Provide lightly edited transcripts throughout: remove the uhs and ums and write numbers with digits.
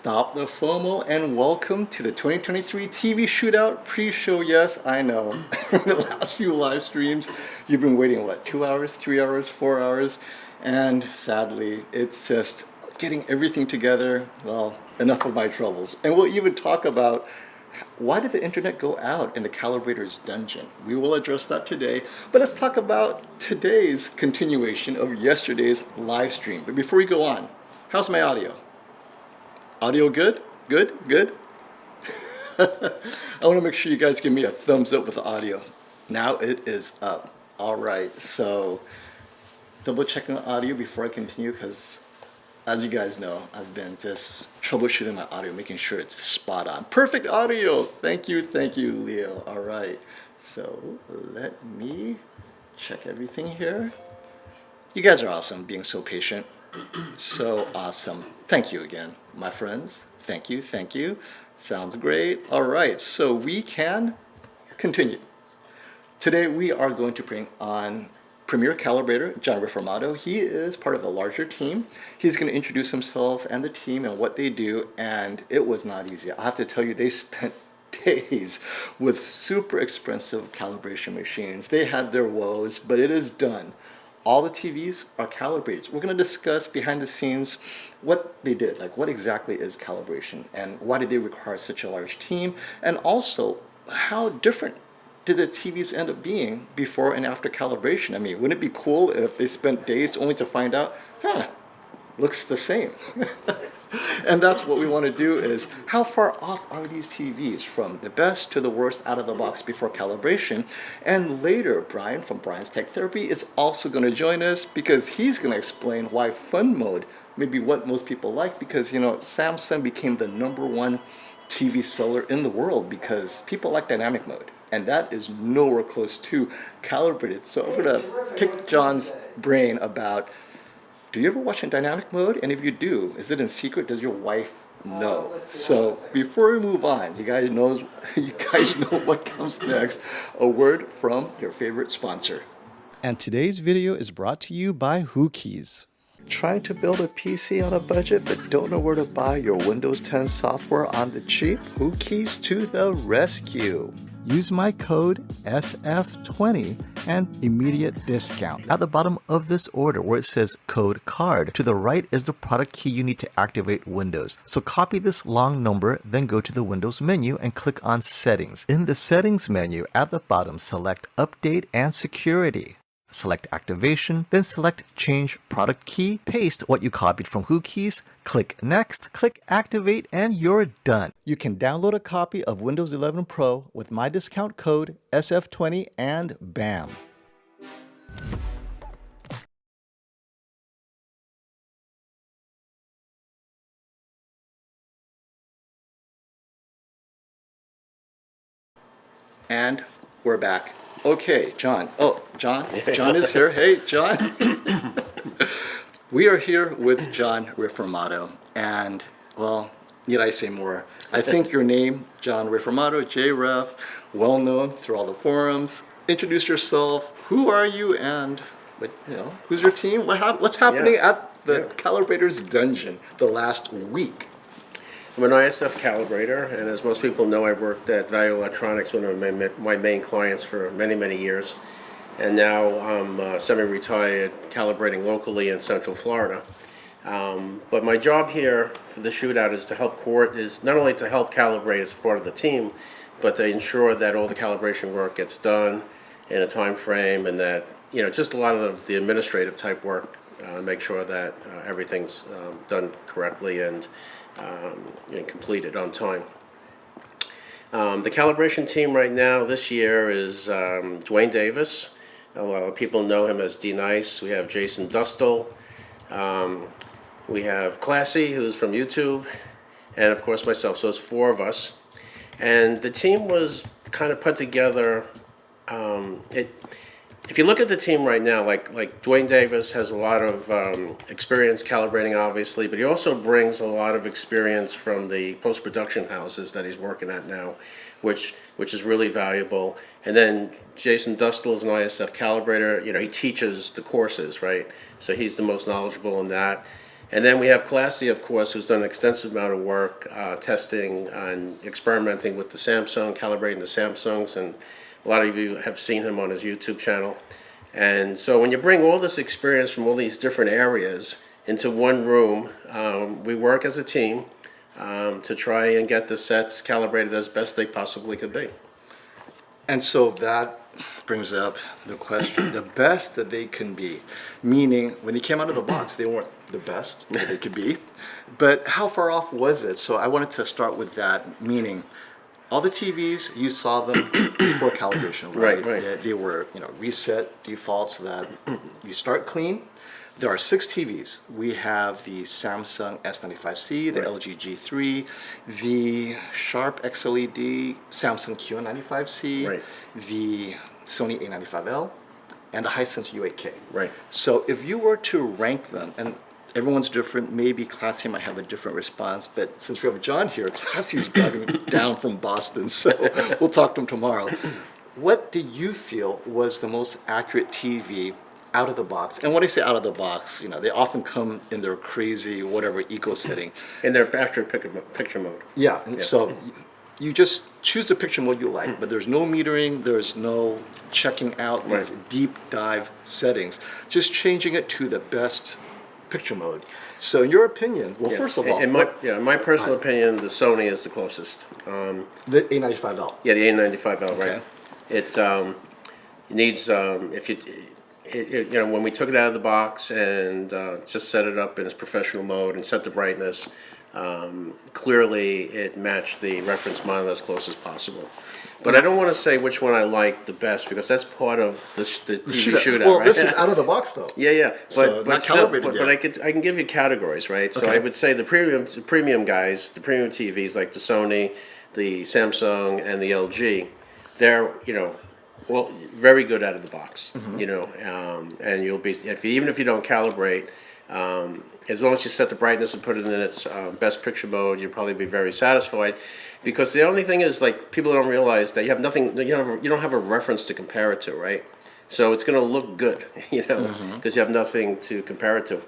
Stop the FOMO and welcome to the 2023 TV Shootout pre-show. Yes, I know. The last few live streams, you've been waiting, what, 2 hours, 3 hours, 4 hours? And sadly, it's just getting everything together. Well, enough of my troubles. And we'll even talk about why did the internet go out in the calibrator's dungeon? We will address that today. But let's talk about today's continuation of yesterday's live stream. But before we go on, how's my audio? Audio good? Good? Good? I want to make sure you guys give me a thumbs up with the audio. Now it is up. All right, so double checking the audio before I continue because as you guys know, I've been just troubleshooting my audio, making sure it's spot on. Perfect audio. Thank you, Leo. All right, so let me check everything here. You guys are awesome, being so patient. So awesome. Thank you again, my friends. Thank you. Sounds great. All right, so we can continue. Today we are going to bring on Premier Calibrator, John Riformato. He is part of a larger team. He's going to introduce himself and the team and what they do, and it was not easy. I have to tell you, they spent days with super expensive calibration machines. They had their woes, but it is done. All the TVs are calibrated. We're going to discuss behind the scenes what they did, like what exactly is calibration and why did they require such a large team, and also how different did the TVs end up being before and after calibration. I mean, wouldn't it be cool if they spent days only to find out, looks the same. And that's what we want to do, is how far off are these TVs from the best to the worst out of the box before calibration. And later, Brian from Brian's Tech Therapy is also going to join us because he's going to explain why fun mode may be what most people like, because, you know, Samsung became the #1 TV seller in the world because people like dynamic mode. And that is nowhere close to calibrated. So I'm going to pick John's brain about, do you ever watch in dynamic mode? And if you do, is it in secret? Does your wife know? So before we move on, you guys know what comes next. A word from your favorite sponsor. And today's video is brought to you by Hookeys. Trying to build a PC on a budget but don't know where to buy your Windows 10 software on the cheap? Hookeys to the rescue. Use my code SF20 and immediate discount. At the bottom of this order where it says code card, to the right is the product key you need to activate Windows. So copy this long number, then go to the Windows menu and click on Settings. In the Settings menu at the bottom, select Update and Security. Select Activation, then select Change Product Key, paste what you copied from Hookeys, click Next, click Activate, and you're done. You can download a copy of Windows 11 Pro with my discount code SF20 and bam! And we're back. Okay, John. Oh, John is here. Hey, John. We are here with John Riformato. And, well, need I say more? I think your name, John Riformato, JRef, well known through all the forums. Introduce yourself. Who are you? And, who's your team? What's happening at the Calibrator's Dungeon the last week? I'm an ISF calibrator, and as most people know, I've worked at Value Electronics, one of my main clients, for many years. And now I'm semi-retired, calibrating locally in Central Florida. But my job here for the Shootout is not only to help calibrate as part of the team, but to ensure that all the calibration work gets done in a time frame, and that, just a lot of the administrative type work, make sure that everything's done correctly and completed on time. The calibration team right now this year is Dwayne Davis. A lot of people know him as D-Nice. We have Jason Dustle. We have Classy, who's from YouTube, and of course myself. So it's 4 of us. And the team was kind of put together. If you look at the team right now, like Dwayne Davis has a lot of experience calibrating, obviously, but he also brings a lot of experience from the post-production houses that he's working at now, which is really valuable. And then Jason Dustle is an ISF calibrator. He teaches the courses, right? So he's the most knowledgeable in that. And then we have Classy, of course, who's done an extensive amount of work testing and experimenting with the Samsung, calibrating the Samsungs, and a lot of you have seen him on his YouTube channel. And so when you bring all this experience from all these different areas into one room, we work as a team to try and get the sets calibrated as best they possibly could be. And so that brings up the question, the best that they can be, meaning when they came out of the box, they weren't the best that they could be, but how far off was it? So I wanted to start with that, meaning all the TVs, you saw them before calibration, right? Right. They were, reset default so that you start clean. There are 6 TVs. We have the Samsung S95C, the LG G3, the Sharp XLED, Samsung Q95C, Right. the Sony A95L, and the Hisense U8K. Right. So if you were to rank them, and everyone's different, maybe Classy might have a different response, but since we have John here, Classy's driving down from Boston, so we'll talk to him tomorrow. What did you feel was the most accurate TV out of the box? And when I say out of the box, they often come in their crazy whatever eco setting. In their after picture mode. Yeah, and so you just choose the picture mode you like, but there's no metering, there's no checking out these deep dive settings, just changing it to the best picture mode. So in your opinion, well, first of all, in my personal opinion, the Sony is the closest. the A95L. Yeah, the A95L, Okay. right? It needs when we took it out of the box and just set it up in its professional mode and set the brightness, clearly it matched the reference monitor as close as possible. But I don't want to say which one I like the best because that's part of the TV shootout. Well, right? this is out of the box though. Yeah. So not calibrated but yet. I can give you categories, right? So Okay. I would say the premium guys, the premium TVs like the Sony, the Samsung, and the LG, they're well, very good out of the box, and you'll be even if you don't calibrate, as long as you set the brightness and put it in its best picture mode, you'll probably be very satisfied. Because the only thing is, like, people don't realize that you have nothing, you don't have a reference to compare it to, right? So it's going to look good, because you have nothing to compare it to.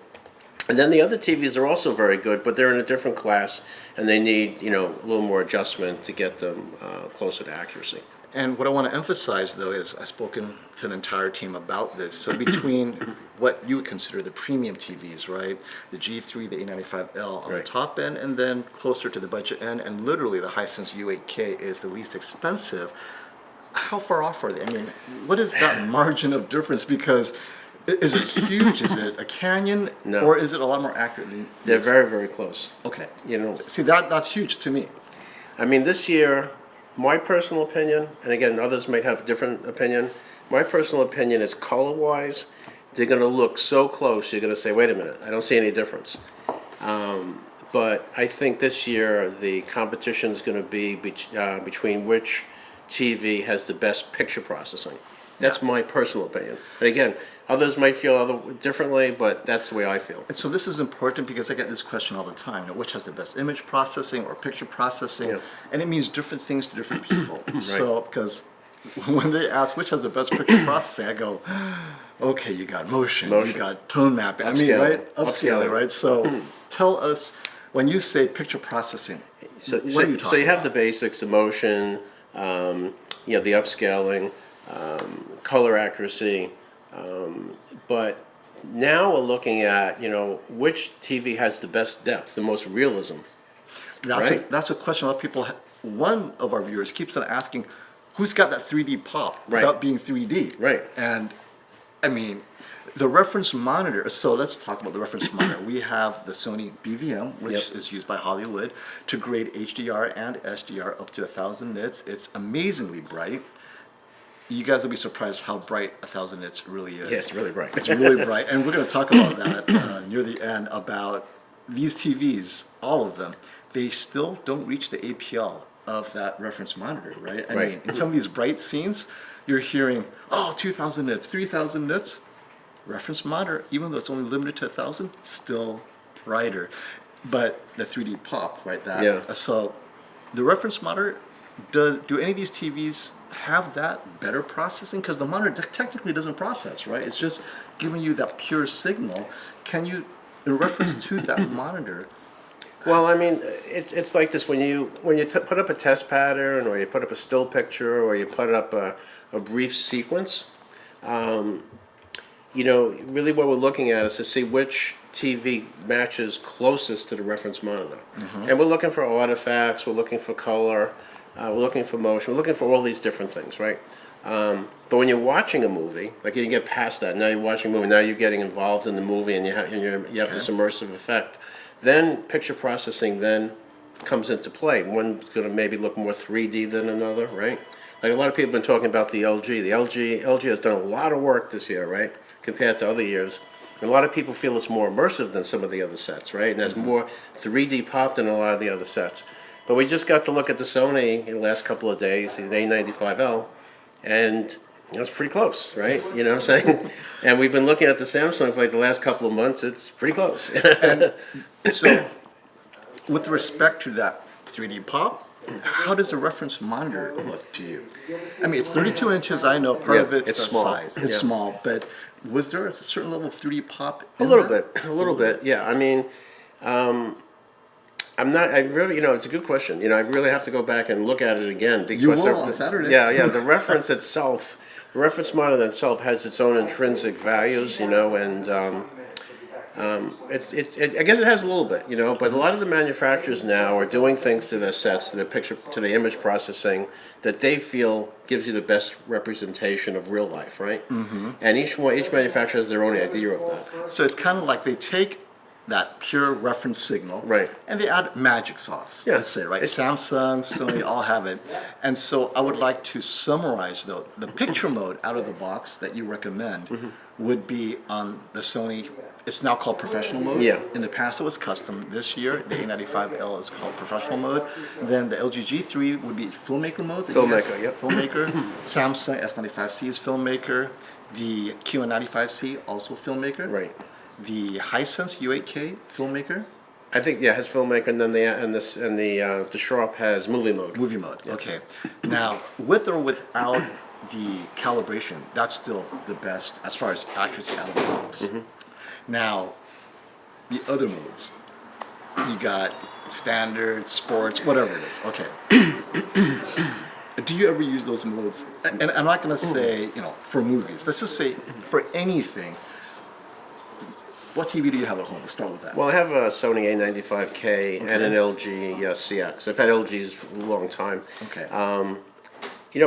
And then the other TVs are also very good, but they're in a different class, and they need, a little more adjustment to get them closer to accuracy. And what I want to emphasize, though, is I've spoken to the entire team about this. So between what you would consider the premium TVs, right? The G3, the A95L on the top end, and then closer to the budget end, and literally the Hisense U8K is the least expensive. How far off are they? I mean, what is that margin of difference? Because is it huge? Is it a canyon? No. Or is it a lot more accurate than They're very, very close. Okay. See, that's huge to me. I mean, this year, my personal opinion, and again, others might have a different opinion, my personal opinion is color-wise, they're going to look so close, you're going to say, wait a minute, I don't see any difference. But I think this year the competition is going to be between which TV has the best picture processing. That's my personal opinion. But again, others might feel differently, but that's the way I feel. And so this is important because I get this question all the time, which has the best image processing or picture processing? Yeah. And it means different things to different people. So, because when they ask which has the best picture processing, I go, okay, you got motion. You got tone mapping. Upscaling. Right? Upscaling, right? So tell us, when you say picture processing, what are you talking So you have about? the basics, the motion, the upscaling, color accuracy, but now we're looking at which TV has the best depth, the most realism. That's a question a lot of people. One of our viewers keeps on asking, who's got that 3D pop without being 3D? Right. And I mean, the reference monitor. So let's talk about the reference monitor. We have the Sony BVM, which is used by Hollywood to grade HDR and SDR up to 1,000 nits. It's amazingly bright. You guys will be surprised how bright 1,000 nits really is. Yeah, it's really bright. It's really bright, and we're going to talk about that near the end, about these TVs, all of them. They still don't reach the APL of that reference monitor, right? I mean, in some of these bright scenes, you're hearing, 2,000 nits, 3,000 nits. Reference monitor, even though it's only limited to 1,000, still brighter. But the 3D pop, right? So the reference monitor, do any of these TVs have that better processing? Because the monitor technically doesn't process, right? It's just giving you that pure signal. Can you in reference to that monitor, Well, I mean, it's like this when you put up a test pattern, or you put up a still picture, or you put up a brief sequence. Really what we're looking at is to see which TV matches closest to the reference monitor, and we're looking for artifacts, we're looking for color, we're looking for motion, we're looking for all these different things, right? But when you're watching a movie, like you get past that, now you're watching a movie, now you're getting involved in the movie, and you have this immersive effect. Then picture processing then comes into play. One's going to maybe look more 3D than another, right? Like a lot of people have been talking about the LG. The LG has done a lot of work this year, right, compared to other years. And a lot of people feel it's more immersive than some of the other sets, right? And there's more 3D pop than a lot of the other sets. But we just got to look at the Sony in the last couple of days, the A95L, and it's pretty close, right? You know what I'm saying? And we've been looking at the Samsung for like the last couple of months. It's pretty close. so with respect to that 3D pop, how does the reference monitor look to you? I mean, it's 32 inches. I know part of it's the small. size. It's small, but was there a certain level of 3D pop? A little bit. Yeah. I mean, I really, it's a good question. I really have to go back and look at it again because You will on Saturday. Yeah. The reference itself, the reference monitor itself has its own intrinsic values, and I guess it has a little bit, but a lot of the manufacturers now are doing things to their sets, to their picture, to the image processing that they feel gives you the best representation of real life, right? Mm-hmm. And each manufacturer has their own idea of that. So it's kind of like they take that pure reference signal, right, and they add magic sauce. Yeah. Let's say, right? Samsung, Sony, all have it. And so I would like to summarize though the picture mode out of the box that you recommend would be on the Sony. It's now called professional mode. Yeah. In the past, it was custom. This year, the A95L is called professional mode. Then the LG G3 would be filmmaker mode. Filmmaker, yep. Filmmaker. Samsung S95C is filmmaker. The QN95C also filmmaker. Right. The Hisense U8K filmmaker. I think has filmmaker, and then the Sharp has movie mode. Movie mode. Yeah. Okay. Now, with or without the calibration, that's still the best as far as accuracy out of the box. Now, the other modes, you got standard, sports, whatever it is. Okay. Do you ever use those modes? And I'm not going to say, for movies. Let's just say for anything. What TV do you have at home? Let's start with that. Well, I have a Sony A95K and an LG CX. I've had LGs for a long time. Okay.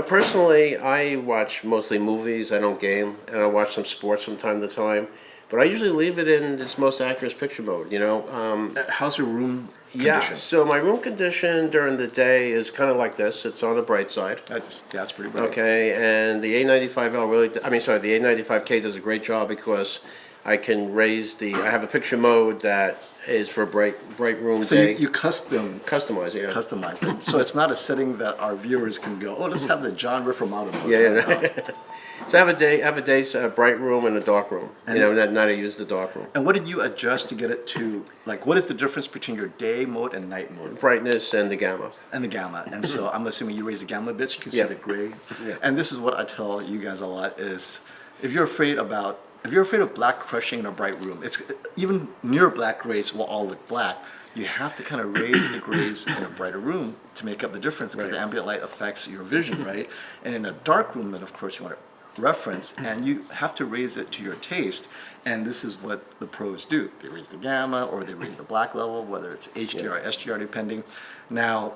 Personally, I watch mostly movies. I don't game, and I watch some sports from time to time. But I usually leave it in its most accurate picture mode. How's your room condition? Yeah. So my room condition during the day is kind of like this. It's on the bright side. That's pretty bright. Okay, and the A95L the A95K does a great job because I can raise I have a picture mode that is for bright room So day. you customize it. So it's not a setting that our viewers can go, let's have the John Riffermato mode. Yeah. So I have a day's bright room and a dark room. At night I use the dark room. And what did you adjust to get it to, what is the difference between your day mode and night mode? Brightness and the gamma. And so I'm assuming you raise the gamma bits, you can see the gray. Yeah. And this is what I tell you guys a lot is, if you're afraid of black crushing in a bright room, it's even near black grays will all look black. You have to kind of raise the grays in a brighter room to make up the difference because the ambient light affects your vision, right? And in a dark room, then of course you want to reference, and you have to raise it to your taste. And this is what the pros do. They raise the gamma or they raise the black level, whether it's HDR or SDR depending. Now,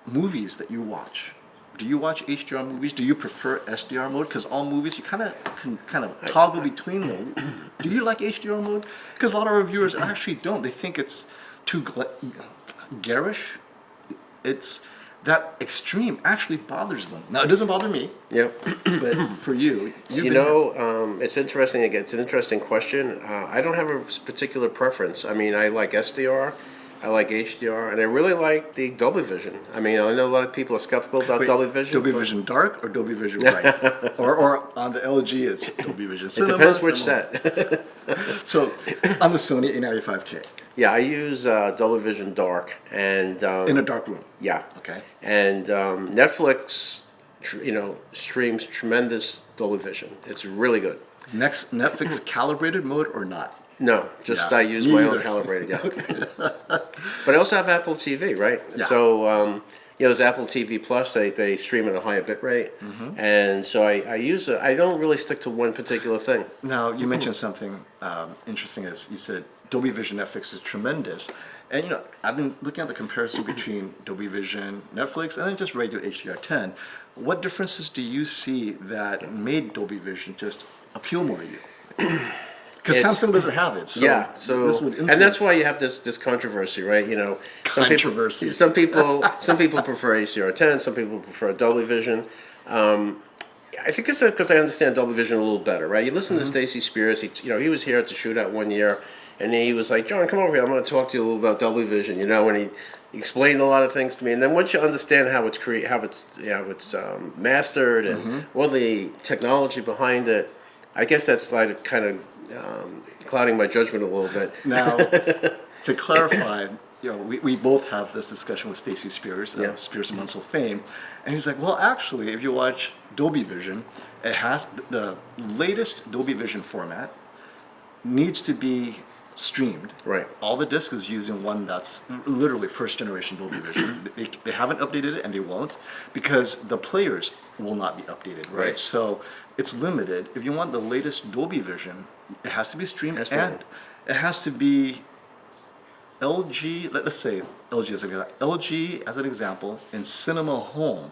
movies that you watch. Do you watch HDR movies? Do you prefer SDR mode? Because all movies, you can toggle between them. Do you like HDR mode? Because a lot of our viewers actually don't. They think it's too garish. It's that extreme actually bothers them. Now, it doesn't bother me. Yep. But for you, it's interesting. Again, it's an interesting question. I don't have a particular preference. I mean, I like SDR. I like HDR, and I really like the Dolby Vision. I mean, I know a lot of people are skeptical about Dolby Vision. Dolby Vision Dark or Dolby Vision Bright? or on the LG, it's Dolby Vision Cinema. It depends which set. So, on the Sony A95K. Yeah, I use Dolby Vision Dark, and in a dark room. Yeah. Okay. And Netflix, streams tremendous Dolby Vision. It's really good. Next, Netflix calibrated mode or not? No, just Yeah, I use me my own either. calibrator. Yeah. But I also have Apple TV, right? Yeah. So there's Apple TV Plus. They stream at a higher bit rate, and so I use it. I don't really stick to one particular thing. Now, you mentioned something interesting, as you said, Dolby Vision Netflix is tremendous. And, I've been looking at the comparison between Dolby Vision Netflix and then just regular HDR10. What differences do you see that made Dolby Vision just appeal more to you? Because Samsung doesn't have it, so Yeah, so this would and that's why you have this controversy, right? Controversy. Some people prefer HDR10, some people prefer Dolby Vision. I think it's because I understand Dolby Vision a little better, right? You listen to Stacey Spears. He was here at the Shootout one year, and he was like, "John, come over here. I'm going to talk to you a little about Dolby Vision," and he explained a lot of things to me. And then once you understand how it's mastered and all the technology behind it, I guess that's like kind of clouding my judgment a little bit. Now, to clarify, we both have this discussion with Stacey Spears, of Spears and Munsell fame, and he's like, well, actually, if you watch Dolby Vision, it has the latest Dolby Vision format needs to be streamed. Right. All the disc is using one that's literally first generation Dolby Vision. They haven't updated it, and they won't, because the players will not be updated, right? So it's limited. If you want the latest Dolby Vision, it has to be streamed, and it has to be LG. Let's say LG as an example in Cinema Home.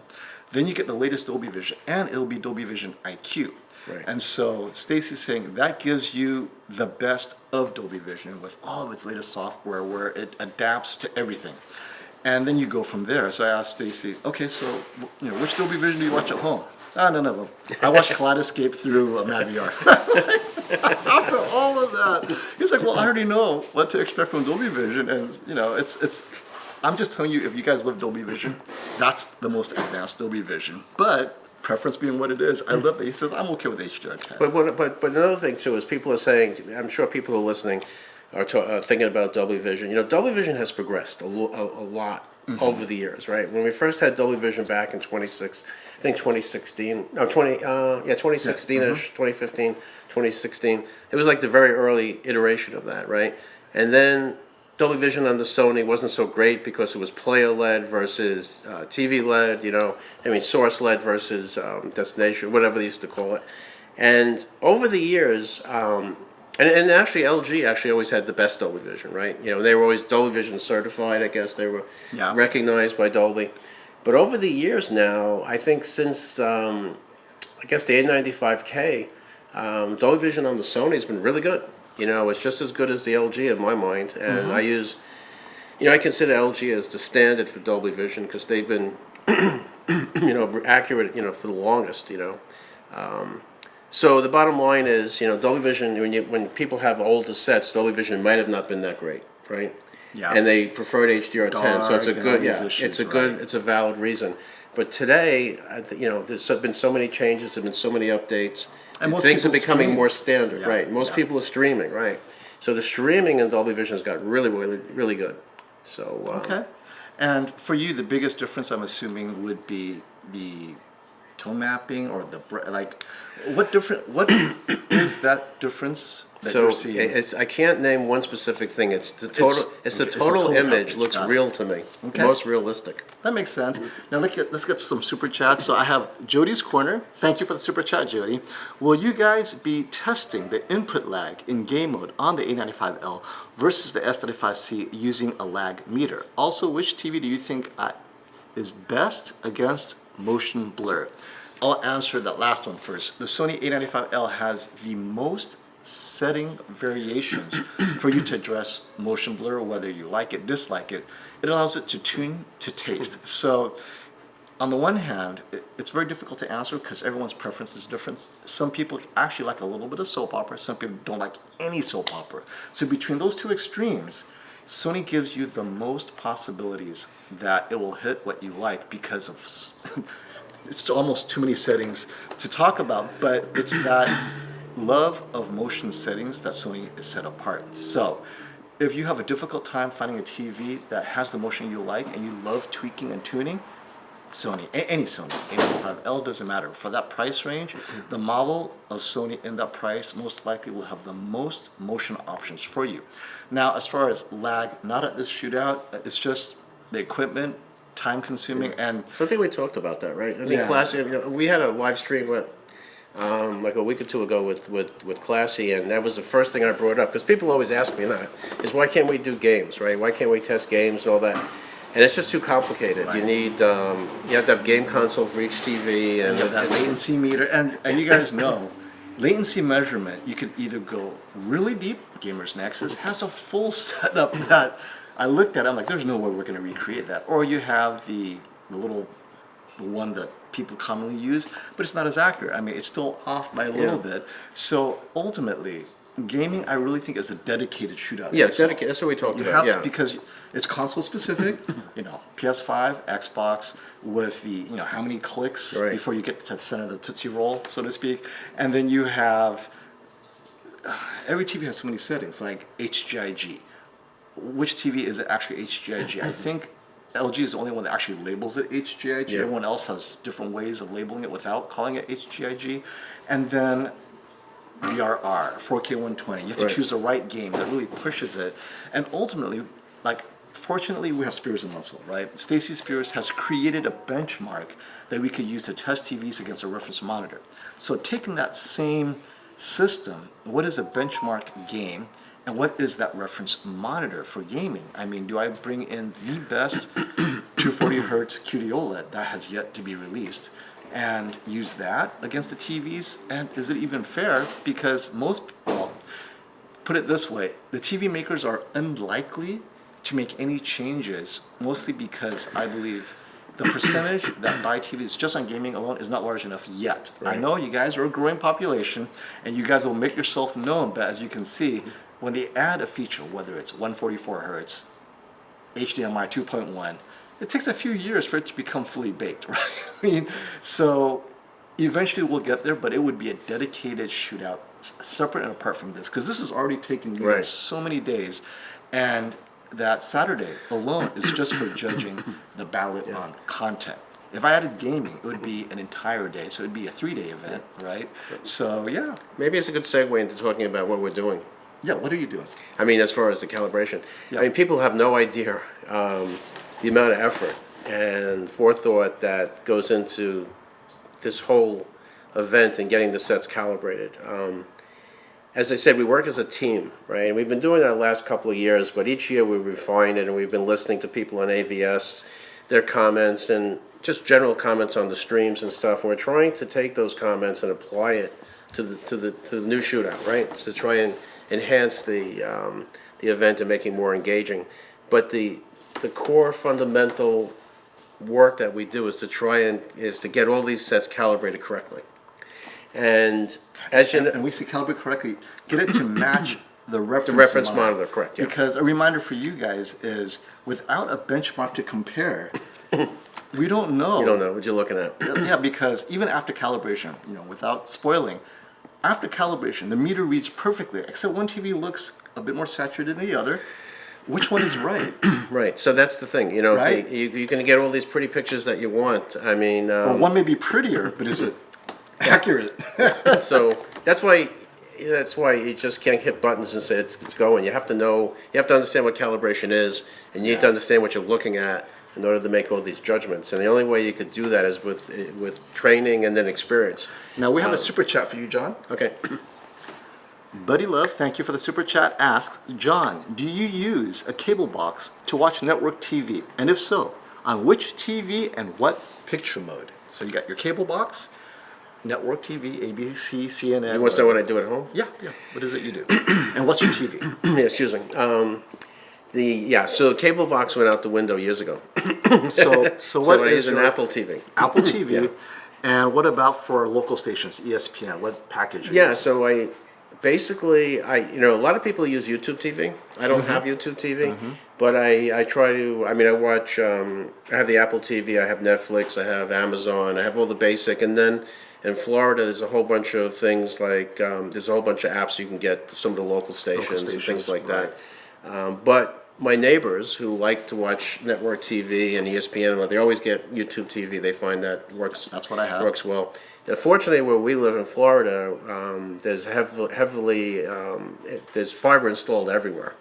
Then you get the latest Dolby Vision, and it'll be Dolby Vision IQ. Right. And so Stacey's saying that gives you the best of Dolby Vision with all of its latest software, where it adapts to everything. And then you go from there. So I asked Stacey, okay, so which Dolby Vision do you watch at home? None of them. I watch Kaleidoscape through MadVR. After all of that, he's like, well, I already know what to expect from Dolby Vision, and it's. I'm just telling you, if you guys love Dolby Vision, that's the most advanced Dolby Vision. But preference being what it is, I love that he says I'm okay with HDR10. But another thing too is people are saying. I'm sure people who are listening are thinking about Dolby Vision. Dolby Vision has progressed a lot over the years, right? When we first had Dolby Vision back in 2016, 2016ish, 2015, 2016. It was like the very early iteration of that, right? And then Dolby Vision on the Sony wasn't so great because it was player led versus TV led, source led versus destination, whatever they used to call it. And over the years, and actually LG actually always had the best Dolby Vision, right? They were always Dolby Vision certified, I guess. They were recognized by Dolby. But over the years now, I think since, I guess the A95K, Dolby Vision on the Sony has been really good. It's just as good as the LG in my mind. And I use, I consider LG as the standard for Dolby Vision because they've been, accurate, for the longest, So the bottom line is, Dolby Vision, when people have older sets, Dolby Vision might have not been that great, right? Yeah. And they preferred HDR10, so it's a good, it's a valid reason. But today, there's been so many changes, there've been so many updates. And things are becoming more standard, right? Most people are streaming, right? So the streaming in Dolby Vision has got really, really, really good. So okay. And for you, the biggest difference, I'm assuming, would be the tone mapping or what is that difference that you're seeing? I can't name one specific thing. It's the total. It's the total image looks real to me. Okay. Most realistic. That makes sense. Now let's get some super chats. So I have Jody's Corner. Thank you for the super chat, Jody. Will you guys be testing the input lag in game mode on the A95L versus the S35C using a lag meter? Also, which TV do you think is best against motion blur? I'll answer that last one first. The Sony A95L has the most setting variations for you to address motion blur, whether you like it, dislike it. It allows it to tune to taste. So on the one hand, it's very difficult to answer because everyone's preference is different. Some people actually like a little bit of soap opera. Some people don't like any soap opera. So between those two extremes, Sony gives you the most possibilities that it will hit what you like because of it's almost too many settings to talk about, but it's that love of motion settings that Sony is set apart. So if you have a difficult time finding a TV that has the motion you like and you love tweaking and tuning, Sony, any Sony, A95L doesn't matter. For that price range, the model of Sony in that price most likely will have the most motion options for you. Now, as far as lag, not at this shootout, it's just the equipment, time consuming, and So I think we talked about that, right? I think Yeah. Classy, we had a live stream like a week or two ago with Classy, and that was the first thing I brought up, because people always ask me that, is why can't we do games, right? Why can't we test games and all that? And it's just too complicated. You need, you have to have game console for each TV, and you know, that it's- latency meter, and you guys know, latency measurement, you can either go really deep. Gamers Nexus has a full setup that I looked at. I'm like, there's no way we're going to recreate that. Or you have the one that people commonly use, but it's not as accurate. I mean, it's still off by a little bit. So ultimately, gaming, I really think, is a dedicated shootout. yeah, itself. dedicated. That's what we talked You about. have Yeah, to, because it's console specific, you know, PS5, Xbox, with the, you know, how many clicks Right. before you get to the center of the Tootsie Roll, so to speak. And then you have, every TV has so many settings, like HGIG. Which TV is actually HGIG? I think LG is the only one that actually labels it HGIG. Yeah. Everyone else has different ways of labeling it without calling it HGIG. And then VRR, 4K 120. You have to Right. choose the right game that really pushes it. And ultimately, like, fortunately, we have Spears and Muscle, right? Stacy Spears has created a benchmark that we could use to test TVs against a reference monitor. So taking that same system, what is a benchmark game? And what is that reference monitor for gaming? I mean, do I bring in the best 240 hertz QD OLED that has yet to be released and use that against the TVs? And is it even fair? Because well, put it this way, the TV makers are unlikely to make any changes, mostly because I believe the percentage that buy TVs just on gaming alone is not large enough yet. I know you guys are a growing population, and you guys will make yourself known, but as you can see, when they add a feature, whether it's 144 hertz, HDMI 2.1, it takes a few years for it to become fully baked, right? I mean, so eventually we'll get there, but it would be a dedicated shootout, separate and apart from this, because this is already taking you Right. guys so many days, and that Saturday alone is just for judging the ballot on content. If I added gaming, it would be an entire day, so it would be a 3-day event, right? So yeah, maybe it's a good segue into talking about what we're doing. yeah. What are you doing? I mean, as far as the calibration, Yeah. I mean, people have no idea the amount of effort and forethought that goes into this whole event and getting the sets calibrated. As I said, we work as a team, right? And we've been doing that the last couple of years, but each year we refine it, and we've been listening to people on AVS, their comments, and just general comments on the streams and stuff. And we're trying to take those comments and apply it to the new shootout, right? To try and enhance the event and make it more engaging. But the core fundamental work that we do is to get all these sets calibrated correctly. And as you know, And we see calibrate correctly, get it to match the reference, reference monitor, correct, yeah. Because a reminder for you guys is, without a benchmark to compare, we don't know. you don't know what you're looking at. Yeah, because even after calibration, you know, without spoiling, after calibration, the meter reads perfectly, except one TV looks a bit more saturated than the other. Which one is right? Right, so that's the thing, you know, Right. you can get all these pretty pictures that you want. I mean, Or one may be prettier, but is it accurate? so that's why you just can't hit buttons and say it's going. You have to know, you have to understand what calibration is, and you need to understand what you're looking at in order to make all these judgments. And the only way you could do that is with training and then experience. Now we have a super chat for you, John. Okay. Buddy Love, thank you for the super chat, asks, John, do you use a cable box to watch network TV? And if so, on which TV and what picture mode? So you got your cable box, network TV, ABC, CNN. You want to know what I do at home? Yeah. What is it you do? And what's your TV? Yeah, excuse me. So the cable box went out the window years ago. So what I is use an your Apple TV. Apple TV? And what about for local stations, ESPN? What package? Yeah, so a lot of people use YouTube TV. I don't have YouTube TV, but I try to. I mean, I watch. I have the Apple TV. I have Netflix. I have Amazon. I have all the basic, and then in Florida, there's a whole bunch of things like there's a whole bunch of apps you can get some of the local stations and things like that. But my neighbors who like to watch network TV and ESPN, well, they always get YouTube TV. They find that That's what I have. works well. Fortunately, where we live in Florida, there's heavily there's fiber installed everywhere,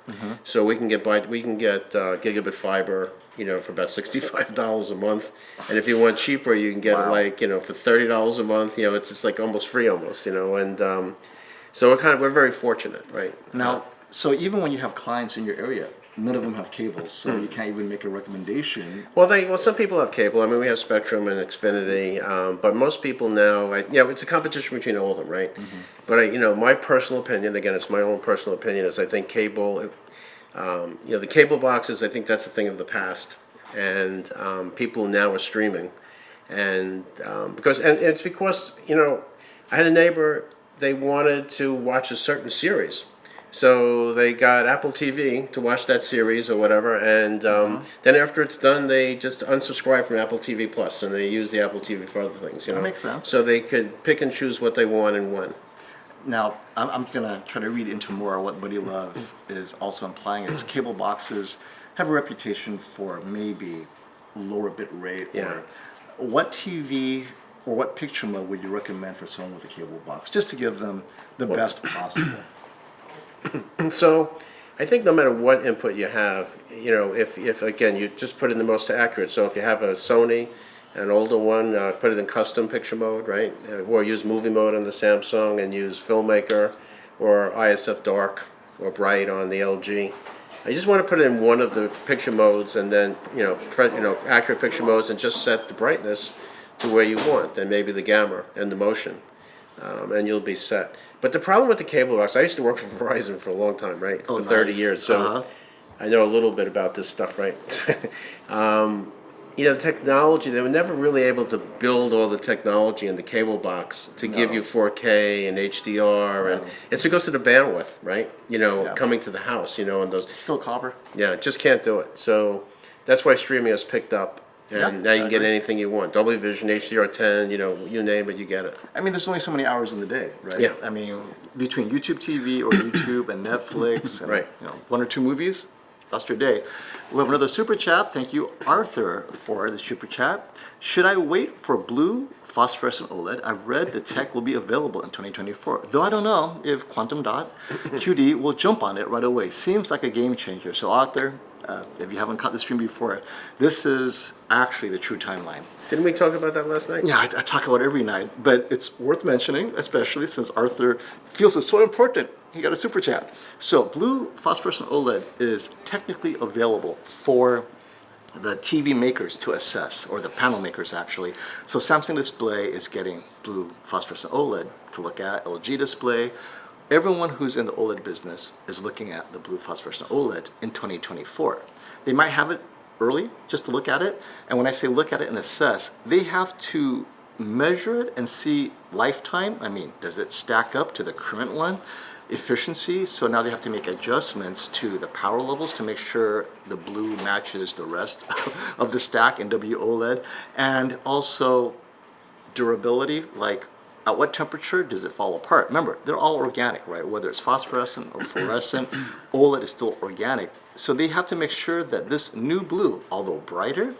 so we can get gigabit fiber, for about $65 a month, and if you want cheaper, you can get Wow. it like for $30 a month. It's just like almost free, and so we're very fortunate, right? Now, so even when you have clients in your area, none of them have cables, so Hmm. you can't even make a recommendation. Well, some people have cable. I mean, we have Spectrum and Xfinity, but most people now, it's a competition between all of them, right? But my personal opinion, again, it's my own personal opinion, is I think cable, the cable boxes, I think that's a thing of the past, and people now are streaming, and it's because I had a neighbor, they wanted to watch a certain series. So they got Apple TV to watch that series or whatever, and then after it's done, they just unsubscribe from Apple TV Plus, and they use the Apple TV for other things. That makes sense. So they could pick and choose what they want and when. Now, I'm gonna try to read into more what Buddy Love is also implying is cable boxes have a reputation for maybe lower bit rate. Yeah. Or what TV or what picture mode would you recommend for someone with a cable box, just to give them the best possible? So I think no matter what input you have, if again you just put in the most accurate. So if you have a Sony, an older one, put it in custom picture mode, right? Or use movie mode on the Samsung and use Filmmaker or ISF Dark or Bright on the LG. I just want to put it in one of the picture modes and then accurate picture modes, and just set the brightness to where you want, and maybe the gamma and the motion. And you'll be set. But the problem with the cable box, I used to work for Verizon for a long time, right? Oh, For 30 nice. years, so I know a little bit about this stuff, right? The technology, they were never really able to build all the technology in the cable box to give you 4K and HDR, and it's because of the bandwidth, right? Coming to the house, and those. Still copper. Yeah, just can't do it. So that's why streaming has picked up. And Yeah, now you I can get agree. anything you want. Dolby Vision, HDR10, you name it, you get it. I mean, there's only so many hours in the day, right? Yeah. I mean, between YouTube TV or YouTube and Netflix and Right. one or two movies, that's your day. We have another super chat. Thank you, Arthur, for the super chat. Should I wait for blue phosphorescent OLED? I read the tech will be available in 2024. Though I don't know if Quantum Dot QD will jump on it right away. Seems like a game changer. So Arthur, if you haven't caught the stream before, this is actually the true timeline. Didn't we talk about that last night? Yeah, I talk about it every night, but it's worth mentioning, especially since Arthur feels it's so important. He got a super chat. So, blue phosphorescent OLED is technically available for the TV makers to assess, or the panel makers actually. So, Samsung Display is getting blue phosphorescent OLED to look at, LG Display. Everyone who's in the OLED business is looking at the blue phosphorescent OLED in 2024. They might have it early just to look at it, and when I say look at it and assess, they have to measure it and see lifetime. I mean, does it stack up to the current one? Efficiency, so now they have to make adjustments to the power levels to make sure the blue matches the rest of the stack in WOLED, and also durability, like at what temperature does it fall apart? Remember, they're all organic, right? Whether it's phosphorescent or fluorescent, OLED is still organic. So they have to make sure that this new blue, although brighter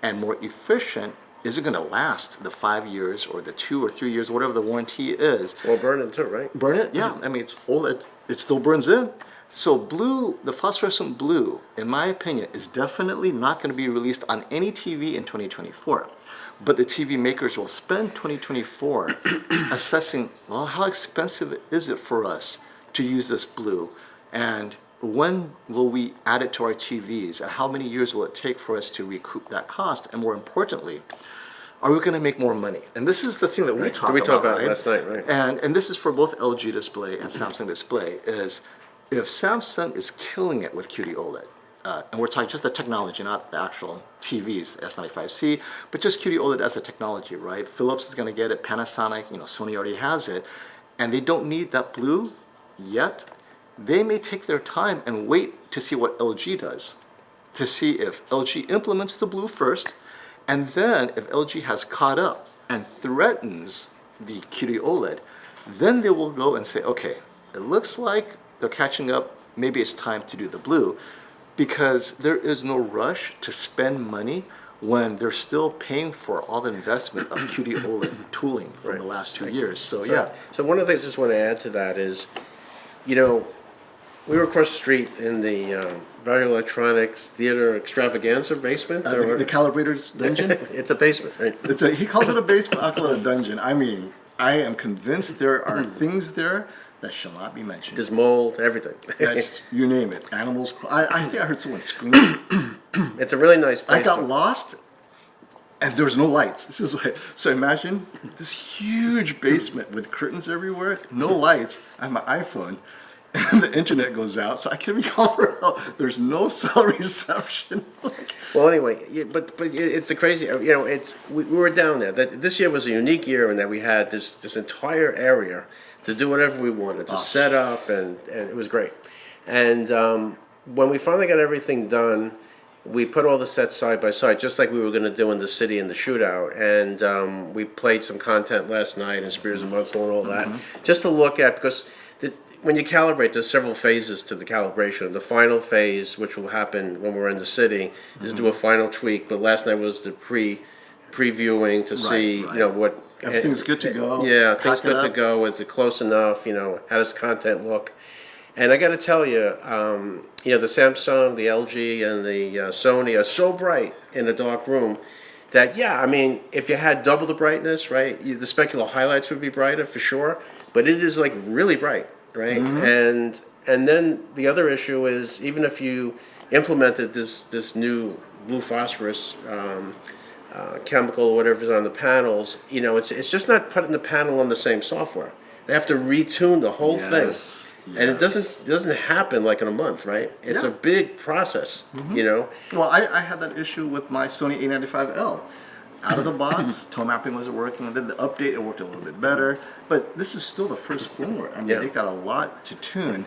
and more efficient, isn't going to last the 5 years or the 2 or 3 years, whatever the warranty is. Well, burn it too, right? Burn it? Yeah. I mean, it's OLED. It still burns in. So blue, the phosphorescent blue, in my opinion, is definitely not going to be released on any TV in 2024. But the TV makers will spend 2024 assessing, well, how expensive is it for us to use this blue? And when will we add it to our TVs? And how many years will it take for us to recoup that cost? And more importantly, are we going to make more money? And this is the thing that we talk about. We talked about right? it last night, right? And this is for both LG Display and Samsung Display, is if Samsung is killing it with QD OLED, and we're talking just the technology, not the actual TVs, the S95C, but just QD OLED as a technology, right? Philips is going to get it, Panasonic, Sony already has it, and they don't need that blue yet. They may take their time and wait to see what LG does, to see if LG implements the blue first, and then if LG has caught up and threatens the QD OLED, then they will go and say, okay, it looks like they're catching up, maybe it's time to do the blue. because there is no rush to spend money when they're still paying for all the investment of QD OLED tooling from the last 2 years. So yeah, So one of the things I just want to add to that is, you know, we were across the street in the Value Electronics Theater Extravaganza basement. the calibrator's dungeon. It's a basement, right? He calls it a basement. I call it a dungeon. I mean, I am convinced there are things there that shall not be mentioned. There's mold, everything. That's, you name it. Animals. I think I heard someone scream. It's a really nice place. I got lost, and there was no lights. This is why. So imagine this huge basement with curtains everywhere, no lights. I have my iPhone, and the internet goes out, so I can't even call for help. There's no cell reception. Well, anyway, but it's the crazy. You know, we were down there. This year was a unique year in that we had this entire area to do whatever we wanted to set up, and it was great. And when we finally got everything done, we put all the sets side by side, just like we were going to do in the city in the shootout. And we played some content last night and Spears and Munsell and all that, just to look at, because when you calibrate, there's several phases to the calibration. The final phase, which will happen when we're in the city, is do a final tweak. But last night was the previewing to see, you know, what Everything's good to go. Yeah, Pack things it good to up. go. Is it close enough? You know, how does content look? And I got to tell you, you know, the Samsung, the LG, and the Sony are so bright in a dark room that, yeah, I mean, if you had double the brightness, right, the specular highlights would be brighter for sure. But it is like really bright, right? And then the other issue is, even if you implemented this new blue phosphorus chemical or whatever is on the panels, you know, it's just not putting the panel on the same software. They have to retune the whole thing. And it doesn't happen like in a month, right? It's a big process, you know. Well, I had that issue with my Sony A95L. Out of the box, tone mapping wasn't working, and then the update, it worked a little bit better. But this is still the first firmware. I mean, they got a lot to tune.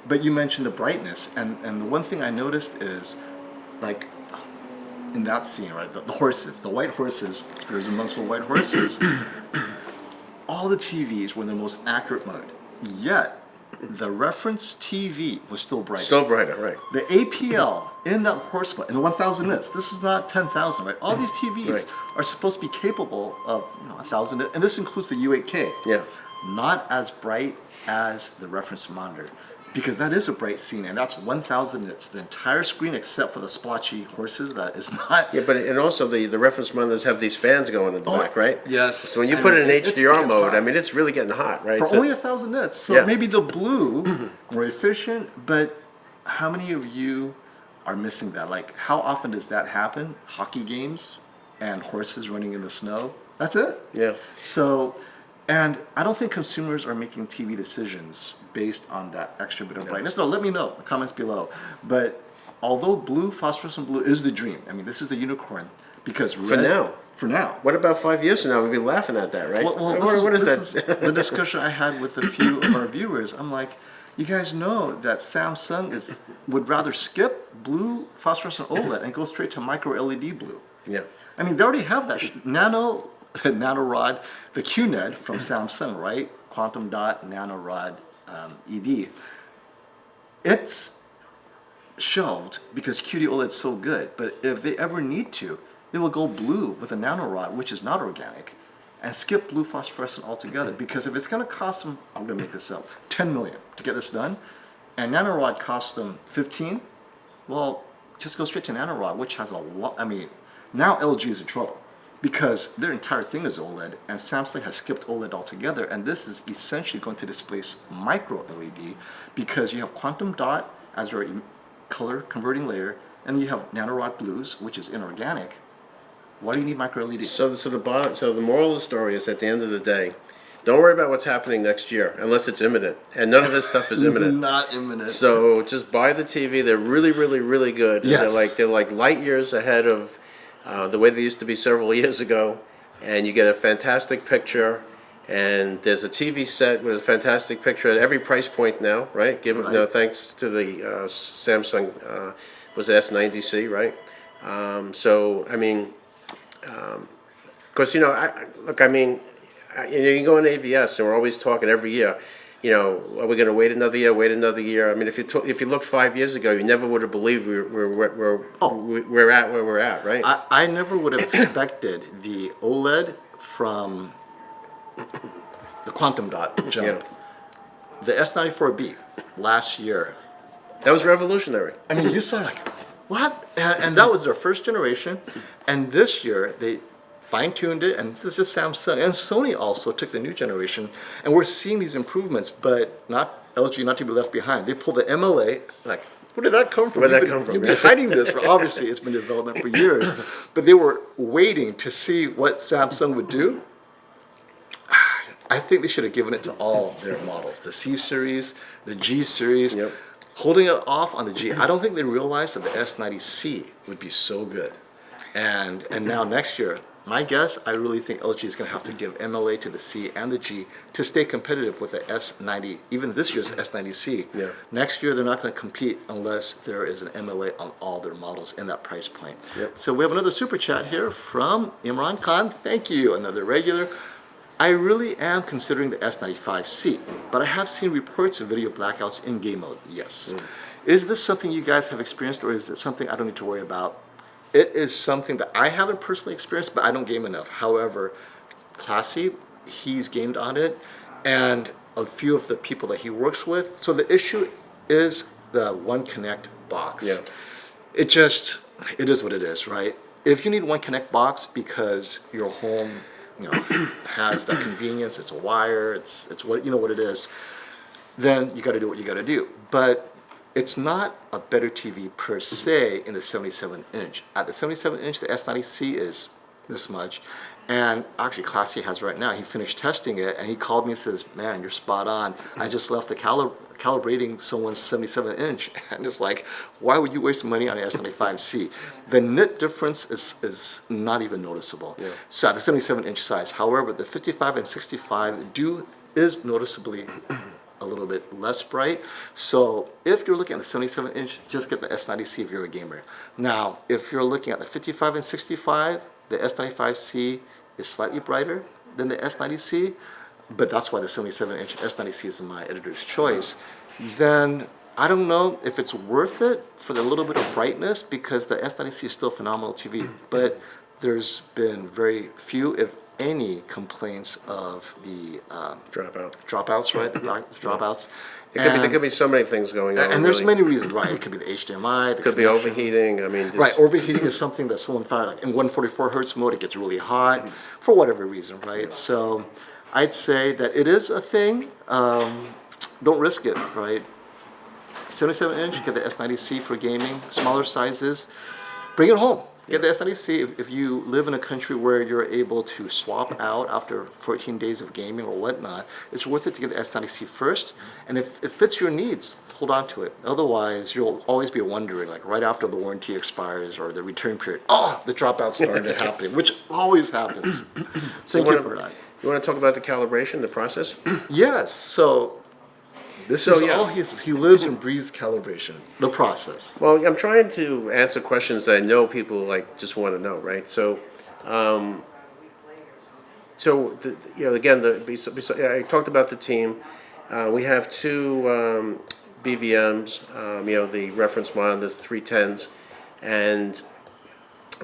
But you mentioned the brightness, and the one thing I noticed is, like, in that scene, right, the horses, the white horses, Spears and Munsell white horses, all the TVs were in the most accurate mode. Yet, the reference TV was still brighter. Still brighter, right. The APL in that horse mode, in the 1000 nits, this is not 10,000, right? All these TVs are supposed to be capable of 1000 nits, and this includes the U8K. Yeah. Not as bright as the reference monitor, because that is a bright scene, and that's 1000 nits. The entire screen, except for the splotchy horses, that is not. Yeah, but and also the reference monitors have these fans going in the back, right? Yes. So when you put it in HDR mode, I mean, it's really getting hot, right? For So, only 1000 nits. So maybe the blue more efficient, but how many of you are missing that? Like, how often does that happen? Hockey games and horses running in the snow. That's it. yeah. So, and I don't think consumers are making TV decisions based on that extra bit of brightness. No, let me know in the comments below. But although blue, phosphorescent blue is the dream. I mean, this is the unicorn because red, For now. What about 5 years from now? We'd be laughing at that, right? Well, this is the discussion I had with a few of our viewers. I'm like, you guys know that Samsung would rather skip blue phosphorescent OLED and go straight to micro LED blue. Yeah. I mean, they already have that nanorod, the QNED from Samsung, right? Quantum dot nanorod ED. It's shelved because QD OLED's so good, but if they ever need to, they will go blue with a nanorod, which is not organic, and skip blue phosphorescent altogether. Because if it's going to cost them, I'm going to make this up, 10 million to get this done, and nanorod costs them 15, well, just go straight to nanorod, which has a lot. I mean, now LG is in trouble because their entire thing is OLED, and Samsung has skipped OLED altogether, and this is essentially going to displace micro LED because you have quantum dot as your color converting layer, and you have nanorod blues, which is inorganic. Why do you need micro LED? So the moral of the story is, at the end of the day, don't worry about what's happening next year unless it's imminent, and none of this stuff is imminent. Not imminent. So just buy the TV. They're really, really, really good. Yes. They're like light years ahead of the way they used to be several years ago, and you get a fantastic picture. And there's a TV set with a fantastic picture at every price point now, right? Thanks to the Samsung was S90C, right? So I mean, because you can go in AVS, and we're always talking every year. you know, are we going to wait another year? Wait another year? I mean, if you looked 5 years ago, you never would have believed we're at where we're at, right? I never would have expected the OLED from the quantum dot jump. Yeah. The S94B last year. That was revolutionary. I mean, you saw like, what? And that was their first generation. And this year, they fine-tuned it, and this is Samsung. And Sony also took the new generation. And we're seeing these improvements, but not LG, not to be left behind. They pulled the MLA, like, where did that come from? Where'd that come from? You've been hiding this. Obviously, it's been in development for years. But they were waiting to see what Samsung would do. I think they should have given it to all their models, the C series, the G series, Yep. holding it off on the G. I don't think they realized that the S90C would be so good. And now next year, my guess, I really think LG is going to have to give MLA to the C and the G to stay competitive with the S90, even this year's S90C. Yeah. Next year, they're not going to compete unless there is an MLA on all their models in that price point. Yep. So we have another super chat here from Imran Khan. Thank you, another regular. I really am considering the S95C, but I have seen reports of video blackouts in game mode. Yes. Is this something you guys have experienced, or is it something I don't need to worry about? It is something that I haven't personally experienced, but I don't game enough. However, Classy, he's gamed on it, and a few of the people that he works with. So the issue is the One Connect box. Yeah. It is what it is, right? If you need One Connect box because your home, has that convenience, it's a wire, it's what what it is, then you got to do what you got to do. But it's not a better TV per se in the 77-inch. At the 77-inch, the S90C is this much, and actually Classy has right now. He finished testing it, and he called me and says, "Man, you're spot on. I just left the calibrating someone's 77-inch," and it's like, why would you waste money on an S95C? The nit difference is not even noticeable. Yeah. So at the 77-inch size, however, the 55 and 65 is noticeably a little bit less bright. So if you're looking at the 77-inch, just get the S90C if you're a gamer. Now, if you're looking at the 55 and 65, the S95C is slightly brighter than the S90C, but that's why the 77-inch S90C is my editor's choice. Then I don't know if it's worth it for the little bit of brightness, because the S90C is still phenomenal TV, but there's been very few, if any, complaints of the dropouts, right? The dropouts. There could be so many things going on. And there's really. many reasons, right? It could be the HDMI. Could be overheating. I mean, just, Right, overheating is something that someone found, like in 144 hertz mode, it gets really hot for whatever reason, right? So I'd say that it is a thing. Don't risk it, right? 77-inch, get the S90C for gaming. Smaller sizes, bring it home. Get the S90C if you live in a country where you're able to swap out after 14 days of gaming or whatnot. It's worth it to get the S90C first, and if it fits your needs, hold on to it. Otherwise, you'll always be wondering, like right after the warranty expires or the return period, the dropout started happening, which always happens. Thank you for that. You want to talk about the calibration, the process? Yes, so this is all he lives and breathes calibration, the process. Well, I'm trying to answer questions that I know people just want to know, right? So, again, I talked about the team. We have two BVMs, the reference monitors, 310s, and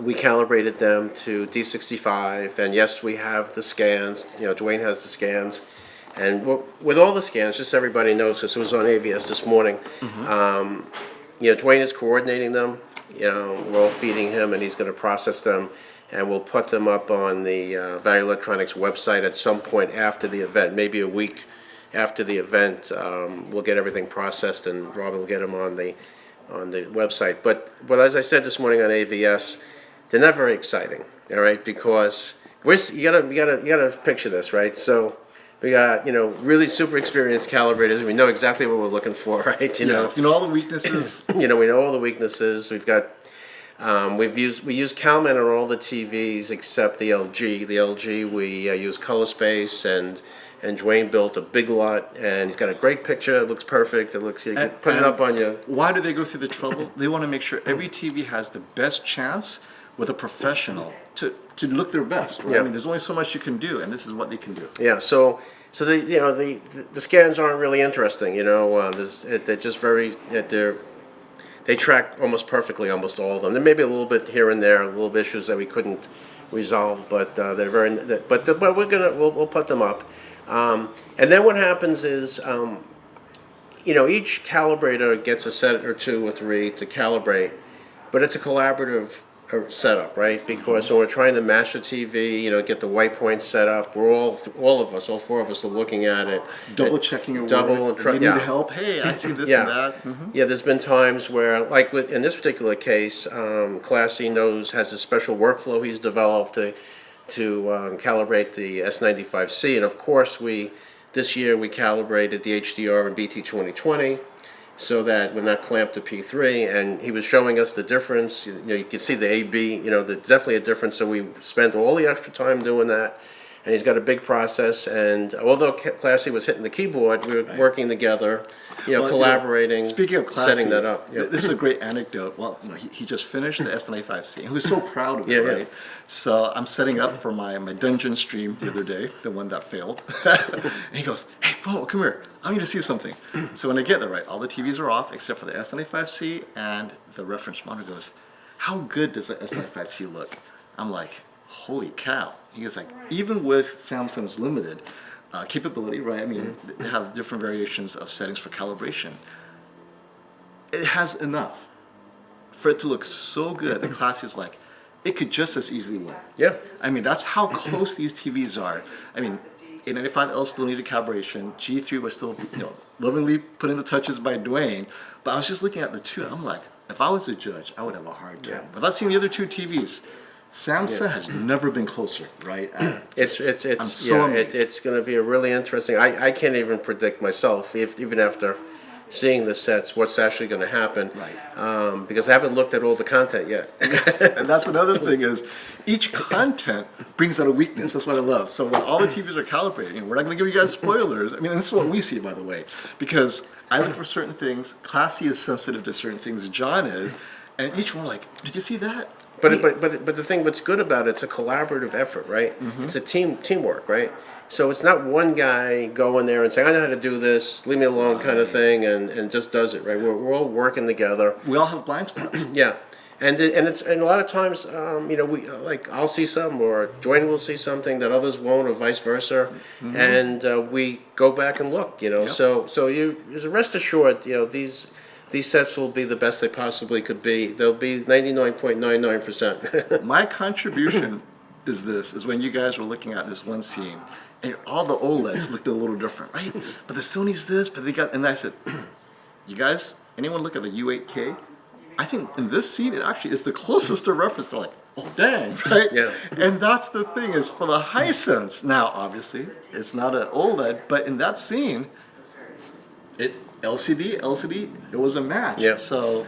we calibrated them to D65. And yes, we have the scans. Dwayne has the scans. And with all the scans, just so everybody knows, because it was on AVS this morning, Dwayne is coordinating them. We're all feeding him, and he's going to process them, and we'll put them up on the Value Electronics website at some point after the event, maybe a week after the event. We'll get everything processed, and Robin will get them on the website. But as I said this morning on AVS, they're not very exciting, all right? Because you gotta picture this, right? So we got, really super experienced calibrators. We know exactly what we're looking for, right? You know all the weaknesses. We know all the weaknesses. We've got, we use CalMan on all the TVs except the LG. The LG we use Color Space, and Dwayne built a big lot, and he's got a great picture. It looks perfect. It looks, you can put it up on your. Why do they go through the trouble? They want to make sure every TV has the best chance with a professional to look their best, right? Yeah. I mean, there's only so much you can do, and this is what they can do. Yeah, so the scans aren't really interesting. They're just they track almost perfectly, almost all of them. There may be a little bit here and there, a little bit issues that we couldn't resolve, but they're but we'll put them up. And then what happens is, each calibrator gets a set or two or three to calibrate, but it's a collaborative setup, right? Because when we're trying to match the TV, get the white points set up, we're all four of us are looking at it, Double checking your double work. and If you need help, hey, I see this and that. Yeah, there's been times where, like in this particular case, Classy has a special workflow he's developed to calibrate the S95C, and of course this year we calibrated the HDR and BT 2020. So that we're not clamped to P3, and he was showing us the difference. You can see the AB. There's definitely a difference. So we spent all the extra time doing that, and he's got a big process. And although Classy was hitting the keyboard, we were working together, Well, collaborating. Speaking of Classy, setting that up. Yeah. This is a great anecdote. Well, he just finished the S95C, and he was so proud of it, Yeah, right? yeah. So I'm setting up for my dungeon stream the other day, the one that failed. And he goes, "Hey, Fo, come here. I need to see something." So when I get there, right, all the TVs are off except for the S95C, and the reference monitor goes, "How good does the S95C look?" I'm like, "Holy cow!" He goes like, even with Samsung's limited capability, right? I mean, they have different variations of settings for calibration. It has enough for it to look so good. The Classy is like, it could just as easily win. Yeah. I mean, that's how close these TVs are. I mean, A95L still needed calibration. G3 was still, lovingly put in the touches by Dwayne. But I was just looking at the two. I'm like, if I was a judge, I would have a hard time. Yeah. Without seeing the other two TVs, Samsung has never been closer, right? I'm so amazed. It's going to be a really interesting. I can't even predict myself, even after seeing the sets, what's actually going to happen. Right. Because I haven't looked at all the content yet. And that's another thing is each content brings out a weakness. That's what I love. So when all the TVs are calibrated, we're not going to give you guys spoilers. I mean, this is what we see, by the way, because I look for certain things. Classy is sensitive to certain things. John is, and each one like, did you see that? But the thing what's good about it's a collaborative effort, right? It's a teamwork, right? So it's not one guy going there and saying, "I know how to do this, leave me alone," kind of thing, and just does it, right? We're all working together. We all have blind spots. Yeah, and a lot of times, we I'll see something, or Dwayne will see something that others won't, or vice versa, and we go back and look. Yep. So you rest assured, these sets will be the best they possibly could be. They'll be 99.99%. My contribution is when you guys were looking at this one scene, and all the OLEDs looked a little different, right? But the Sony's this, but they got, and I said, you guys, anyone look at the U8K? I think in this scene, it actually is the closest to reference. They're like, oh dang, right? Yeah. And that's the thing is for the Hisense. Now, obviously, it's not an OLED, but in that scene, LCD, it was a match. Yeah. So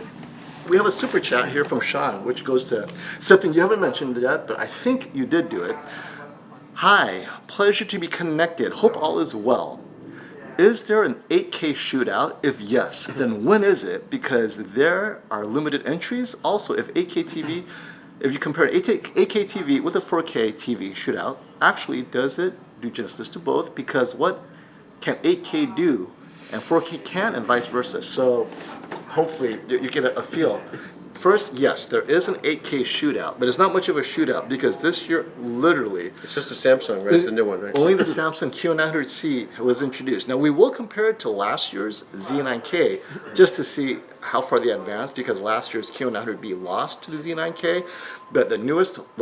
we have a super chat here from Sean, which goes to something you haven't mentioned yet, but I think you did do it. Hi, pleasure to be connected. Hope all is well. Is there an 8K shootout? If yes, then when is it? Because there are limited entries. Also, if you compare 8K TV with a 4K TV shootout, actually does it do justice to both? Because what can 8K do and 4K can, and vice versa. So hopefully you get a feel. First, yes, there is an 8K shootout, but it's not much of a shootout because this year, literally, It's just a Samsung, right? It's the new one, right? only the Samsung Q900C was introduced. Now, we will compare it to last year's Z9K just to see how far they advanced because last year's Q900B lost to the Z9K. But the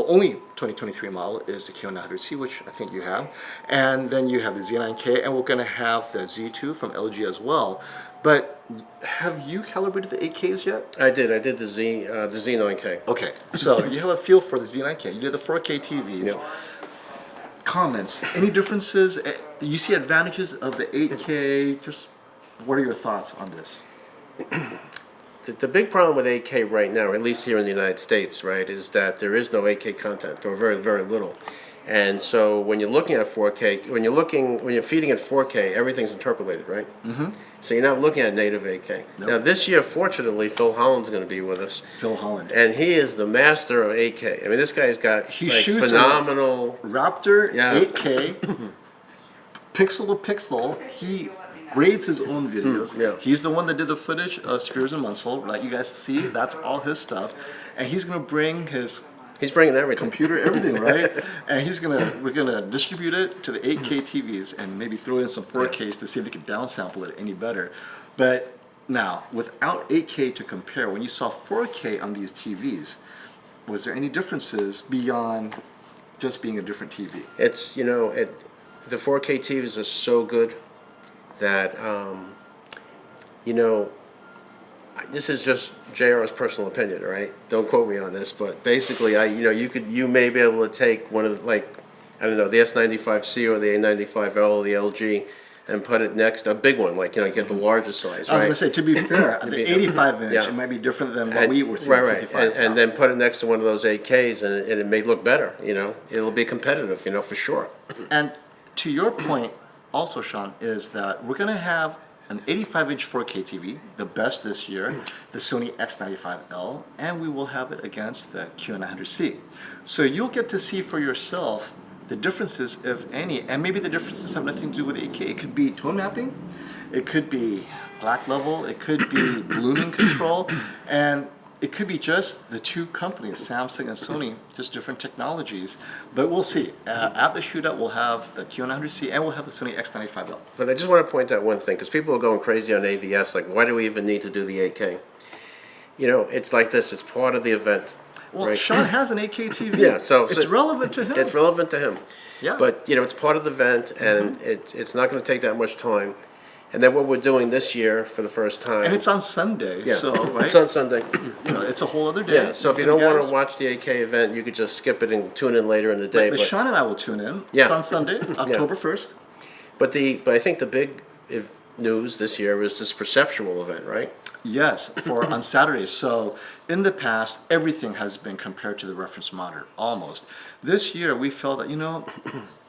only 2023 model is the Q900C, which I think you have. And then you have the Z9K, and we're going to have the Z2 from LG as well. But have you calibrated the 8Ks yet? I did the Z9K. Okay, so you have a feel for the Z9K. You did the 4K TVs. Yeah. Comments? Any differences? You see advantages of the 8K? Just what are your thoughts on this? The big problem with 8K right now, at least here in the United States, right, is that there is no 8K content, or very, very little. And so when you're looking at 4K, when you're feeding it 4K, everything's interpolated, right? Mm-hmm. So you're not looking at native 8K. Nope. Now this year, fortunately, Phil Holland's going to be with us. Phil Holland. And he is the master of 8K. I mean, this guy's got He like shoots phenomenal. Raptor Yeah. 8K, pixel to pixel. He grades his own videos. Yeah. He's the one that did the footage of Spears and Muscle, like you guys see. That's all his stuff, and he's gonna bring his He's bringing everything. computer, everything, right? And we're gonna distribute it to the 8K TVs and maybe throw in some 4Ks to see if they can downsample it any better. But now, without 8K to compare, when you saw 4K on these TVs, was there any differences beyond just being a different TV? It's the 4K TVs are so good that this is just JR's personal opinion, right? Don't quote me on this, but basically, you may be able to take one of the, like, I don't know, the S95C or the A95L or the LG and put it next, a big one, like, get the larger size, right? I was gonna say, to be fair, the 85 inch, Yeah. it might be different than what we were seeing. Right, 65. and then put it next to one of those 8Ks, and it may look better. It'll be competitive, for sure. And to your point, also, Sean, is that we're gonna have an 85-inch 4K TV, the best this year, the Sony X95L, and we will have it against the Q900C. So you'll get to see for yourself the differences, if any, and maybe the differences have nothing to do with 8K. It could be tone mapping, it could be black level, it could be blooming control, and it could be just the two companies, Samsung and Sony, just different technologies. But we'll see. At the shootout, we'll have the Q900C and we'll have the Sony X95L. But I just want to point out one thing, because people are going crazy on AVS, like, why do we even need to do the 8K? It's like this, it's part of the event. Well, right? Sean has an 8K TV. Yeah, so it's relevant to him. It's relevant to him. Yeah. But, it's part of the event, and it's not going to take that much time. And then what we're doing this year for the first time. And it's on Sunday, Yeah. so right? It's on Sunday. It's a whole other day. Yeah, so if you don't want guys- to watch the 8K event, you could just skip it and tune in later in the day. But Sean and I will tune in. Yeah. It's on Sunday, October 1st. But I think the big news this year is this perceptual event, right? Yes, for on Saturdays. So in the past, everything has been compared to the reference monitor, almost. This year, we felt that,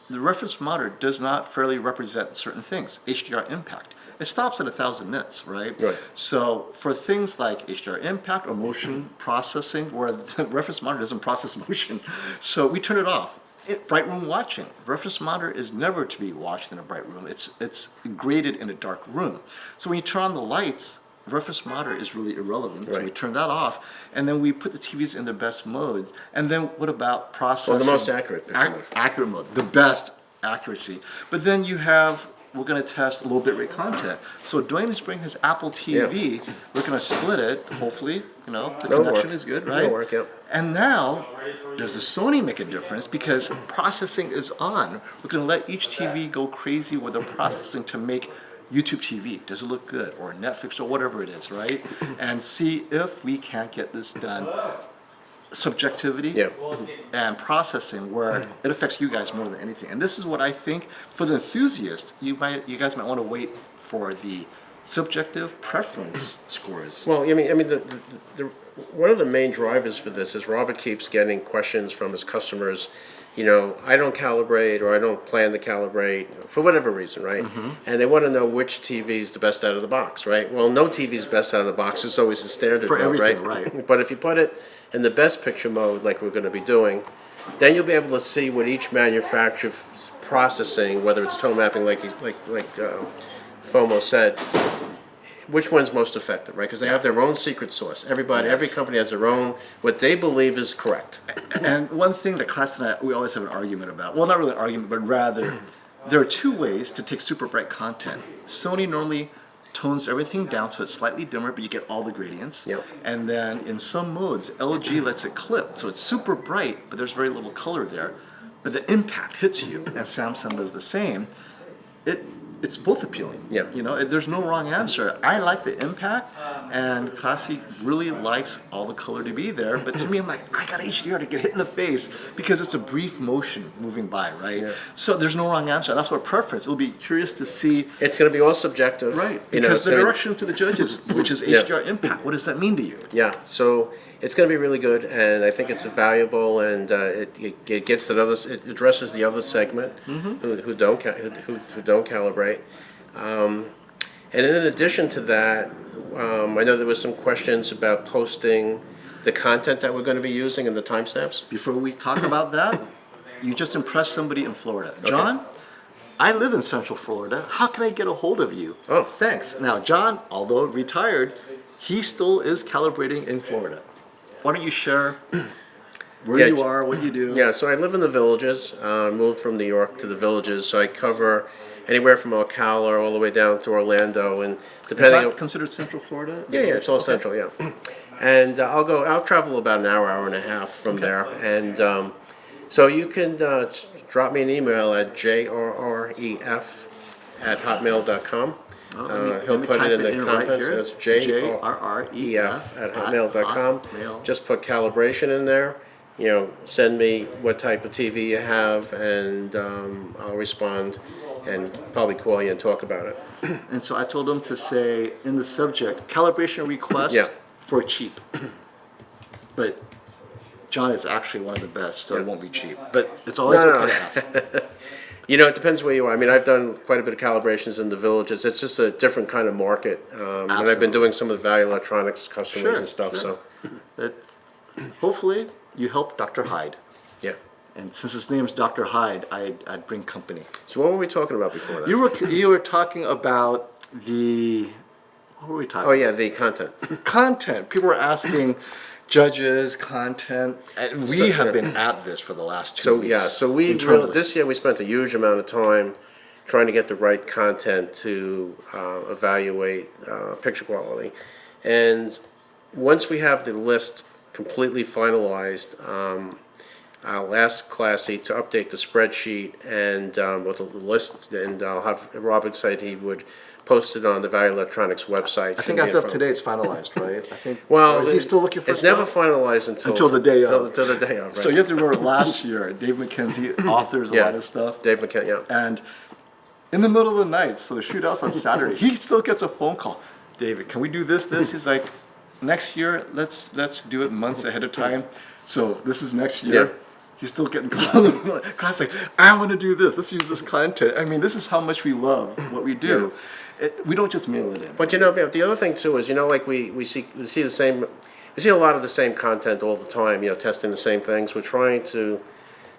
the reference monitor does not fairly represent certain things. HDR impact. It stops at 1,000 nits, right? Right. So for things like HDR impact or motion processing, where the reference monitor doesn't process motion, so we turn it off. Bright room watching. Reference monitor is never to be watched in a bright room. It's graded in a dark room. So when you turn on the lights, reference monitor is really irrelevant. So we Right. turn that off, and then we put the TVs in their best modes. And then what about processing? Well, the most accurate picture mode. Accurate mode, the best accuracy. But then we're going to test low bitrate content. So Dwayne is bringing his Apple TV. We're going to split it, hopefully. The That'll connection work. is good, right? That'll work, yeah. And now, does the Sony make a difference? Because processing is on. We're going to let each TV go crazy with the processing to make YouTube TV. Does it look good? Or Netflix or whatever it is, right? And see if we can't get this done. Subjectivity Yeah. and processing where it affects you guys more than anything. And this is what I think for the enthusiasts, you guys might want to wait for the subjective preference scores. Well, the one of the main drivers for this is Robert keeps getting questions from his customers. I don't calibrate or I don't plan to calibrate for whatever reason, right? And they want to know which TV is the best out of the box, right? Well, no TV is best out of the box. It's always a standard For mode, everything, right? right. But if you put it in the best picture mode, like we're going to be doing, then you'll be able to see what each manufacturer's processing, whether it's tone mapping, like FOMO said, which one's most effective, right? Because they have their own secret sauce. Every Yes. company has their own, what they believe is correct. And one thing that Class and I, we always have an argument about, well, not really an argument, but rather, there are two ways to take super bright content. Sony normally tones everything down so it's slightly dimmer, but you get all the gradients. Yep. And then in some modes, LG lets it clip, so it's super bright, but there's very little color there. But the impact hits you, and Samsung does the same. it's both appealing. Yeah. You know, there's no wrong answer. I like the impact, and Classy really likes all the color to be there. But to me, I'm like, I got HDR to get hit in the face because it's a brief motion moving by, right? Yeah. So there's no wrong answer. That's what preference. It'll be curious to see. It's going to be all subjective. Right. You know, Because the so direction to the judges, which is Yeah. HDR impact, what does that mean to you? Yeah, so it's going to be really good, and I think it's valuable, and it gets that other, it addresses the other segment who don't calibrate. And in addition to that, I know there was some questions about posting the content that we're going to be using and the timestamps. Before we talk about that, you just impressed somebody in Florida. John, I live in Central Florida. How can I get a hold of you? Oh. Thanks. Now, John, although retired, he still is calibrating in Florida. Why don't you share where Yeah, you are, what you do? Yeah, so I live in the Villages. Moved from New York to the Villages, so I cover anywhere from Ocala all the way down to Orlando, and Is depending that on considered Central Florida? yeah, it's all central, yeah. And I'll travel about an hour and a half from there, and so you can drop me an email at jrref@hotmail.com. He'll put it in the comments. That's jrref@hotmail.com. Just put calibration in there. You know, send me what type of TV you have, and I'll respond and probably call you and talk about it. And so I told him to say in the subject, calibration request Yeah. for cheap. But John is actually one of the best, so it won't be cheap. But it's always No, okay no. to ask. You know, it depends where you are. I mean, I've done quite a bit of calibrations in the Villages. It's just a different kind of market. And I've been doing some of the value electronics customers Sure, and stuff, sure. so, But hopefully you help Dr. Hyde. yeah. And since his name's Dr. Hyde, I'd bring company. So what were we talking about before that? You were talking about what were we talking Oh, yeah, the content. Content. People were asking judges, content, and we have been at this for the last 2 So, weeks. yeah, so we internally. this year we spent a huge amount of time trying to get the right content to evaluate picture quality. And once we have the list completely finalized, I'll ask Classy to update the spreadsheet and with the list, and I'll have Robert said he would post it on the Value Electronics website. I think as of today, it's finalized, right? I think. Well, or is he still looking for it's stuff? never finalized Until the day of. Until the day of, right? So you have to remember last year, Dave McKenzie authors a Yeah. lot of stuff. Dave McKenna, yeah. And in the middle of the night, so the shootout's on Saturday, he still gets a phone call. David, can we do this? He's like, next year, let's do it months ahead of time. So this is next year. Yeah. He's still getting calls. Class like, I want to do this. Let's use this content. I mean, this is how much we love what we do. We don't just mail it in. But you know, the other thing too is, you know, like we see the same, we see a lot of the same content all the time. You know, testing the same things. We're trying to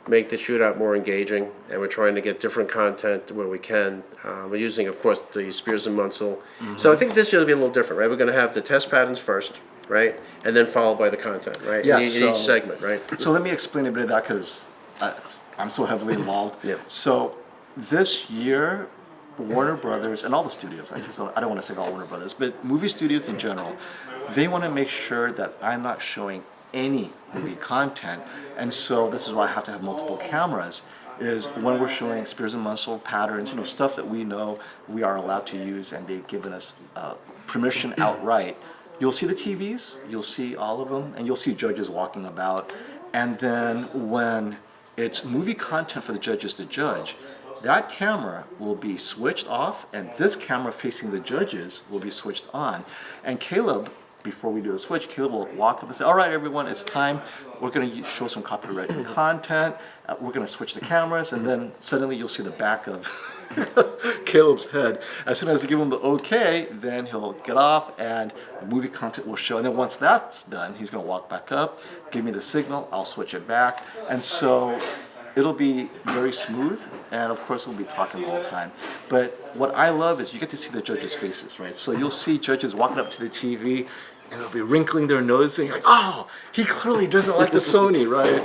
make the shootout more engaging, and we're trying to get different content where we can. We're using, of course, the Spears and Munsell. So I think this year will be a little different, right? We're going to have the test patterns first, right, and then followed by the content, right? Yes, in each segment, right? So let me explain a bit of that because I'm so heavily involved. Yeah. So this year, Warner Brothers and all the studios, I don't want to say all Warner Brothers, but movie studios in general, they want to make sure that I'm not showing any movie content. And so this is why I have to have multiple cameras, is when we're showing Spears and Munsell patterns, you know, stuff that we know we are allowed to use and they've given us permission outright. You'll see the TVs, you'll see all of them, and you'll see judges walking about. And then when it's movie content for the judges to judge, that camera will be switched off, and this camera facing the judges will be switched on. And Caleb, before we do the switch, Caleb will walk up and say, all right, everyone, it's time. We're going to show some copyrighted content. We're going to switch the cameras, and then suddenly you'll see the back of Caleb's head. As soon as I give him the okay, then he'll get off and the movie content will show. And then once that's done, he's going to walk back up, give me the signal, I'll switch it back. And so it'll be very smooth, and of course we'll be talking the whole time. But what I love is you get to see the judges' faces, right? So you'll see judges walking up to the TV, and they'll be wrinkling their nose, and you're like, oh, he clearly doesn't like the Sony, right?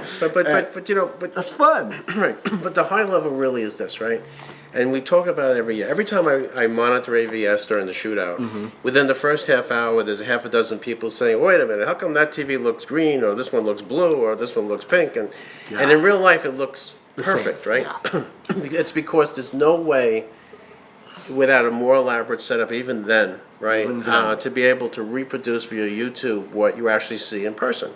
But you know, but That's fun. right. But the high level really is this, right? And we talk about it every year. Every time I monitor AVS during the shootout, within the first half hour, there's a half a dozen people saying, wait a minute, how come that TV looks green, or this one looks blue, or this one looks pink? And in real life, it looks perfect, right? Yeah. It's because there's no way without a more elaborate setup, even then, right? Even then. To be able to reproduce via YouTube what you actually see in person.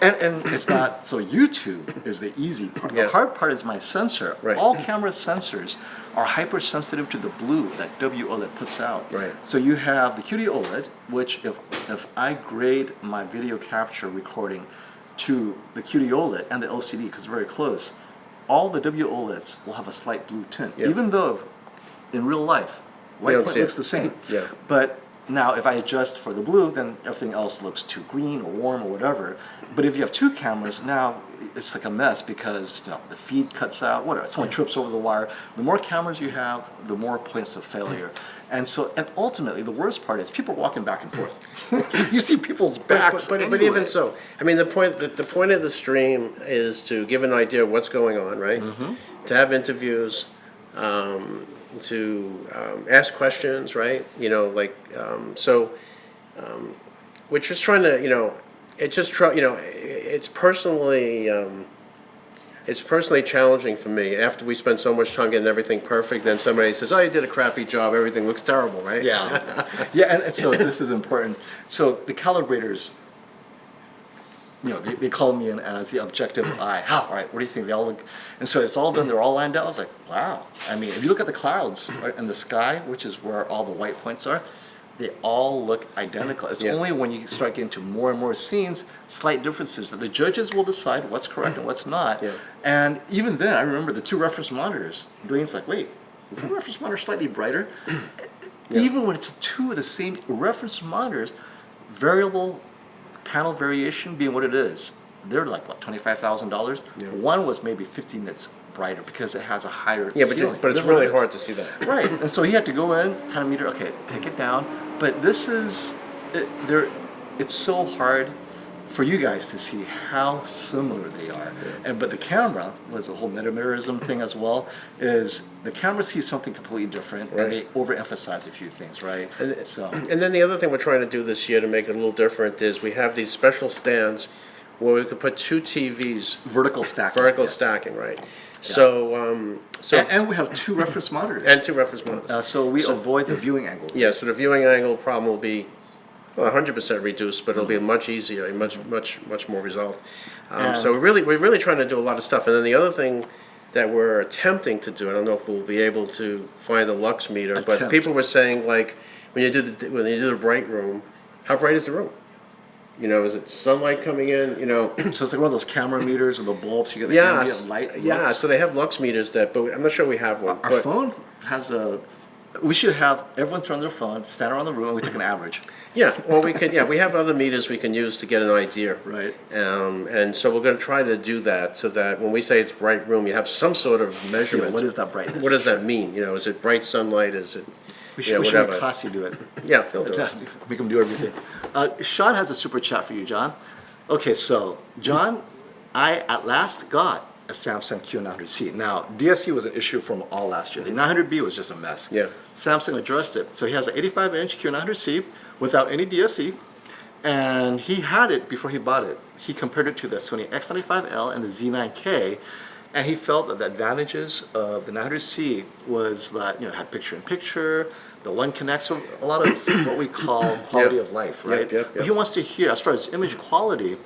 And it's not, so YouTube is the easy part. Yeah. The hard part is my sensor. Right. All camera sensors are hypersensitive to the blue that WOLED puts out. Right. So you have the QD OLED, which if I grade my video capture recording to the QD OLED and the LCD, because they're very close, all the WOLEDs will have a slight blue tint, Yeah. even though in real life, white don't point see it. looks the same. Yeah. But now, if I adjust for the blue, then everything else looks too green or warm or whatever. But if you have two cameras, now it's like a mess because the feed cuts out, whatever. Someone trips over the wire. The more cameras you have, the more points of failure. And ultimately, the worst part is people walking back and forth. So you see people's backs. But anyway. even so, I mean, the point of the stream is to give an idea of what's going on, right? Mm-hmm. To have interviews, to ask questions, right? We're just trying to, it's personally challenging for me after we spend so much time getting everything perfect. Then somebody says, "Oh, you did a crappy job. Everything looks terrible," right? Yeah, yeah, and so this is important. So the calibrators, they called me in as the objective eye. How? All right, what do you think? They all look, and so it's all done. They're all lined up. I was like, wow. I mean, if you look at the clouds and the sky, which is where all the white points are, they all look identical. It's Yeah. only when you start getting to more and more scenes, slight differences that the judges will decide what's correct and what's not. Yeah. And even then, I remember the two reference monitors. Dwayne's like, wait, is the reference monitor slightly brighter? Even when it's two of the same reference monitors, variable panel variation being what it is, they're like what, $25,000. Yeah. One was maybe 50 nits brighter because it has a higher Yeah, ceiling. but it's That's what really it is. hard to see that. Right, and so he had to go in, kind of meter. Okay, take it down. But this is, it's so hard for you guys to see how similar they are. But the camera was a whole metamirrorism thing as well. Is the camera sees something completely different, Right. and they overemphasize a few things, right? And then the other thing we're trying to do this year to make it a little different is we have these special stands where we could put two TVs, vertical stacking. vertical yes. stacking, right? So, And we have two reference monitors. and two reference monitors. So we avoid the viewing angle. Yeah, so the viewing angle problem will be 100% reduced, but it'll be much easier, and much more resolved. So we're really trying to do a lot of stuff. And then the other thing that we're attempting to do, I don't know if we'll be able to find a lux meter, but Attempt. people were saying like when you do the bright room, how bright is the room? Is it sunlight coming in? So it's like one of those camera meters with the bulbs. You get the Yeah, ambient light. yeah. lux. So they have lux meters but I'm not sure we have one. Our but phone has a. We should have everyone turn their phone, stand around the room, and we take an average. yeah, well, we can. Yeah, we have other meters we can use to get an idea. Right. And so we're going to try to do that so that when we say it's bright room, you have some sort of measurement. Yeah, what is that brightness? What does that mean? Is it bright sunlight? Is it? We should have whatever. Classy do it. Yeah, he'll do it. Make them do everything. Sean has a super chat for you, John. Okay, so John, I at last got a Samsung Q900C. Now, DSC was an issue from all last year. The 900B was just a mess. Yeah. Samsung addressed it. So he has an 85-inch Q900C without any DSC, and he had it before he bought it. He compared it to the Sony X95L and the Z9K, and he felt that the advantages of the 900C was that it had picture-in-picture, the one connects, so a lot of what we call quality Yep. of life, Yep, right? yep, But yep. he wants to hear, as far as image quality,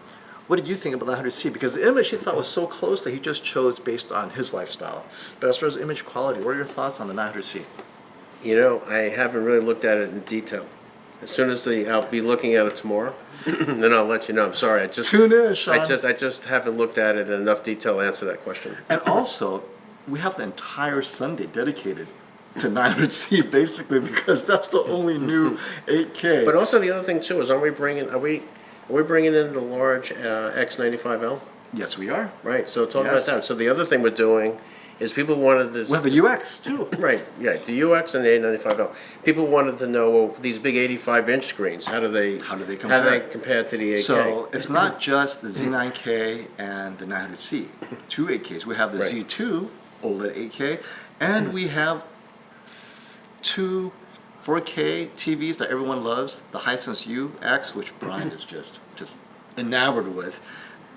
what did you think about the 900C? Because the image he thought was so close that he just chose based on his lifestyle. But as far as image quality, what are your thoughts on the 900C? I haven't really looked at it in detail. As soon as I'll be looking at it tomorrow, then I'll let you know. I'm sorry, I just Tune in, Sean. I just haven't looked at it in enough detail to answer that question. And also, we have the entire Sunday dedicated to 900C basically because that's the only new 8K. But also the other thing too is, are we bringing in the large X95L? yes, we are. Right. So talk Yes. about that. So the other thing we're doing is people wanted this. We have the UX too. Right. Yeah. The UX and the A95L. People wanted to know, well, these big 85-inch screens. How do they compare? How do they compare to the 8K? So it's not just the Z9K and the 900C, two 8Ks. We have the Right. Z2 OLED 8K, and we have two 4K TVs that everyone loves, the Hisense UX, which Brian is just enamored with,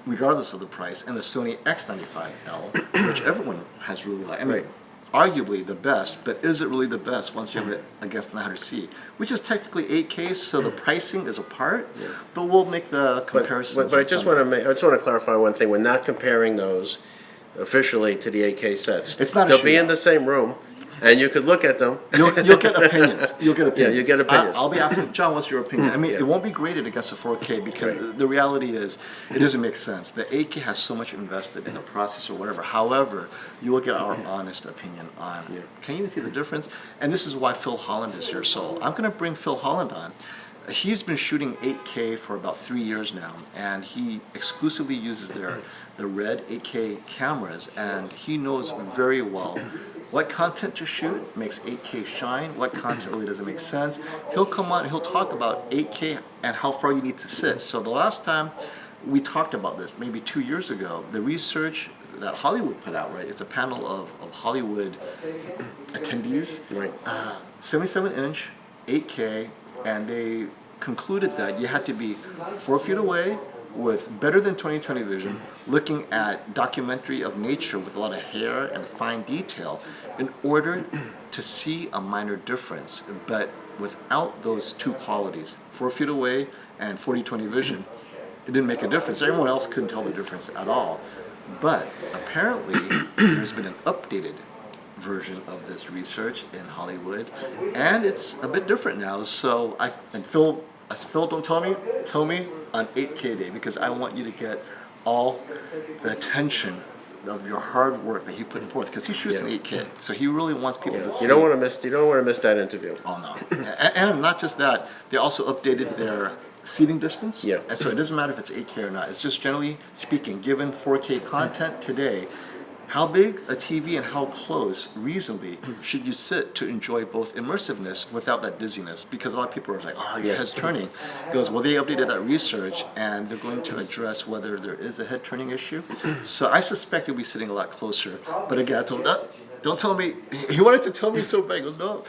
regardless of the price, and the Sony X95L, which everyone has really liked. I mean, Right. arguably the best, but is it really the best once you have it against the 900C, which is technically 8K, so the pricing is apart, but we'll make the comparisons. But I just want to clarify one thing. We're not comparing those officially to the 8K sets. It's not a They'll be shootout. in the same room, and you could look at them. You'll get opinions. You'll get opinions. Yeah, you get opinions. I'll be asking, John, what's your opinion? I mean, Yeah. it won't be graded against the 4K because Right. the reality is it doesn't make sense. The 8K has so much invested in the process or whatever. However, you will get our honest opinion on, can you even see the difference? And this is why Phil Holland is here. So I'm going to bring Phil Holland on. He's been shooting 8K for about 3 years now, and he exclusively uses the red 8K cameras, and he knows very well what content to shoot makes 8K shine, what content really doesn't make sense. He'll come on and he'll talk about 8K and how far you need to sit. So the last time we talked about this, maybe 2 years ago, the research that Hollywood put out, right? It's a panel of Hollywood attendees, Right. 77-inch, 8K, and they concluded that you had to be 4 feet away with better than 20/20 vision, looking at documentary of nature with a lot of hair and fine detail in order to see a minor difference. But without those two qualities, 4 feet away and 40/20 vision, it didn't make a difference. Everyone else couldn't tell the difference at all. But apparently, there's been an updated version of this research in Hollywood, and it's a bit different now. So Phil, don't tell me on 8K day, because I want you to get all the attention of your hard work that he put forth, because he shoots in 8K, so he really wants people to see. You don't want to miss that interview. Oh no, and not just that, they also updated their seating distance. Yeah. And so it doesn't matter if it's 8K or not. It's just generally speaking, given 4K content today, how big a TV and how close reasonably should you sit to enjoy both immersiveness without that dizziness? Because a lot of people are like, oh, your head's turning. He goes, well, they updated that research and they're going to address whether there is a head turning issue. So I suspect you'll be sitting a lot closer. But again, I told him, don't tell me. He wanted to tell me so bad. He goes, no,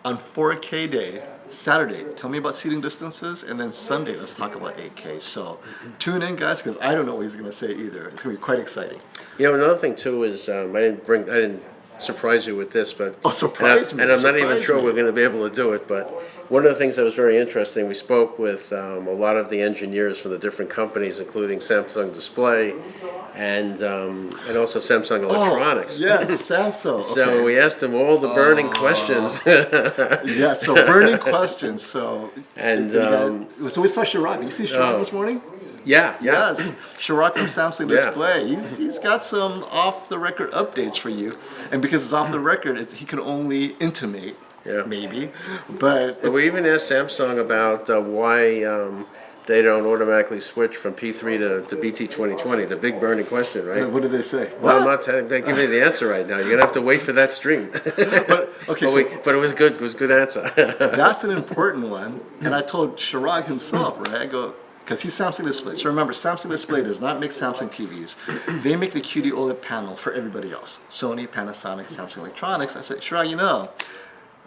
on 4K day, Saturday, tell me about seating distances, and then Sunday, let's talk about 8K. So tune in, guys, because I don't know what he's going to say either. It's going to be quite exciting. You know, another thing too is I didn't surprise you with this, but surprise me! And I'm not even Surprise sure me. we're going to be able to do it. But one of the things that was very interesting, we spoke with a lot of the engineers from the different companies, including Samsung Display and also Samsung Electronics. Oh, yes, Samsung. So Okay. we asked them all the burning questions. Yeah, so burning questions. So And, so we saw Chirag. You see Chirag this morning? Yeah. Yes, Chirag from Samsung Yeah. Display. He's got some off the record updates for you, and because it's off the record, he can only intimate. Yeah. Maybe, but But we even asked Samsung about why they don't automatically switch from P3 to BT 2020, the big burning question, right? what did they say? Well, I'm not giving you the answer right now. You're gonna have to wait for that stream. But okay, But it was good. It was a good answer. that's an important one. And I told Chirag himself, right? I go, because he's Samsung Display. So remember, Samsung Display does not make Samsung TVs. They make the QD OLED panel for everybody else. Sony, Panasonic, Samsung Electronics. I said, Chirag,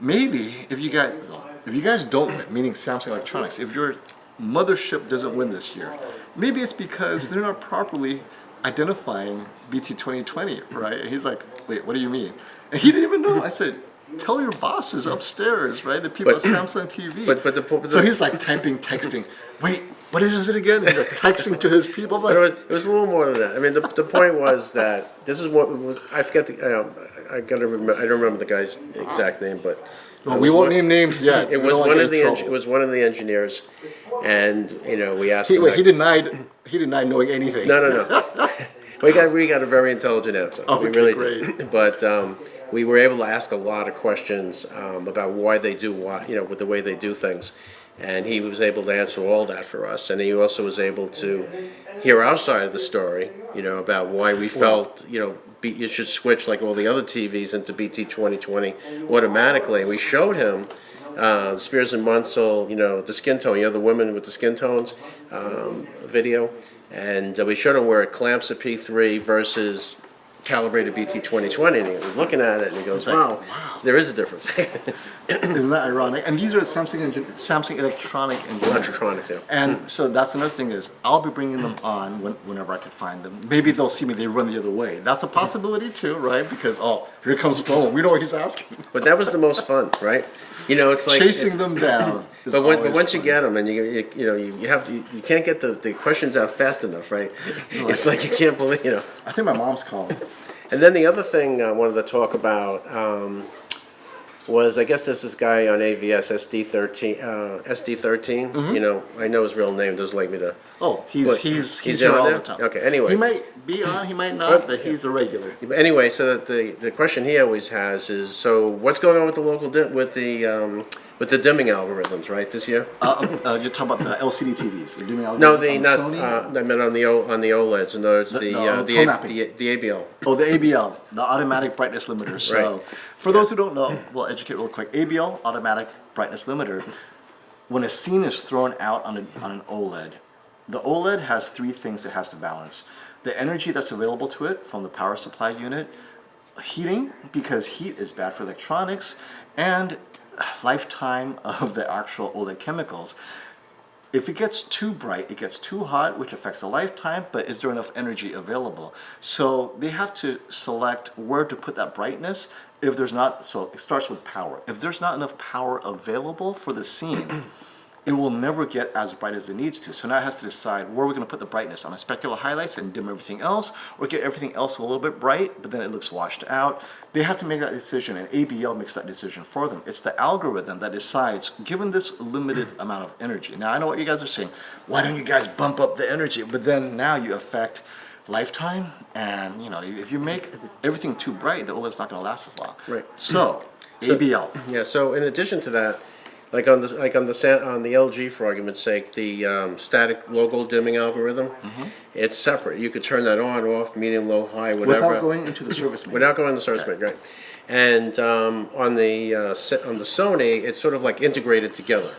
maybe if you guys don't win, meaning Samsung Electronics, if your mothership doesn't win this year, maybe it's because they're not properly identifying BT 2020, right? And he's like, wait, what do you mean? And he didn't even know. I said, tell your bosses upstairs, right? The people at Samsung TV. So he's like texting, wait, what is it again? He's like texting to his people. But it was a little more than that. I mean, the point was that this is what was. I forget the. I gotta remember. I don't remember the guy's exact name, but. We won't name names yet. It was one of the. It was one of the engineers, and we asked him. He denied knowing anything. No. we got a very intelligent answer. Okay, we really great. did. But we were able to ask a lot of questions about why they do with the way they do things. And he was able to answer all that for us. And he also was able to hear our side of the story, about why we felt, you should switch like all the other TVs into BT 2020 automatically. And we showed him Spears and Munsell, the skin tone, the women with the skin tones video. And we showed him where it clamps at P3 versus calibrated BT 2020, and he was looking at it, and he goes, like, wow, wow. there is a difference. Isn't that ironic? And these are Samsung Electronic engineers. Electronics, yeah. And so that's another thing is I'll be bringing them on whenever I can find them. Maybe they'll see me, they run the other way. That's a possibility too, right? Because, oh, here comes Phone. We know what he's asking. But that was the most fun, right? You know, it's like Chasing them down. Is But always once you fun. get them, and you can't get the questions out fast enough, right? It's like you can't believe, you know. I think my mom's calling. And then the other thing I wanted to talk about was, I guess this guy on AVS SD13. You know, I know his real name. Doesn't like me to. Oh, But he's he's here on all there? the time. Okay, anyway. He might be on, he might not, but he's a regular. Anyway, so that the question he always has is, so what's going on with the local with the dimming algorithms, right, this year? You're talking about the LCD TVs. They're doing No, algorithm the on not. Sony? I meant on the OLEDs. In other words, The tone mapping. the ABL. Oh, the ABL, the automatic brightness limiter. So, Right. for those who don't know, we'll educate real quick. ABL, automatic brightness limiter. When a scene is thrown out on an OLED, the OLED has three things it has to balance: the energy that's available to it from the power supply unit, heating, because heat is bad for electronics, and lifetime of the actual OLED chemicals. If it gets too bright, it gets too hot, which affects the lifetime, but is there enough energy available? So they have to select where to put that brightness. If there's not, so it starts with power. If there's not enough power available for the scene, it will never get as bright as it needs to. So now it has to decide where we're going to put the brightness, on the specular highlights and dim everything else, or get everything else a little bit bright, but then it looks washed out. They have to make that decision, and ABL makes that decision for them. It's the algorithm that decides, given this limited amount of energy. Now, I know what you guys are saying. Why don't you guys bump up the energy? But then now you affect lifetime, and you know, if you make everything too bright, the OLED's not going to last as long. Right. So, ABL. Yeah. So in addition to that, on the LG, for argument's sake, the static local dimming algorithm, it's separate. You could turn that on, off, medium, low, high, whatever. Without going into the service menu. Without going to the source mode, right? And on the Sony, it's sort of like integrated together.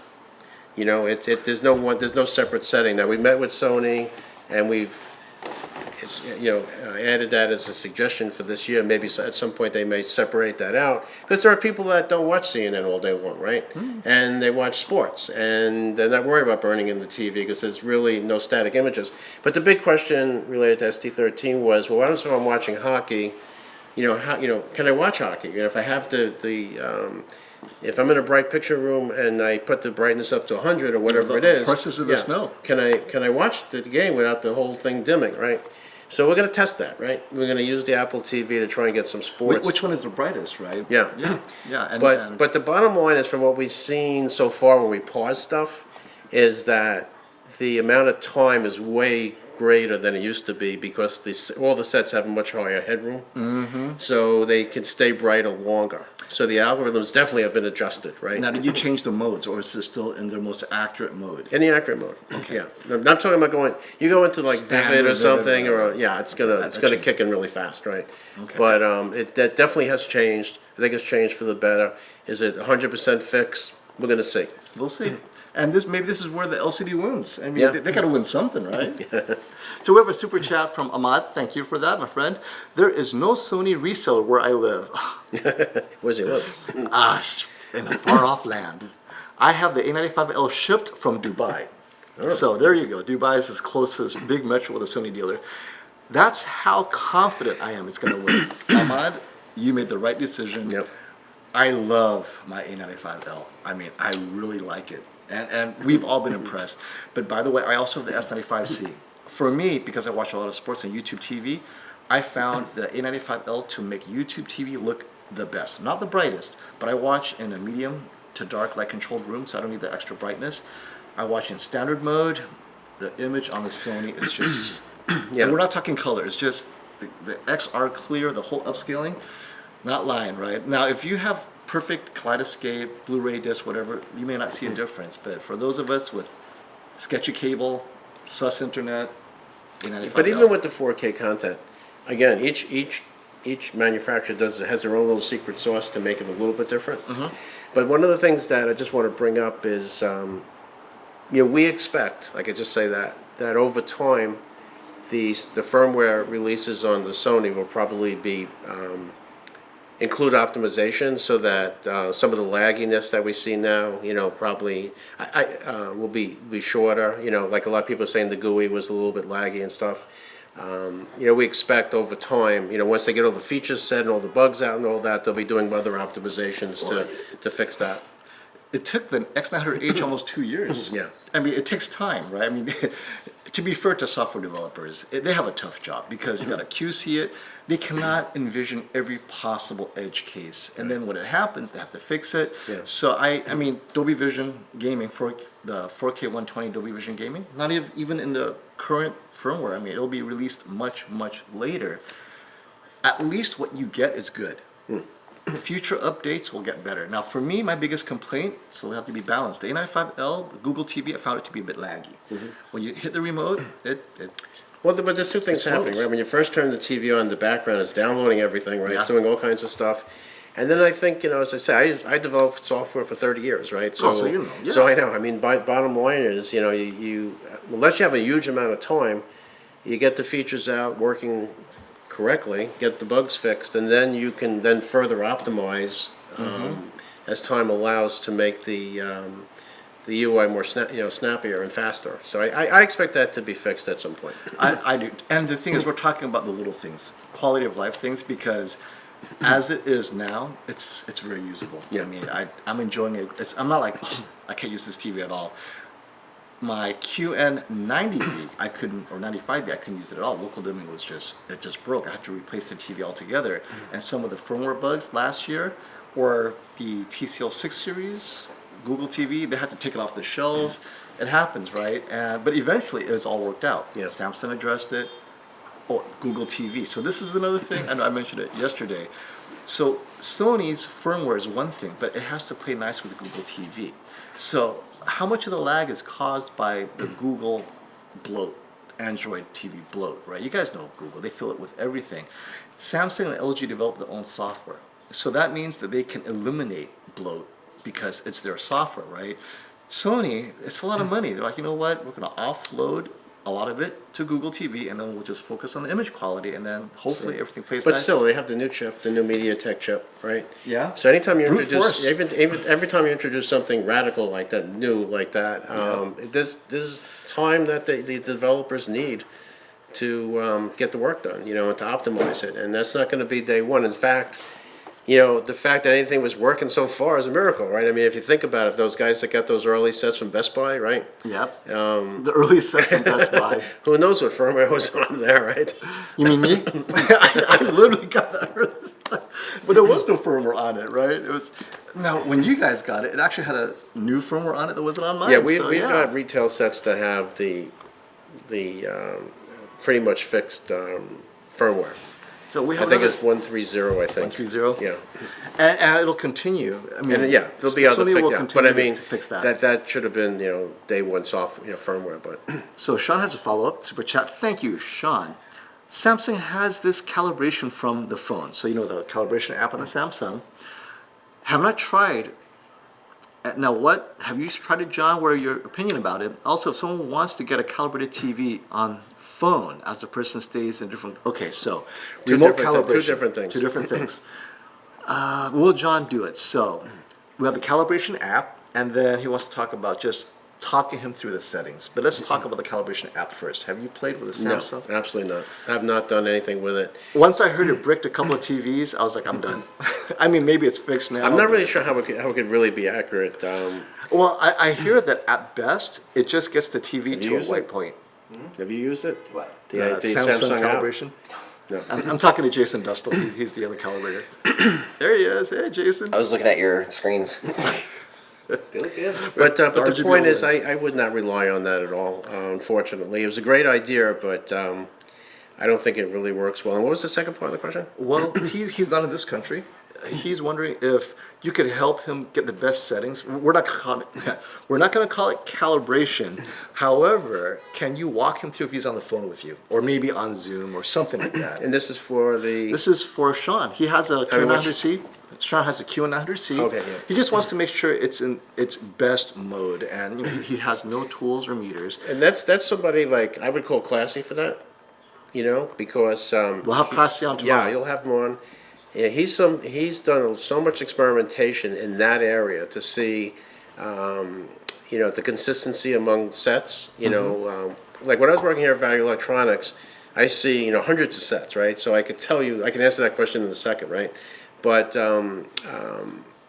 You know, there's no separate setting. Now we met with Sony, and added that as a suggestion for this year. Maybe at some point they may separate that out, because there are people that don't watch CNN all day long, right? And they watch sports, and they're not worried about burning in the TV because there's really no static images. But the big question related to ST13 was, well, what if I'm watching hockey? Can I watch hockey? If I have if I'm in a bright picture room and I put the brightness up to 100 or whatever it is, horses in the snow. Can I watch the game without the whole thing dimming, right? So we're going to test that, right? We're going to use the Apple TV to try and get some sports. Which one is the brightest, right? Yeah. Yeah. But the bottom line is, from what we've seen so far when we pause stuff, is that the amount of time is way greater than it used to be, because all the sets have a much higher headroom, so they can stay brighter longer. So the algorithms definitely have been adjusted, right? Now, did you change the modes, or is it still in their most accurate mode? In the accurate mode. Okay. Yeah. I'm not talking about you go into like Vivid or something, it's gonna kick in really fast, right? Okay. But that definitely has changed. I think it's changed for the better. Is it 100% fixed? We're gonna see. We'll see. And maybe this is where the LCD wins. I mean, Yeah. they got to win something, right? So we have a super chat from Ahmad. Thank you for that, my friend. There is no Sony reseller where I live. Where's he live? In a far off land. I have the A95L shipped from Dubai. So there you go. Dubai is as close as big metro with a Sony dealer. That's how confident I am it's going to win. Ahmad, you made the right decision. Yep. I love my A95L. I mean, I really like it. And we've all been impressed. But by the way, I also have the S95C. For me, because I watch a lot of sports on YouTube TV, I found the A95L to make YouTube TV look the best. Not the brightest, but I watch in a medium to dark light controlled room, so I don't need the extra brightness. I watch in standard mode. The image on the Sony is just... Yeah. And we're not talking color. It's just the XR clear, the whole upscaling. Not lying, right? Now, if you have perfect Kaleidoscape, Blu-ray disc, whatever, you may not see a difference. But for those of us with sketchy cable, sus internet, But even with the 4K content, again, each manufacturer has their own little secret sauce to make it a little bit different. But one of the things that I just want to bring up is, we expect, I could just say that over time, the firmware releases on the Sony will probably be include optimization so that some of the lagginess that we see now, probably will be shorter. Like a lot of people are saying the GUI was a little bit laggy and stuff. We expect over time, once they get all the features set and all the bugs out and all that, they'll be doing other optimizations to fix that. It took the X900H almost 2 years. Yeah. I mean, it takes time, right? I mean, to be fair to software developers, they have a tough job because you got to QC it. They cannot envision every possible edge case, and then when it happens, they have to fix it. Yeah. So I mean, Dolby Vision Gaming for the 4K 120 Dolby Vision Gaming, not even in the current firmware. I mean, it'll be released much later. At least what you get is good. Future updates will get better. Now, for me, my biggest complaint, so we have to be balanced. The A95L, the Google TV, I found it to be a bit laggy. When you hit the remote, Well, but there's two things happening, right? When you first turn the TV on, the background is downloading everything, right? Yeah. It's doing all kinds of stuff. And then I think, as I say, I developed software for 30 years, right? so you know. Yeah. So I know. I mean, bottom line is, you unless you have a huge amount of time, you get the features out working correctly, get the bugs fixed, and then you can then further optimize as time allows to make the UI more snappier and faster. So I expect that to be fixed at some point. I do. And the thing is, we're talking about the little things, quality of life things, because as it is now, it's very usable. Yeah. I mean, I'm enjoying it. I'm not like, oh, I can't use this TV at all. My QN90B, I couldn't, or 95B, I couldn't use it at all. Local dimming it just broke. I had to replace the TV altogether. And some of the firmware bugs last year, or the TCL 6 series, Google TV, they had to take it off the shelves. It happens, right? But eventually it was all worked out. Yeah. Samsung addressed it. Oh, Google TV. So this is another thing, I know I mentioned it yesterday. So Sony's firmware is one thing, but it has to play nice with Google TV. So how much of the lag is caused by the Google bloat, Android TV bloat, right? You guys know Google, they fill it with everything. Samsung and LG developed their own software. So that means that they can eliminate bloat because it's their software, right? Sony, it's a lot of money. They're like, you know what, we're gonna offload a lot of it to Google TV, and then we'll just focus on the image quality, and then hopefully everything plays But nice. still, they have the new chip, the new MediaTek chip, right? Yeah. So anytime you Brute introduce, force. even every time you introduce something radical like that, new like that, there's time that the developers need to get the work done, and to optimize it, and that's not going to be day one. In fact, the fact that anything was working so far is a miracle, right? I mean, if you think about it, those guys that got those early sets from Best Buy, right? Yep. The early set from Best Buy. Who knows what firmware was on there, right? You mean me? I literally got that early set. But there was no firmware on it, right? It was. Now, when you guys got it, it actually had a new firmware on it that wasn't on mine. Yeah, we've got retail sets that have the pretty much fixed firmware. So we I have think another it's 130, I think. 130? Yeah. And it'll continue. I mean, And there'll be other Sony will fixes. But I continue mean, to fix that. that should have been, day one firmware, but. So Sean has a follow-up super chat. Thank you, Sean. Samsung has this calibration from the phone. So the calibration app on the Samsung. Have not tried. Now, what have you tried it, John? What are your opinion about it? Also, if someone wants to get a calibrated TV on phone as the person stays in different. Okay, so remote calibration. Two different things. Two different things. Will John do it? So we have the calibration app, and then he wants to talk about just talking him through the settings. But let's talk about the calibration app first. Have you played with the Samsung? No, absolutely not. I have not done anything with it. Once I heard it bricked a couple of TVs, I was like, I'm done. I mean, maybe it's fixed now. I'm not really sure how it could really be accurate. Well, I hear that at best, it just gets the TV to a used white it? point. Have you used it? What? The Samsung app? calibration. No. I'm talking to Jason Dustle. He's the other calibrator. There he is. Hey, Jason. I was looking at your screens. Good. But the RGB point is, OLEDs. I would not rely on that at all, unfortunately. It was a great idea, but I don't think it really works well. And what was the second part of the question? Well, he's not in this country. He's wondering if you could help him get the best settings. We're not going to call it calibration. However, can you walk him through if he's on the phone with you, or maybe on Zoom or something like that? And this is for the... This is for Sean. He has a mean, what's- Q900C. Sean has a Q900C. Okay, yeah. He just wants to make sure it's in its best mode, and he has no tools or meters. And that's somebody like I would call classy for that. you know, because We'll have Classy on tomorrow. yeah, you'll have him on. Yeah, he's done so much experimentation in that area to see, you know, the consistency among sets. You know, like when I was working here at Value Electronics, I see, you know, hundreds of sets, right? So I could tell you, I can answer that question in a second, right? But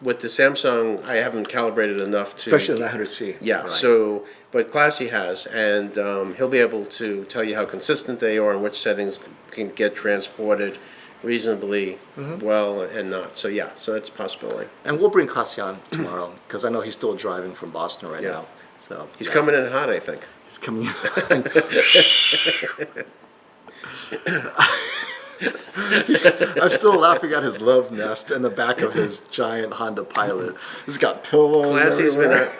with the Samsung, I haven't calibrated enough to, Especially the 900C. yeah. Right. So, but Classy has, and he'll be able to tell you how consistent they are and which settings can get transported reasonably well and not. So yeah, so that's a possibility. And we'll bring Classy on tomorrow because I know he's still driving from Boston right Yeah. now. So He's yeah, coming in hot, I think. He's coming. I'm still laughing at his love nest in the back of his giant Honda Pilot. It's got pillows.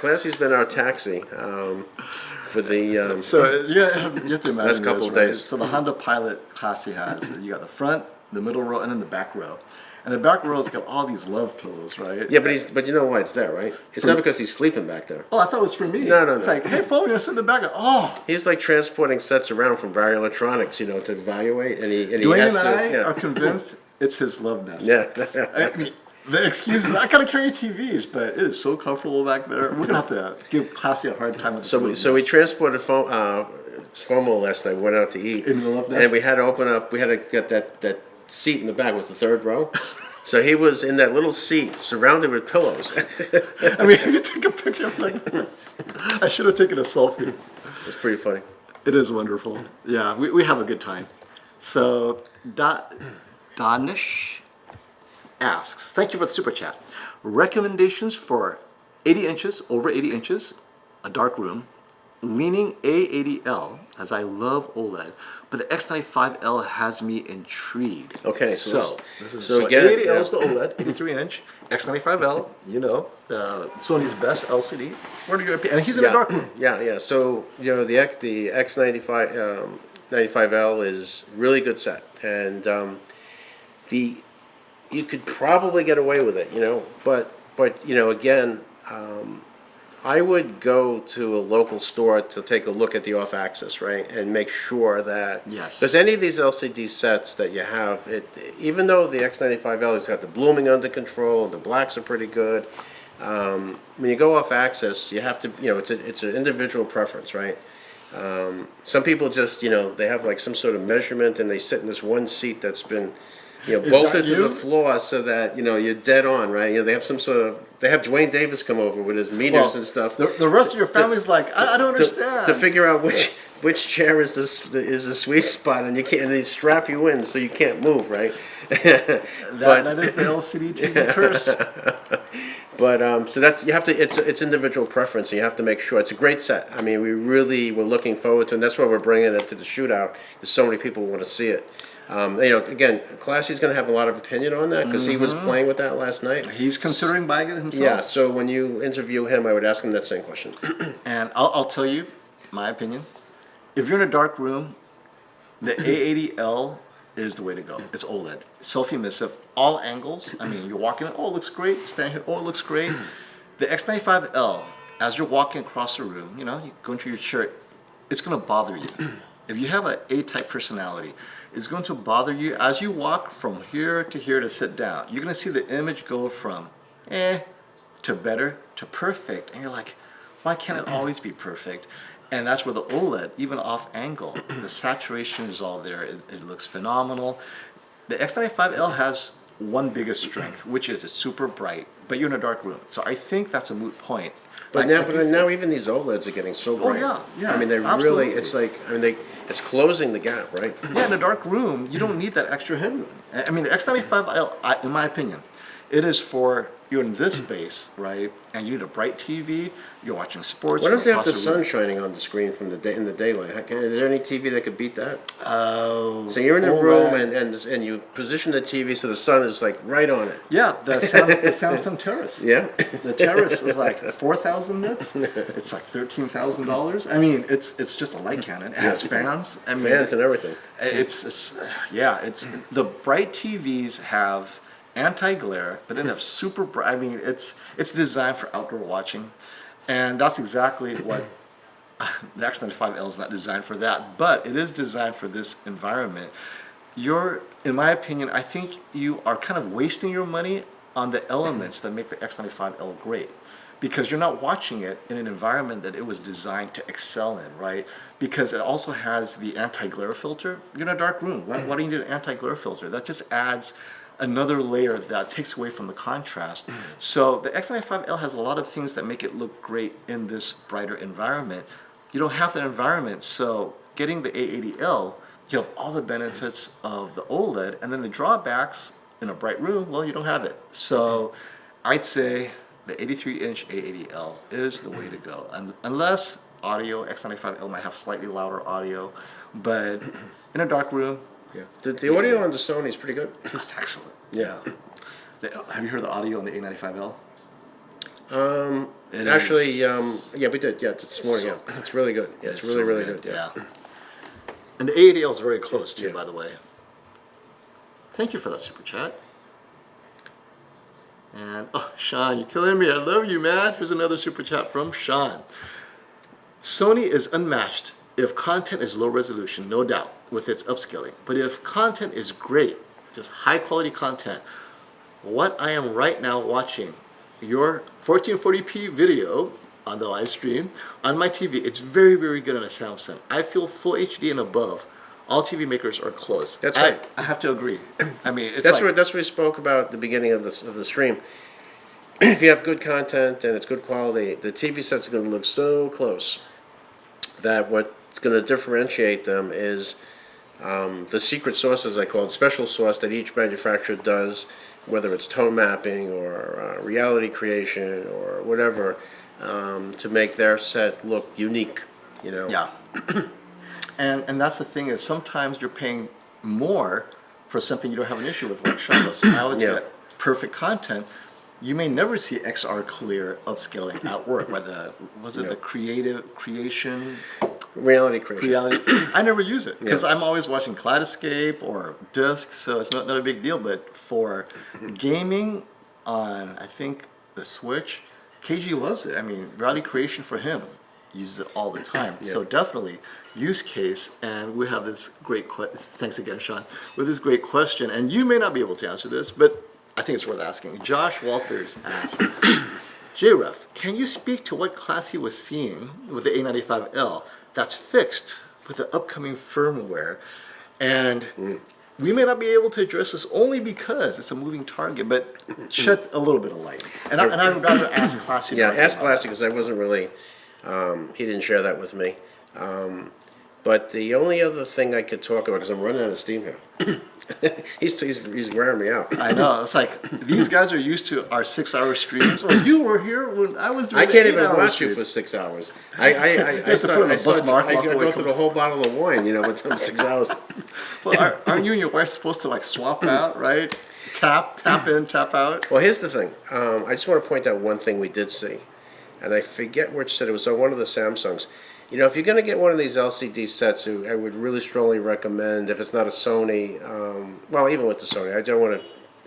Classy's been our taxi for the. So yeah, you have to imagine Last couple this, of right? days. So the Honda Pilot Classy has, you got the front, the middle row, and then the back row. And the back row's got all these love pillows, right? Yeah, but you know why it's there, right? It's not because he's sleeping back there. Oh, I thought it was for me. No. It's like, hey, phone, you're gonna sit in the back. Oh, He's like transporting sets around from Value Electronics, you know, to evaluate, and he Dwayne has and to. I Yeah. are convinced it's his love nest. Yeah. I mean, the excuses, I gotta carry TVs, but it is so comfortable back there. We're gonna have to give Classy a hard time with So this we love nest. transported FOMO last night. We went out to eat, In the love nest? and we had to open up. We had to get that seat in the back was the third row. So he was in that little seat, surrounded with pillows. I mean, you take a picture of like this. I should have taken a selfie. It's pretty funny. It is wonderful. Yeah, we have a good time. So, Danish asks, thank you for the super chat. Recommendations for 80 inches, over 80 inches, a dark room, leaning A80L, as I love OLED, but the X95L has me intrigued. Okay, so again, again, 80L is the OLED, 83 inch, X95L, you know, Sony's best LCD. Where do you go? And he's in a dark room. Yeah. So you know the X95 95L is really good set, and you could probably get away with it, you know, but you know again. I would go to a local store to take a look at the off-axis, right, and make sure that Yes. because any of these LCD sets that you have, even though the X95L has got the blooming under control, the blacks are pretty good. When you go off-axis, you have to, you know, it's an individual preference, right? Some people just, you know, they have like some sort of measurement and they sit in this one seat that's been, you know, Is bolted that to the you? floor so that, you know, you're dead on, right? You know, they have some sort of, they have Dwayne Davis come over with his meters Well, and stuff. The rest of your family's like, I don't to, understand. to figure out which chair is the sweet spot, and you can't, and they strap you in so you can't move, right? that is the LCD TV curse. But so that's you have to. It's individual preference, and you have to make sure it's a great set. I mean, we really were looking forward to, and that's why we're bringing it to the shootout. Because so many people want to see it. You know, again, Classy's going to have a lot of opinion on that because he was playing with that last night. He's considering buying it himself. Yeah. So when you interview him, I would ask him that same question. And I'll tell you my opinion. If you're in a dark room, the A80L is the way to go. It's OLED. Selfie emissive, all angles. I mean, you're walking, oh, it looks great. Stand here, oh, it looks great. The X95L, as you're walking across the room, you know, you go into your chair, it's going to bother you. If you have an A-type personality, it's going to bother you as you walk from here to sit down. You're going to see the image go from to better to perfect. And you're like, why can't it always be perfect? And that's where the OLED, even off angle, the saturation is all there. It looks phenomenal. The X95L has one biggest strength, which is it's super bright, but you're in a dark room. So I think that's a moot point. But Like you said- now even these OLEDs are getting so bright. yeah, I mean, they're absolutely. really. It's like it's closing the gap, right? Yeah, in a dark room, you don't need that extra headroom. I mean, the X95L, in my opinion, it is for you're in this space, right? And you need a bright TV. You're watching sports. Why does it you're have the across sun room. shining on the screen from the day in the daylight? Is there any TV that could beat that? Oh. So you're in a OLED. room and you position the TV so the sun is like right on it. Yeah, the Samsung Terrace. Yeah. The Terrace is like 4,000 nits. It's like $13,000. I mean, it's just a light cannon. It has fans. I mean, Fans and everything. It's the bright TVs have anti-glare, but then they have super bright. I mean, it's designed for outdoor watching, and that's exactly what the X95L is not designed for that, but it is designed for this environment. In my opinion, I think you are kind of wasting your money on the elements that make the X95L great, because you're not watching it in an environment that it was designed to excel in, right? Because it also has the anti-glare filter. You're in a dark room. Why do you need an anti-glare filter? That just adds another layer that takes away from the contrast. So the X95L has a lot of things that make it look great in this brighter environment. You don't have that environment, so getting the A80L, you have all the benefits of the OLED, and then the drawbacks in a bright room, well, you don't have it. So I'd say the 83-inch A80L is the way to go. And unless audio, X95L might have slightly louder audio, but in a dark room, Yeah. The audio on the Sony is pretty good. that's excellent. Yeah. Have you heard the audio on the A95L? It Actually, is yeah, we did. Yeah, this morning. Yeah, it's really good. Yeah, it's really, so really good. Yeah. And the A80L is very close too, Yeah. by the way. Thank you for that super chat. And Sean, you're killing me. I love you, man. Here's another super chat from Sean. Sony is unmatched if content is low resolution, no doubt, with its upscaling. But if content is great, just high quality content, what I am right now watching, your 1440p video on the live stream on my TV, it's very, very good on a Samsung. I feel full HD and above. All TV makers are close. That's right. I have to agree. I mean, it's That's like, what we spoke about at the beginning of the stream. If you have good content and it's good quality, the TV sets are going to look so close that what's going to differentiate them is the secret sauce, as I call it, special sauce that each manufacturer does, whether it's tone mapping or reality creation or whatever, to make their set look unique. You know. yeah. And that's the thing, is sometimes you're paying more for something you don't have an issue with, like Sean does. So I always Yeah. get perfect content. You may never see XR clear upscaling at work, whether the creation Reality creation. reality. I never use it because I'm always watching Kaleidoscape or Disc, so it's not a big deal. But for gaming on, I think, the Switch, KG loves it. I mean, reality creation for him, uses it all the time. So definitely use case. And we have this great thanks again, Sean, with this great question. And you may not be able to answer this, but I think it's worth asking. Josh Walters asked, JREF, can you speak to what class he was seeing with the A95L that's fixed with the upcoming firmware? And we may not be able to address this only because it's a moving target, but sheds a little bit of light. And I would rather ask Classy. Yeah, directly ask about Classic because I wasn't really. He didn't share that with me. But the only other thing I could talk about, because I'm running out of steam here. he's wearing me out. that. I know. It's like these guys are used to our 6-hour streams. Well, you were here when I was doing I can't the even 8-hour watch stream. you for 6 hours. I have to put in a bookmark, I walk away go from through the whole bottle of wine, within 6 hours. Well, aren't you and your wife supposed to like swap out, right? Tap in, tap out. Well, here's the thing. I just want to point out one thing we did see, and I forget which set it was on one of the Samsungs. If you're going to get one of these LCD sets, I would really strongly recommend, if it's not a Sony, well, even with the Sony, I don't want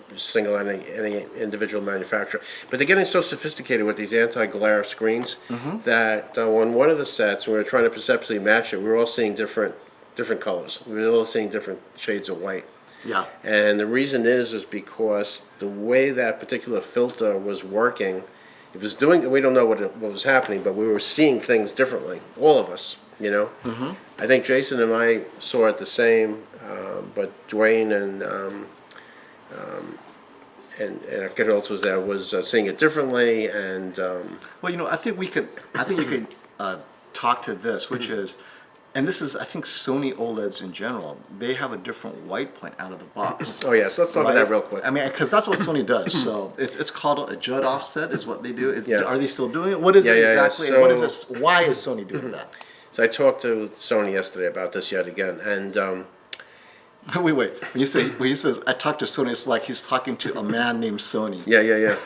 to single out any individual manufacturer, but they're getting so sophisticated with these anti-glare screens that on one of the sets, when we were trying to perceptually match it, we were all seeing different colors. We were all seeing different shades of white. Yeah. And the reason is because the way that particular filter was working, it was doing. We don't know what was happening, but we were seeing things differently. All of us, I think Jason and I saw it the same, but Dwayne and I forget who else was there was seeing it differently. And Well, I think you could talk to this, which is, and this is, I think, Sony OLEDs in general, they have a different white point out of the box. oh yes, let's talk about that real quick. I mean, because that's what Sony does. So it's called a Judd offset, is what they do. Yeah. Are they still doing it? What is it exactly? So, and what is this? Why is Sony doing that? So I talked to Sony yesterday about this yet again, and Wait. When he says I talked to Sony, it's like he's talking to a man named Sony. yeah.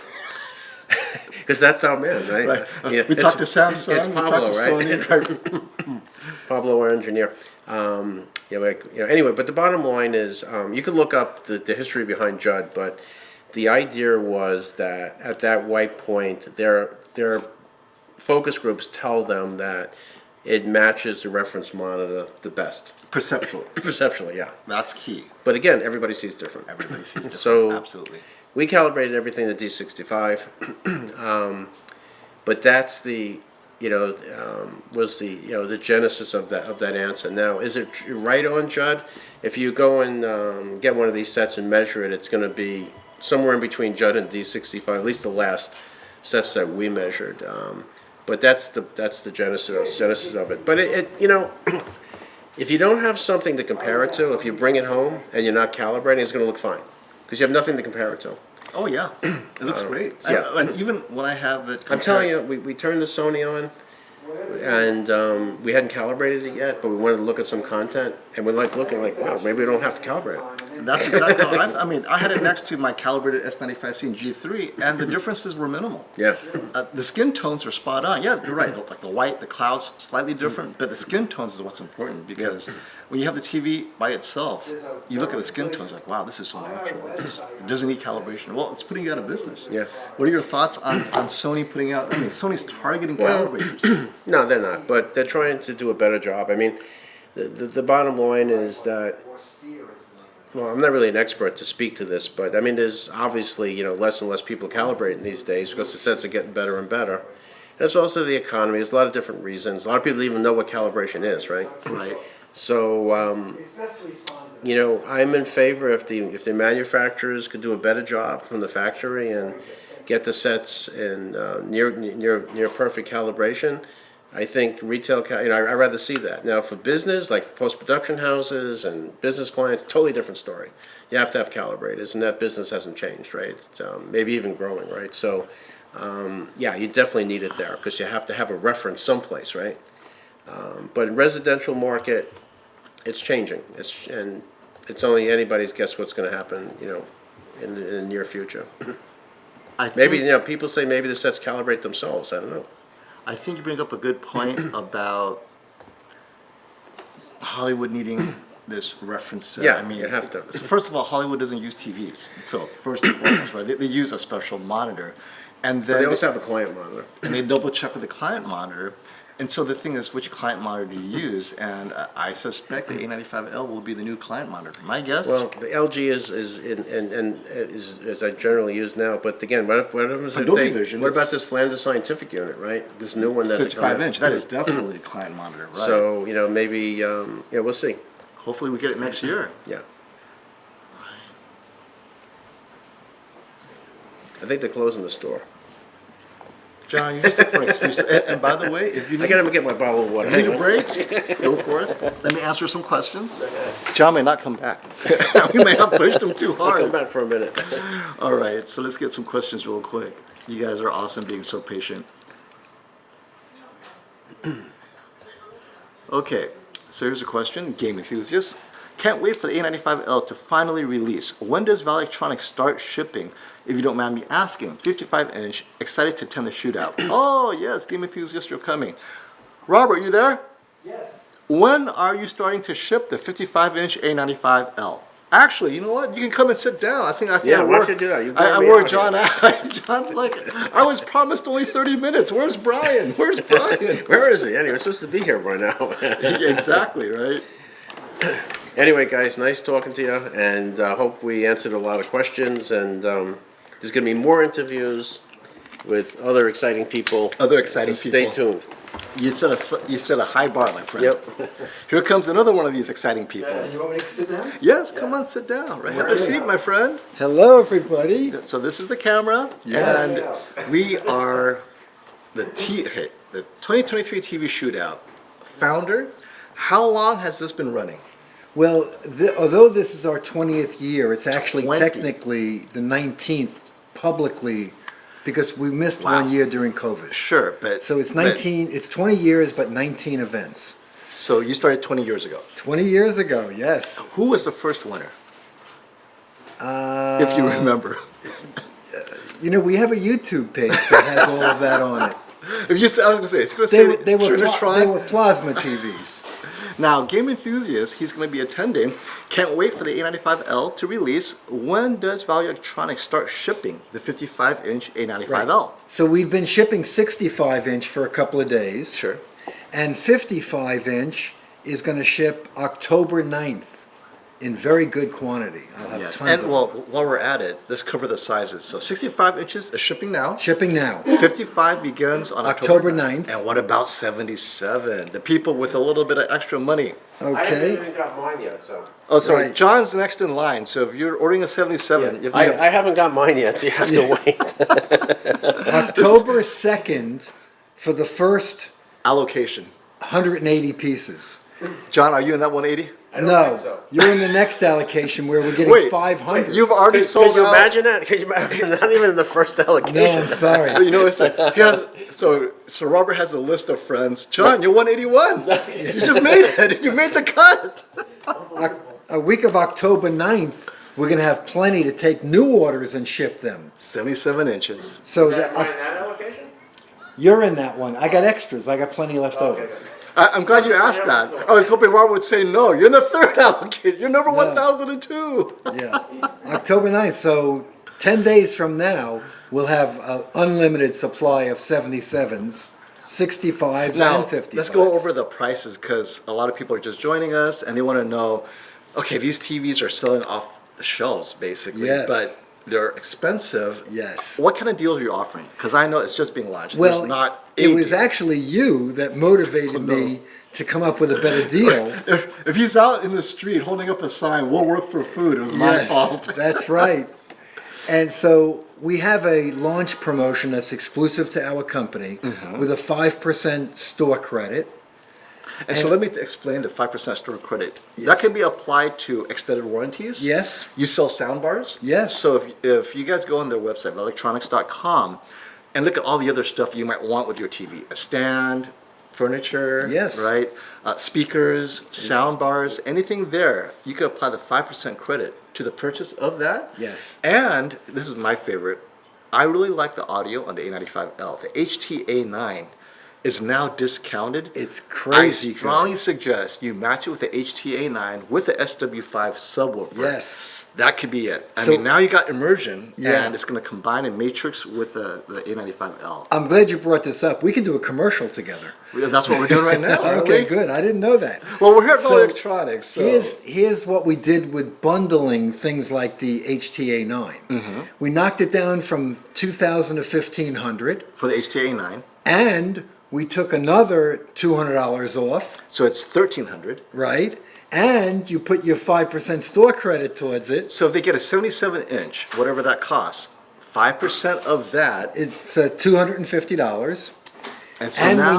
Because that's our man, right? Right. Yeah, We talked to Samsung. It's we Pablo, talked to right? Sony. Pablo, our engineer. Anyway, but the bottom line is, you can look up the history behind Judd, but the idea was that at that white point, their focus groups tell them that it matches the reference monitor the best. Perceptually. Perceptually, yeah. That's key. But again, everybody sees different. Everybody sees different. So- Absolutely. We calibrated everything to D65, but that's the, was the, the genesis of that answer. Now, is it right on, Judd? If you go and get one of these sets and measure it, it's going to be somewhere in between Judd and D65, at least the last sets that we measured. But that's the genesis of it. But if you don't have something to compare it to, if you bring it home and you're not calibrating, it's going to look fine because you have nothing to compare it to. Oh yeah, it looks great. yeah. And even when I have it, I'm telling you, we turned the Sony on, and we hadn't calibrated it yet, but we wanted to look at some content, and we're looking like, wow, maybe we don't have to calibrate it. that's exactly how I had it next to my calibrated S95C G3, and the differences were minimal. Yeah. The skin tones are spot on. Yeah, you're right. Like the white, the clouds, slightly different, but the skin tones is what's important because when you have the TV by itself, you look at the skin tones like, wow, this is so natural. It doesn't need calibration. Well, it's putting you out of business. Yeah. What are your thoughts on Sony putting out? Sony's targeting calibrators. No, they're not, but they're trying to do a better job. I mean, the bottom line is that, well, I'm not really an expert to speak to this, but I mean, there's obviously, less and less people calibrating these days because the sets are getting better and better. And it's also the economy. There's a lot of different reasons. A lot of people even know what calibration is, right? Right. So, I'm in favor if the manufacturers could do a better job from the factory and get the sets in near perfect calibration. I think retail, I'd rather see that. Now, for business, like post-production houses and business clients, totally different story. You have to have calibrators, and that business hasn't changed, right? It's, maybe even growing, right? So, you definitely need it there because you have to have a reference someplace, right? But in residential market, it's changing. It's only anybody's guess what's going to happen, in the near future. Maybe, people say maybe the sets calibrate themselves. I don't know. I think you bring up a good point about Hollywood needing this reference set. Yeah, you have to. So first of all, Hollywood doesn't use TVs. So first and foremost, right? They use a special monitor, and then But they also have a client monitor. and they double check with the client monitor. And so the thing is, which client monitor do you use? And I suspect the A95L will be the new client monitor. My guess. Well, the LG is I generally use now, but again, what Adobe Vision what is- about this Lambda Scientific unit, right? This new one that's 55-inch. That is definitely a client monitor, right? So maybe we'll see. Hopefully we get it next year. Yeah. I think they're closing the store. John, you just look for an excuse. And by the way, if you I need, gotta get my bottle of water. if you need a Hang on. break, go for it. Let me answer some questions. John may not come back. We may have pushed him too I'll come hard. back for a minute. All right, so let's get some questions real quick. You guys are awesome being so patient. Okay, so here's a question. Game enthusiast. Can't wait for the A95L to finally release. When does Valve Electronics start shipping? If you don't mind me asking. 55-inch, excited to attend the shootout. Oh, yes, game enthusiast, you're coming. Robert, you there? Yes. When are you starting to ship the 55-inch A95L? Actually, you know what? You can come and sit down. I think Yeah, I why wore, don't you do that? You I burned me wore out John out. John's like, I was promised only 30 minutes. Where's Brian? Where's Brian? Where is he? Anyway, we're supposed to be here by now. Exactly, right? Anyway, guys, nice talking to you, and hope we answered a lot of questions. And there's going to be more interviews with other exciting people. Other exciting So stay people. tuned. You set a high bar, my friend. Yep. Here comes another one of these exciting people. You want me to sit down? Yes, come on, sit down. Right, have a seat, my friend. Hello, everybody. So this is the camera, Yes. and we are the 2023 TV Shootout founder. How long has this been running? Well, although this is our 20th year, it's actually 20. technically the 19th publicly because we missed Wow. 1 year during COVID. Sure, but So it's 19, it's 20 years, but 19 events. So you started 20 years ago. 20 years ago, yes. Who was the first winner, if you remember? We have a YouTube page that has all of that on it. If you, I was going to say, it's going to They, say were- they, were, Shooter pla- Tron. they were plasma TVs. Now, Game Enthusiast, he's going to be attending. Can't wait for the A95L to release. When does Valve Electronics start shipping the 55-inch A95L? So we've been shipping 65-inch for a couple of days. Sure. And 55-inch is going to ship October 9th in very good quantity. I'll have Yes, tons and of well, them. while we're at it, let's cover the sizes. So 65 inches is shipping now. Shipping now. 55 begins on October October 9th. 9th. And what about 77? The people with a little bit of extra money. I haven't Okay. even got mine yet, so. Oh, sorry. Right. John's next in line. So if you're ordering a 77, you have to I haven't got mine yet, you have to wait. October 2nd for the first allocation. 180 pieces. John, are you in that 180? I don't No, think so. you're in the next allocation where we're getting Wait, 500. You've already Could sold you out. imagine that? Could you imagine? Not even in the first allocation. No, I'm sorry. You know, it's like he has. So Robert has a list of friends. John, you're 181. You just made it. You made the cut. A week of October 9th, we're going to have plenty to take new orders and ship them. 77 inches. So Is that that, that allocation? you're in that one. I got extras. I got plenty left over. Okay. I'm glad you asked that. I was hoping Robert would say no. You're in the third allocation. You're number 1002. Yeah, October 9th. So 10 days from now, we'll have an unlimited supply of 77s, 65s, Now, and 55s. let's go over the prices because a lot of people are just joining us and they want to know, okay, these TVs are selling off the shelves basically, Yes. but they're expensive. Yes. What kind of deals are you offering? Because I know it's just being launched. Well, There's not it a was deal. actually you that motivated me to come up with a better deal. If he's out in the street holding up a sign, we'll work for food, it was my Yes, fault. That's right. And so we have a launch promotion that's exclusive to our company with a 5% store credit. And so let me explain the 5% store credit. That can be applied to extended warranties. Yes. You sell sound bars? Yes. So if you guys go on their website, electronics.com, and look at all the other stuff you might want with your TV, a stand, furniture, Yes. right? Speakers, sound bars, anything there, you can apply the 5% credit to the purchase of that. Yes. And this is my favorite. I really like the audio on the A95L. The HTA9 is now discounted. It's crazy I good. strongly suggest you match it with the HTA9 with the SW5 subwoofer. Yes. That could be it. I So- mean, now you got immersion, Yeah. and it's going to combine a matrix with the A95L. I'm glad you brought this up. We can do a commercial together. That's what we're doing right now. aren't Okay, we? good. I didn't know that. Well, we're here at So, Electronics. So. Here's what we did with bundling things like the HTA9. We knocked it down from 2,000 to 1,500, for the HTA9, and we took another $200 off, so it's 1,300. right? And you put your 5% store credit towards it. So if they get a 77-inch, whatever that costs, 5% of that, It's $250. and so And now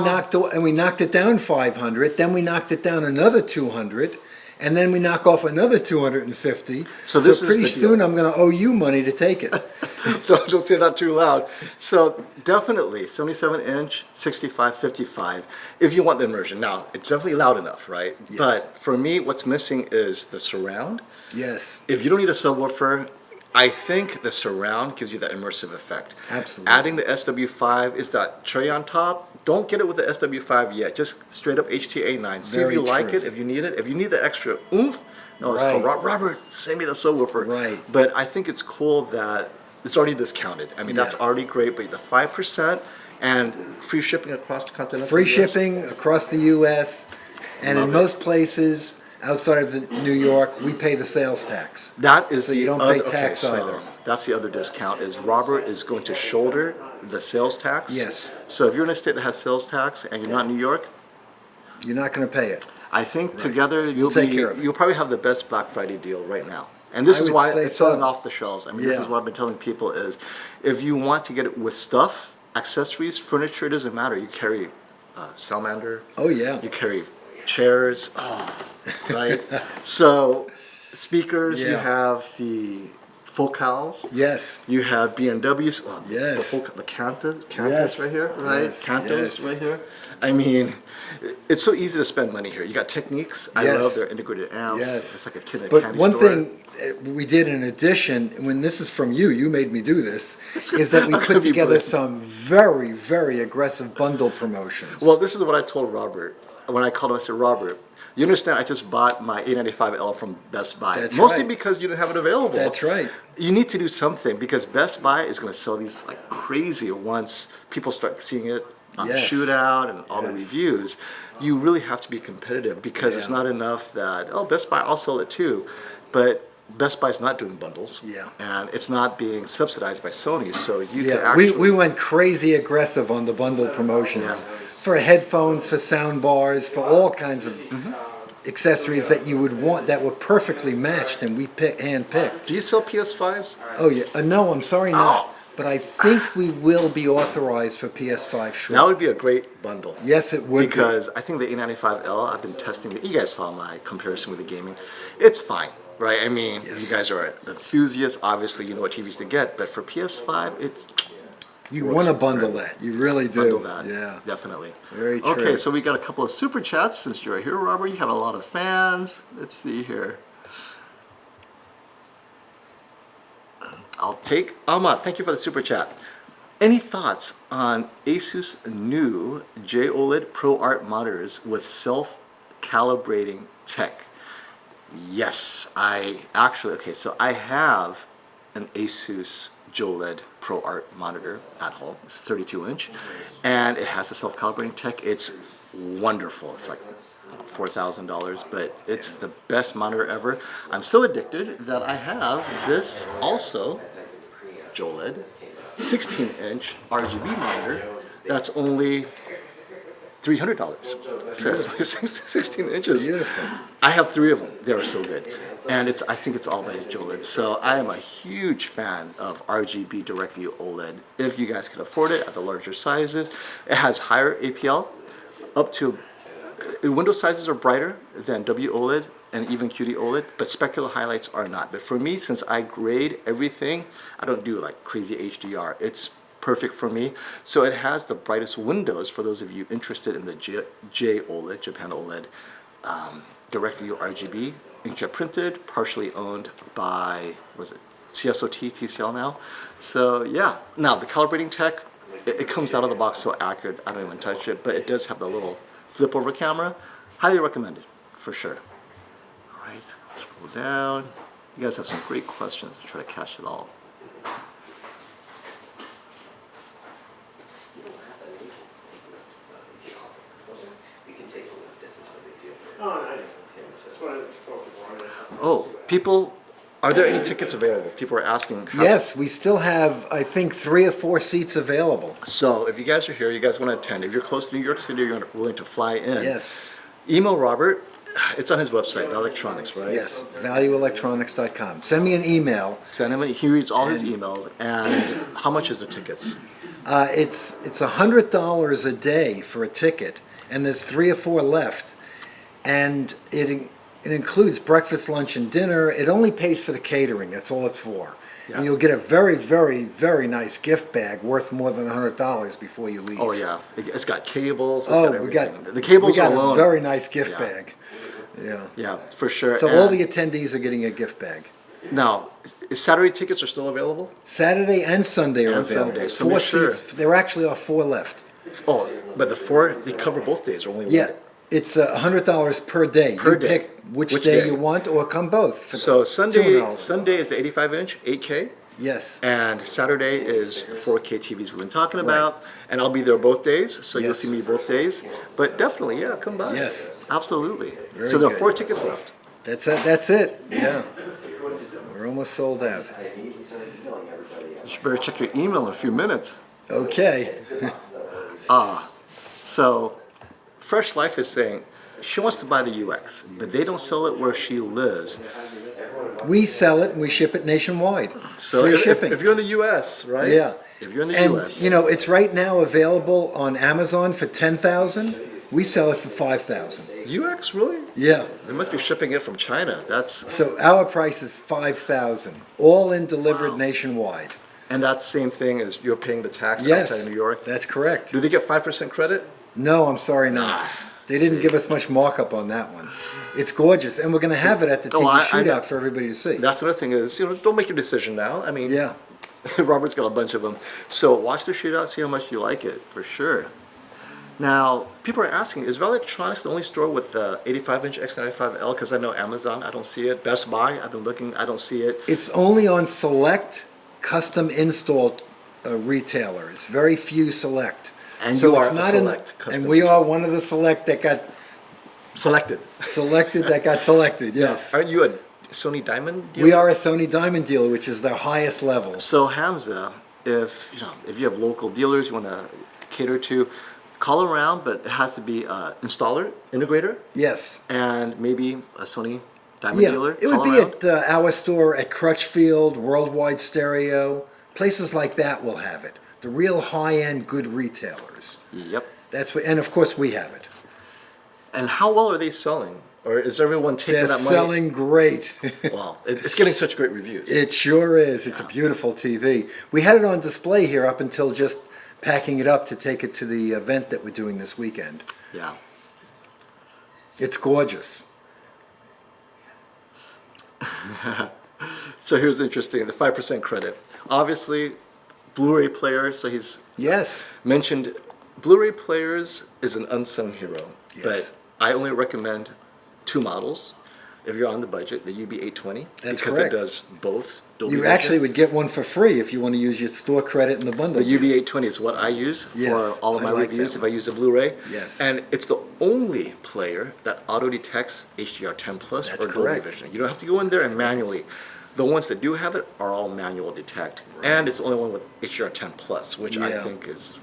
we knocked it down 500. Then we knocked it down another 200, and then we knock off another 250. So this is pretty the soon deal. I'm going to owe you money to take it. don't say that too loud. So definitely 77-inch, 65, 55, if you want the immersion. Now, it's definitely loud enough, right? Yes. But for me, what's missing is the surround. Yes, If you don't need a subwoofer, I think the surround gives you that immersive effect. Absolutely. Adding the SW5 is that tray on top. Don't get it with the SW5 yet. Just straight up HTA9. See Very if you like true. it, if you need it. If you need the extra oomph, no, it's called Right. Robert, send me the subwoofer. Right. But I think it's cool that it's already discounted. I mean, that's Yeah. already great, but the 5% and free shipping across the continental free US. shipping across the U.S. And in Love it. most places outside of New York, we pay the sales tax. That is So the you don't other, pay tax okay, so either. That's the other discount is Robert is going to shoulder the sales tax. Yes. So if you're in a state that has sales tax and you're not in New York, You're not going to pay it. I think together Take care of it. you'll probably have the best Black Friday deal right now. And this I is would why say it's selling so. off the shelves. I mean, this Yeah. is what I've been telling people is if you want to get it with stuff, accessories, furniture, it doesn't matter. You carry salamander. Oh, yeah. You carry chairs, right? So speakers, you Yeah. have the focals. Yes. You have BMWs. Yes. The Cantos Yes. right here, right? Yes, Cantos yes. right here. I mean, it's so easy to spend money here. You got Techniques. I Yes. love their integrated amps. Yes. It's like a kid in a But candy one store. thing we did in addition, when this is from you, you made me do this, is that we I'm put gonna be together blessed. some very, very aggressive bundle promotions. Well, this is what I told Robert. When I called him, I said, Robert, you understand I just bought my A95L from Best Buy. That's Mostly right. because you didn't have it available. That's right. You need to do something because Best Buy is going to sell these like crazy once people start seeing it on Yes. Shootout and all the Yes. reviews, you really have to be competitive because it's Yeah. not enough that, oh, Best Buy, I'll sell it too. But Best Buy's not doing bundles. Yeah. And it's not being subsidized by Sony, so you can Yeah, actually... we went crazy aggressive on the bundle promotions for headphones, for sound bars, for all kinds of accessories that you would want that were perfectly matched and we hand-picked. Do you sell PS5s? Oh, yeah. No, I'm sorry, Oh. not. But I think we will be authorized for PS5 short. That would be a great bundle. Yes, it would be. Because I think the A95L, I've been testing it. You guys saw my comparison with the gaming. It's fine, right? I mean, if you guys are enthusiasts, obviously you know what TVs to get. But for PS5, it's... You want to bundle that. You really do. Bundle that. Yeah. Definitely. Very true. Okay, so we got a couple of super chats since you're here, Robert. You have a lot of fans. Let's see here. I'll take Alma. Thank you for the super chat. Any thoughts on Asus new JOLED ProArt monitors with self-calibrating tech? Yes, I actually, okay, so I have an Asus JOLED ProArt monitor at home. It's 32-inch, and it has the self-calibrating tech. It's wonderful. It's like $4,000, but it's the best monitor ever. I'm so addicted that I have this also, JOLED, 16-inch RGB monitor. That's only $300. So it's 16 inches. Beautiful. I have 3 of them. They're so good. And I think it's all by JOLED. So I am a huge fan of RGB direct view OLED. If you guys can afford it at the larger sizes. It has higher APL, up to window sizes are brighter than WOLED and even QD OLED, but specular highlights are not. But for me, since I grade everything, I don't do like crazy HDR. It's perfect for me. So it has the brightest windows for those of you interested in the JOLED, Japan OLED, direct view RGB, inkjet printed, partially owned by, was it CSOT, TCL now? So yeah, now the calibrating tech, it comes out of the box so accurate, I don't even touch it, but it does have the little flip over camera. Highly recommended, for sure. All right, scroll down. You guys have some great questions. I'll try to catch it all. Oh, people, are there any tickets available? People are asking. Yes, we still have, I think, 3 or 4 seats available. So if you guys are here, you guys want to attend, if you're close to New York City, you're willing to fly in. Yes. Email Robert. It's on his website, the electronics, right? Yes, valueelectronics.com. Send me an email. Send him. He reads all his emails. And how much is the tickets? It's $100 a day for a ticket, and there's 3 or 4 left. And it includes breakfast, lunch, and dinner. It only pays for the catering. That's all it's for. Yeah. And you'll get a very, very, very nice gift bag worth more than $100 before you leave. Oh yeah, it's got cables. It's got we everything. got the cables we got alone. a very nice gift Yeah. bag. Yeah. Yeah, for sure. So all And the attendees are getting a gift bag. now, Saturday tickets are still available. Saturday and Sunday are And available. Sunday, so 4 make sure. seats. There actually are 4 left. Oh, but the 4 they cover both days or only one Yeah, day? it's $100 per day. Per You day. pick which Which day day? you want, or come both. for So Sunday $200. is the 85-inch 8K. Yes. And Saturday is the 4K TVs we've been talking about. And I'll be there both days, so you'll Yes. see me both days. But definitely, yeah, come by. Yes. Absolutely. Very So there are good. 4 tickets left. That's it. That's it. Yeah. We're almost sold out. You should better check your email in a few minutes. Okay. So, Fresh Life is saying she wants to buy the UX, but they don't sell it where she lives. We sell it and we ship it nationwide. So Free if shipping. you're in the US, right? Yeah. If you're in the And US. you know, it's right now available on Amazon for $10,000. We sell it for $5,000. UX, really? Yeah. They must be shipping it from China. That's So our price is $5,000, all in delivered nationwide. and that's the same thing as you're paying the tax Yes, outside of New York. that's correct. Do they get 5% credit? No, I'm sorry, not. They didn't give us much markup on that one. It's gorgeous, and we're going to have it at the TV Oh, I know. Shootout for everybody to see. That's another thing is, don't make your decision now. I mean, Yeah. Robert's got a bunch of them. So watch the shootout, see how much you like it, for sure. Now, people are asking, is Valley Electronics the only store with the 85-inch X95L? Because I know Amazon, I don't see it. Best Buy, I've been looking, I don't see it. It's only on select custom install retailers, very few select. And So you it's are not a in, select custom and we person. are one of the select that got Selected. selected. Yes, Aren't you a Sony Diamond dealer? we are a Sony Diamond dealer, which is their highest level. So Hamza, if you have local dealers you want to cater to, call around, but it has to be an installer, integrator, Yes. and maybe a Sony Diamond Yeah, dealer. it would Call be around. at our store at Crutchfield, Worldwide Stereo, places like that will have it. The real high-end, good retailers. Yep. That's what, and of course we have it. And how well are they selling? Or is everyone taking They're that money? selling great. Well, it's getting such great reviews. It sure is. It's a beautiful TV. We had it on display here up until just packing it up to take it to the event that we're doing this weekend. Yeah. It's gorgeous. So here's interesting, the 5% credit. Obviously, Blu-ray player, so he's Yes. mentioned Blu-ray players is an unsung hero. Yes. But I only recommend two models if you're on the budget, the UB820. That's because correct. it does both. Dolby You Vision. actually would get one for free if you want to use your store credit in the bundle. The UB820 is what I use Yes, for all of I my like reviews that if I use a Blu-ray. Yes. And it's the only player that auto-detects HDR10 Plus That's or Dolby correct. Vision. You don't have to go in there and manually. The ones that do have it are all manual detect. And it's the only one with HDR10 Plus, which I Yeah. think is,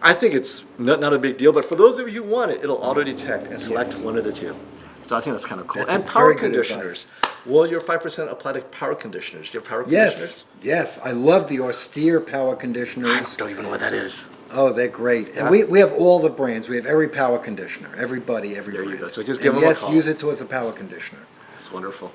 I think it's not a big deal. But for those of you who want it, it'll auto-detect and select Yes. one of the two. So I think that's kind of cool. That's and a power very good conditioners. Will your 5% apply to power conditioners? Do you have power Yes, conditioners? yes. I love the austere power conditioners. I don't even know what that is. Oh, they're great. And Yeah. we have all the brands. We have every power conditioner, everybody, every There you brand. go. So just give And them a yes, call. use it towards a power conditioner. It's wonderful.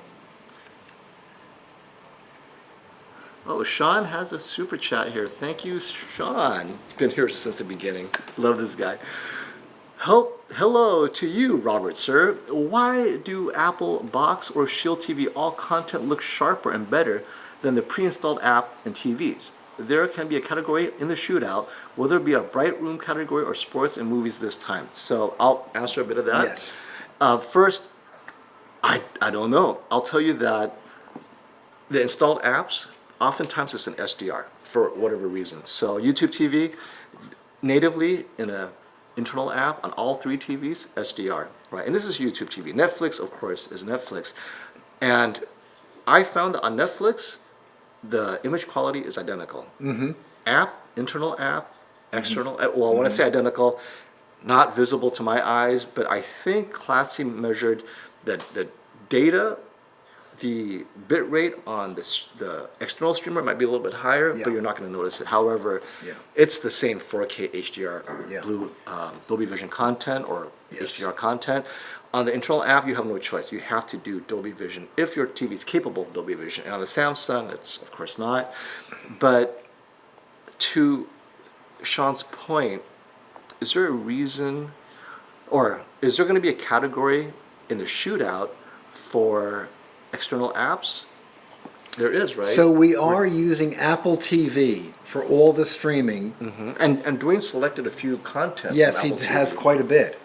Oh, Sean has a super chat here. Thank you, Sean. He's been here since the beginning. Love this guy. Hello to you, Robert, sir. Why do Apple Box or Shield TV all content look sharper and better than the pre-installed app and TVs? There can be a category in the Shootout. Will there be a bright room category or sports and movies this time? So I'll answer a bit of that. Yes. First, I don't know. I'll tell you that the installed apps, oftentimes it's an SDR for whatever reason. So YouTube TV, natively in a internal app on all three TVs, SDR, right? And this is YouTube TV. Netflix, of course, is Netflix. And I found that on Netflix, the image quality is identical. Mm-hmm. App, internal app, external, well, when I say identical, not visible to my eyes, but I think Classy measured that the data, the bit rate on the external streamer might be a little bit higher, Yeah. but you're not going to notice it. However, Yeah. it's the same 4K HDR Yeah. Dolby Vision content or Yes. HDR content. On the internal app, you have no choice. You have to do Dolby Vision if your TV is capable of Dolby Vision. And on the Samsung, it's of course not. But to Sean's point, is there a reason, or is there going to be a category in the Shootout for external apps? There is, right? So we are using Apple TV for all the streaming. and Dwayne selected a few content. Yes, from he Apple has TV. quite a bit.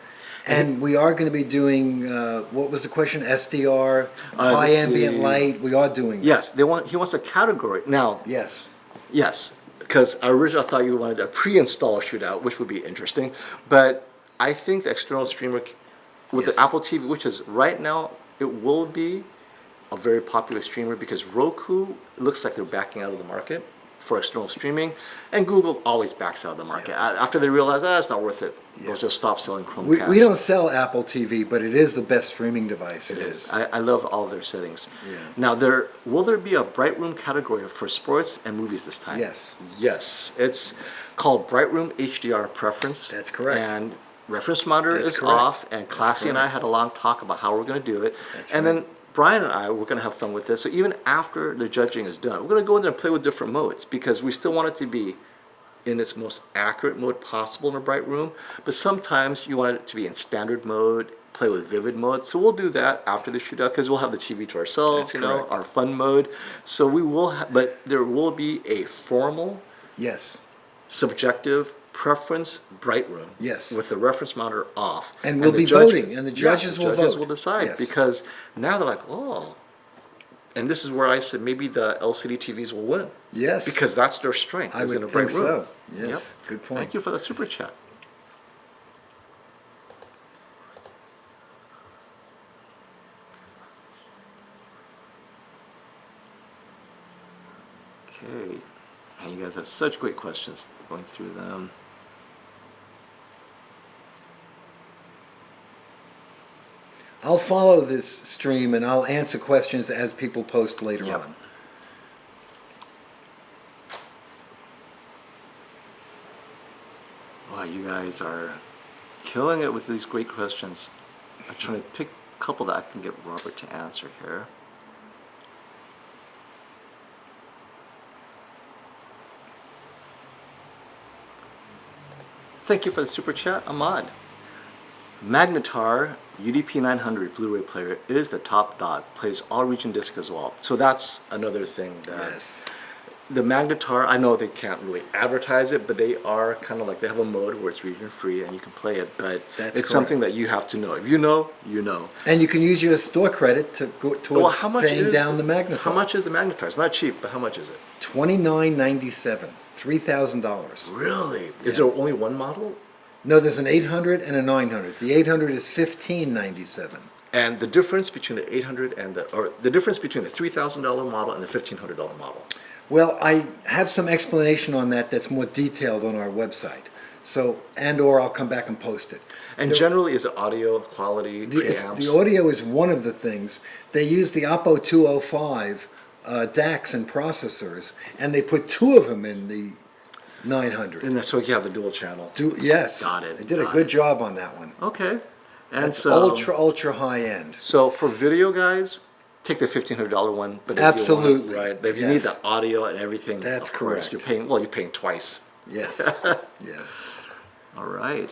And we are going to be doing, what was the question? SDR, high let's ambient see. light. We are doing that. Yes, he wants a category. Now, Yes. yes, because originally I thought you wanted a pre-install Shootout, which would be interesting. But I think the external streamer with Yes. the Apple TV, which is right now, it will be a very popular streamer because Roku looks like they're backing out of the market for external streaming, and Google always backs out of the market. After they realize, it's not worth it, they'll just stop selling Chromecast. We don't sell Apple TV, but it is the best streaming device. It is. I love all of their settings. Yeah. Now, will there be a bright room category for sports and movies this time? Yes. Yes. It's called Bright Room HDR Preference. That's correct. And reference monitor That's is correct. off, and Classy and I had a long talk about how we're going to do it. That's and right. then Brian and I, we're going to have fun with this. So even after the judging is done, we're going to go in there and play with different modes because we still want it to be in its most accurate mode possible in a bright room. But sometimes you want it to be in standard mode, play with vivid mode. So we'll do that after the Shootout because we'll have the TV to ourselves, That's correct. our fun mode. So we will, but there will be a formal, Yes. subjective preference bright room. Yes. With the reference monitor off. And we'll the be voting, and the judges will judges vote. will decide Yes. because now they're like, oh, and this is where I said maybe the LCD TVs will win. Yes. Because that's their strength. I is would in a bright think room. so. Yes, good point. Thank you for the super chat. Okay. And you guys have such great questions. Going through them. I'll follow this stream and I'll answer questions as people post later Yep. on. Wow, you guys are killing it with these great questions. I'm trying to pick a couple that I can get Robert to answer here. Thank you for the super chat, Ahmad. Magnetar UDP 900 Blu-ray player is the top dog. Plays all region disc as well. So that's another thing that Yes. the Magnetar, I know they can't really advertise it, but they are kind of like, they have a mode where it's region free and you can play it, but That's it's something that you have to know. If you know, you know. And you can use your store credit to go towards paying down the Magnetar. How much is the Magnetar? It's not cheap, but how much is it? $29.97, $3,000. Really? Is there only one model? No, there's an 800 and a 900. The 800 is $15.97. And the difference between the 800 and the difference between the $3,000 model and the $1,500 model? Well, I have some explanation on that that's more detailed on our website. So, or I'll come back and post it. And generally, is it audio quality, preamps? The audio is one of the things. They use the Oppo 205 DACs and processors, and they put two of them in the 900. And so you have the dual channel. Yes. Got it. They did a Got good it. job on that one. Okay. And That's so ultra high end. So for video guys, take the $1,500 one. But if Absolutely. you want, right? But if you need Yes. the audio and everything, That's of course, correct. you're paying twice. Yes. Yes. All right.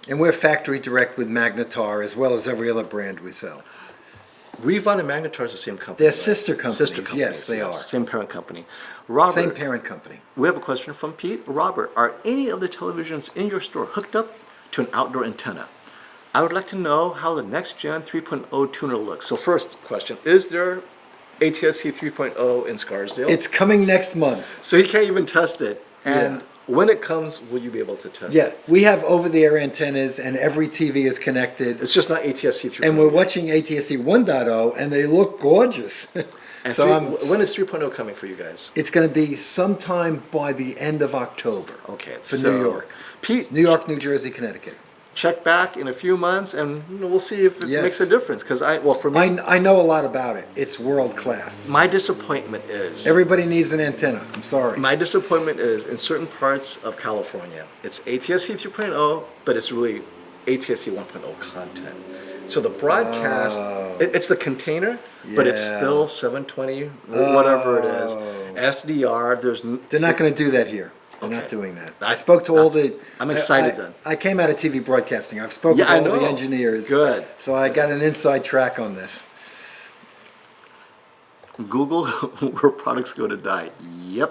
And we're factory direct with Magnetar as well as every other brand we sell. Revon and Magnetar is the same company. They're right? sister companies. Yes, they are. Same parent company. Robert, Same parent company. we have a question from Pete. Robert, are any of the televisions in your store hooked up to an outdoor antenna? I would like to know how the next gen 3.0 tuner looks. So first question, is there ATSC 3.0 in Scarsdale? It's coming next month. So he can't even test it. And Yeah. when it comes, will you be able to test Yeah, it? we have over-the-air antennas and every TV is connected. It's just not ATSC 3.0. And we're watching ATSC 1.0 and they look gorgeous. And So when is 3.0 coming for you guys? it's going to be sometime by the end of October. Okay, For so New York. Pete, New York, New Jersey, Connecticut. check back in a few months and we'll see if it Yes. makes a difference. Because for me, I know a lot about it. It's world class. my disappointment is Everybody needs an antenna. I'm sorry. my disappointment is in certain parts of California, it's ATSC 3.0, but it's really ATSC 1.0 content. So the broadcast, it's the container, but it's Yeah. still 720, whatever it is. SDR, They're not going to do that here. They're Okay. not doing that. I spoke to all the. I'm excited I- then. I came out of TV broadcasting. I've spoken Yeah, I to all know. the engineers. Good. So I got an inside track on this. Google where products go to die. Yep.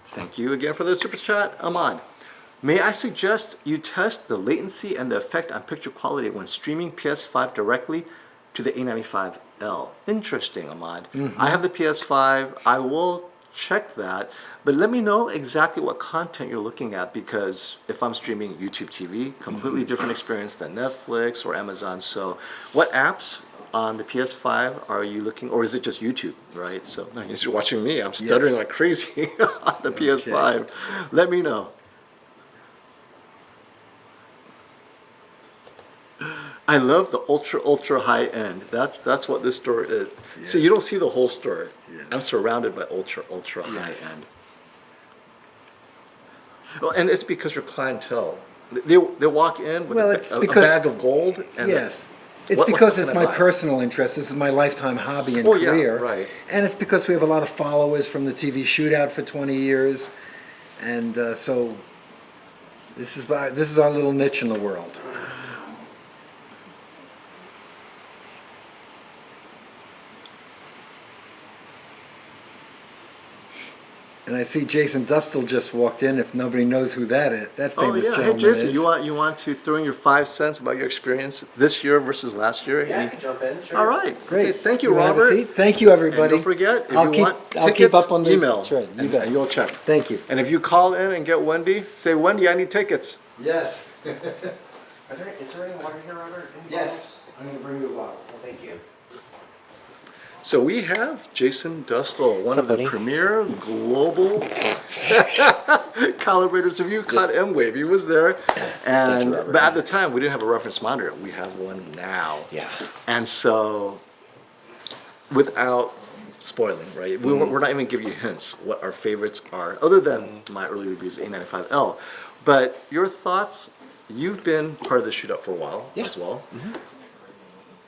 Thank you again for the super chat, Ahmad. May I suggest you test the latency and the effect on picture quality when streaming PS5 directly to the A95L? Interesting, Ahmad. I have the PS5. I will check that, but let me know exactly what content you're looking at, because if I'm streaming YouTube TV, completely different experience than Netflix or Amazon. So what apps on the PS5 are you looking, or is it just YouTube, right? So I guess you're watching me. I'm stuttering Yes. like crazy on the PS5. Let me know. I love the ultra high end. That's what this store is. See, you don't see the whole store. Yes. I'm surrounded by ultra Yes. high end. Well, and it's because your clientele. They walk in with Well, a, it's a because- bag of gold. And Yes. It's what because can it's I my buy? personal interest. This is my lifetime hobby and Oh, yeah, career. right. And it's because we have a lot of followers from the TV Shootout for 20 years. And so this is our little niche in the world. And I see Jason Dustle just walked in. If nobody knows who that is, that Oh famous yeah, hey gentleman Jason, is. you want to throw in your 5 cents about your experience this year versus last year? Yeah, I can jump in. Sure. All right, Great. Okay, thank you, wanna have a Robert. seat? Thank you, And everybody. don't forget, if I'll you keep, want I'll tickets, keep up on the email, thread. You and bet. you'll check. Thank you. And if you call in and get Wendy, say, Wendy, I need tickets. Yes. Is there any water here, Robert? Yes. I'm going to bring you a bottle. Well, thank you. So we have Jason Dustle, one of the buddy? premier global calibrators. If you caught M-Wave, he was there. And you, Robert. but at the time, we didn't have a reference monitor. We have one now. Yeah. And so, without spoiling, right? We're not even giving you hints what our favorites are, other than my early reviews, A95L. But your thoughts, you've been part of the shootout for a while Yeah. as well.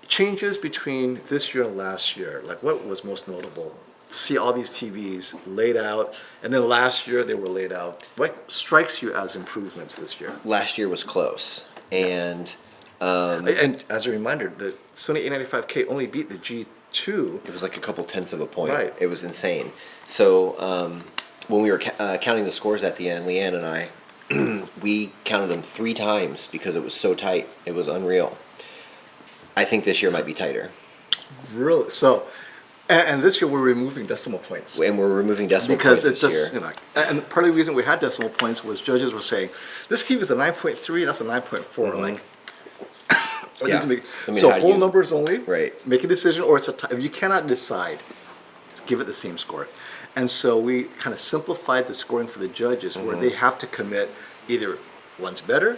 Changes between this year and last year, like what was most notable? See all these TVs laid out, and then last year they were laid out. What strikes you as improvements this year? Last year was close, and And as a reminder, the Sony A95K only beat the G2. it was like a couple tenths of a point. Right. It was insane. So when we were counting the scores at the end, Leanne and I, we counted them 3 times because it was so tight. It was unreal. I think this year might be tighter, Really? So, and this year we're removing decimal points. and we're removing decimal Because points it this just, year. you know, and part of the reason we had decimal points was judges were saying, this TV is a 9.3, that's a 9.4. Like, are Yeah. these big- I mean, so how do whole you- numbers only, Right. make a decision, or it's a if you cannot decide, give it the same score. And so we kind of simplified the scoring for the judges where they have to commit either one's better,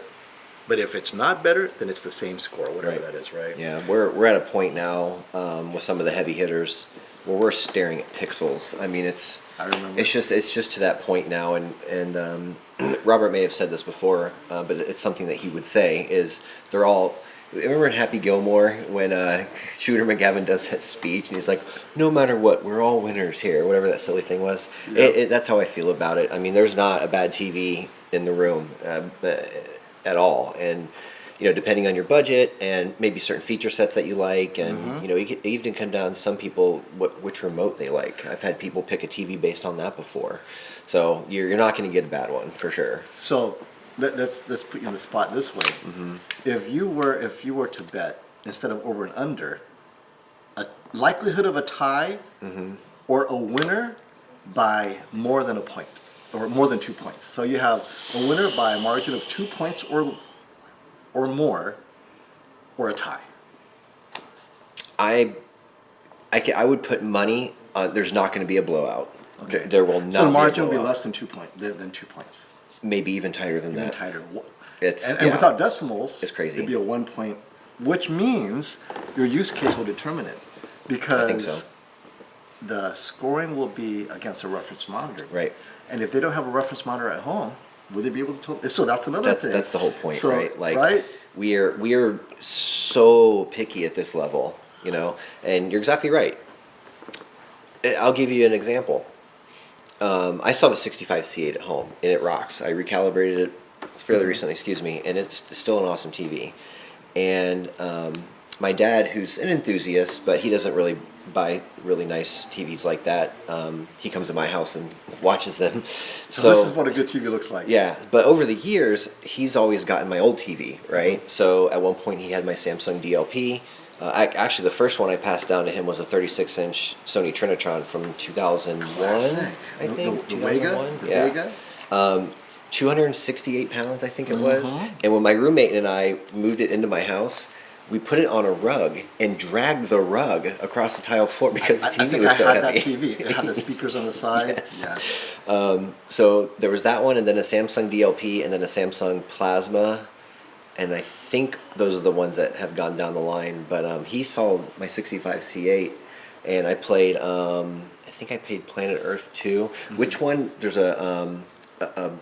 but if it's not better, then it's the same score, whatever Right. that is, right? Yeah, we're at a point now with some of the heavy hitters where we're staring at pixels. I mean, I remember. it's just to that point now, and Robert may have said this before, but it's something that he would say is they're all. Remember in Happy Gilmore when Shooter McGavin does that speech and he's like, "No matter what, we're all winners here," whatever that silly thing was. Yeah. That's how I feel about it. I mean, there's not a bad TV in the room at all, and depending on your budget and maybe certain feature sets that you like, and you could even come down to some people which remote they like. I've had people pick a TV based on that before, so you're not going to get a bad one for sure. So let's put you on the spot this way. If you were to bet instead of over and under, a likelihood of a tie or a winner by more than a point or more than 2 points. So you have a winner by a margin of 2 points or more, or a tie. I would put money on there's not going to be a blowout. Okay. There will not. So the be a margin will be blowout. less than 2 points. Maybe even tighter than Even that. tighter. It's And yeah. without decimals, It's crazy. it'd be a 1 point, which means your use case will determine it, because I think so. the scoring will be against a reference monitor. Right. And if they don't have a reference monitor at home, will they be able to tell? So that's another thing. That's the whole point, So, right? Like right? we are so picky at this level, and you're exactly right. I'll give you an example. I still have a 65 C8 at home, and it rocks. I recalibrated it fairly recently, and it's still an awesome TV. And my dad, who's an enthusiast, but he doesn't really buy really nice TVs like that. He comes to my house and watches them. So this is what a good TV looks like. Yeah, but over the years, he's always gotten my old TV, right? So at one point, he had my Samsung DLP. Actually, the first one I passed down to him was a 36-inch Sony Trinitron from 2001, Classic. I think. The Vega? 2001? The Yeah. Vega? 268 pounds, I think it was. And when my roommate and I moved it into my house, we put it on a rug and dragged the rug across the tile floor because the I TV think was I so had heavy. that TV. It had the speakers on the side. Yes. Yeah. So there was that one, and then a Samsung DLP, and then a Samsung Plasma, and I think those are the ones that have gone down the line. But he saw my 65 C8, and I played. I think I played Planet Earth 2. Which one? There's a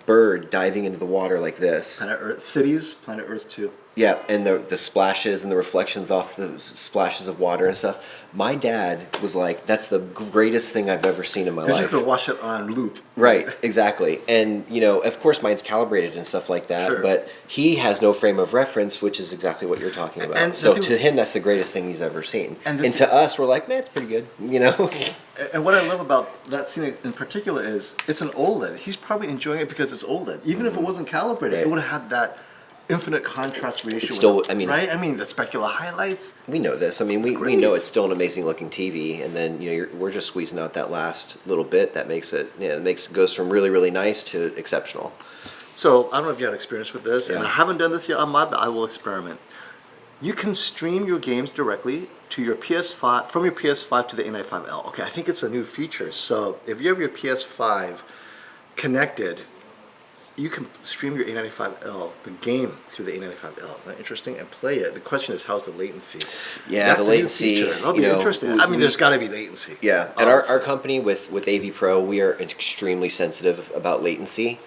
bird diving into the water like this. Planet Earth Cities, Planet Earth 2. Yeah, and the splashes and the reflections off the splashes of water and stuff. My dad was like, "That's the greatest thing I've ever seen in my He's life." just gonna watch it on loop. Right, exactly. And, of course mine's calibrated and stuff like that, Sure. but he has no frame of reference, which is exactly what you're talking about. And the so thing- to him, that's the greatest thing he's ever seen. And And, the to us, we're like, man, it's pretty good, And what I love about that scene in particular is it's an OLED. He's probably enjoying it because it's OLED. Even if it wasn't calibrated, it Right. would have had that infinite contrast ratio. It's still- with it, I mean- right? I mean, the specular highlights. We know this. I mean, we great. know it's still an amazing looking TV, and then we're just squeezing out that last little bit that makes it, goes from really really nice to exceptional. So I don't know if you had experience with this, and Yeah. I haven't done this yet on my, but I will experiment. You can stream your games directly to your PS5 from your PS5 to the A95L. Okay, I think it's a new feature. So if you have your PS5 connected, you can stream your A95L, the game, through the A95L. Is that interesting? And play it. The question is, how's the latency? Yeah, That's the a new latency, feature. That'll be you know, interesting. I mean, there's got to be latency. Yeah, at our Obviously. company with AV Pro, we are extremely sensitive about latency.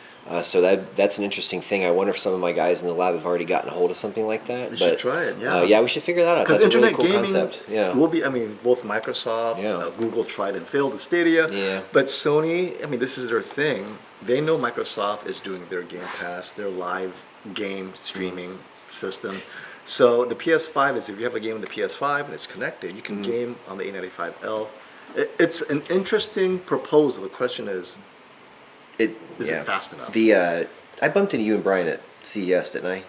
So that's an interesting thing. I wonder if some of my guys in the lab have already gotten a hold of something like that. They should try it, yeah. Yeah, we should figure that out. Because That's a really internet cool gaming concept. Yeah. will be, I mean, both Microsoft, Yeah. Google tried and failed with Stadia. Yeah. But Sony, I mean, this is their thing. They know Microsoft is doing their Game Pass, their live game streaming system. So the PS5 is, if you have a game on the PS5 and it's connected, you can game on the A95L. It's an interesting proposal. The question is Is it fast enough? I bumped into you and Brian at CES, didn't I?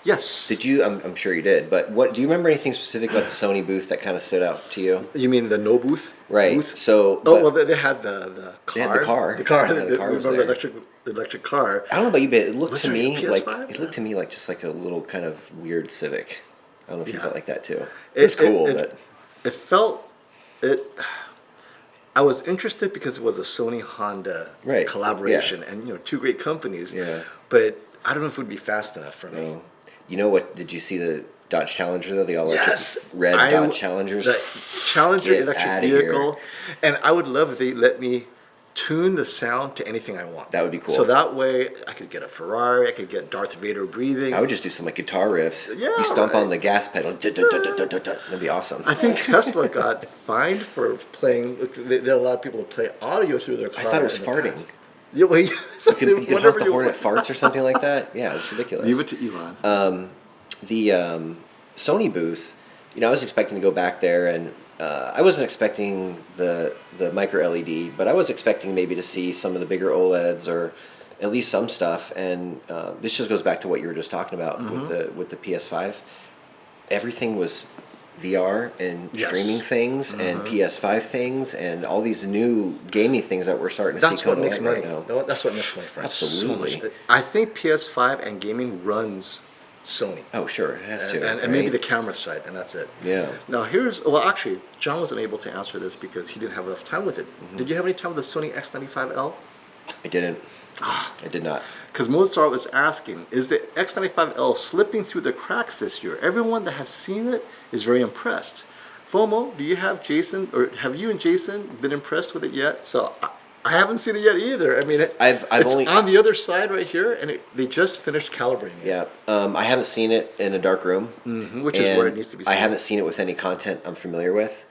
yes. Did you? I'm sure you did. But do you remember anything specific about the Sony booth that kind of stood out to you? You mean the no booth? Right. Booth? So. Oh, but- well, they had the car. They had the car. The car. Yeah, the car was remember there. the electric car. I don't know about you, but it looked Was to there a me like PS5? it looked to me like just like a little kind of weird Civic. I don't know if you Yeah. felt like that too. It's cool, but it felt it. I was interested because it was a Sony Honda Right, collaboration, and two great companies. Yeah. But I don't know if it would be fast enough for me. no. You know what? Did you see the Dodge Challenger though? The all electric Yes, red Dodge Challengers. The Challenger Get electric outta here. vehicle, and I would love if they let me tune the sound to anything I want. That would be cool. So that way, I could get a Ferrari. I could get Darth Vader breathing. I would just do some like guitar riffs. Yeah, You stomp right. on the gas pedal. That'd be awesome. I think Tesla got fined for playing. There are a lot of people who play audio through their car. I thought it was in the farting. past. Yeah, well, yeah, You could honk whatever the you horn want. at farts or something like that. Yeah, it's ridiculous. Leave it to Elon. The Sony booth, I was expecting to go back there, and I wasn't expecting the micro LED, but I was expecting maybe to see some of the bigger OLEDs or at least some stuff. And this just goes back to what you were just talking about with the PS5. Everything was VR and Yes. streaming things and PS5 things and all these new gaming things that we're starting to That's see what come makes along money. right now. No, that's what makes money for us. So Absolutely. much. I think PS5 and gaming runs Sony. Oh, sure, it has to. And maybe right? the camera side, and that's it. Yeah. Now actually, John wasn't able to answer this because he didn't have enough time with it. Did you have any time with the Sony X95L? I didn't. Ah. I did not. Because Mozart was asking, is the X95L slipping through the cracks this year? Everyone that has seen it is very impressed. FOMO, do you have Jason, or have you and Jason been impressed with it yet? So I haven't seen it yet either. I mean, I've it's only- on the other side right here, and they just finished calibrating it. Yeah, I haven't seen it in a dark room, Which is where it and needs to be I seen. haven't seen it with any content I'm familiar with,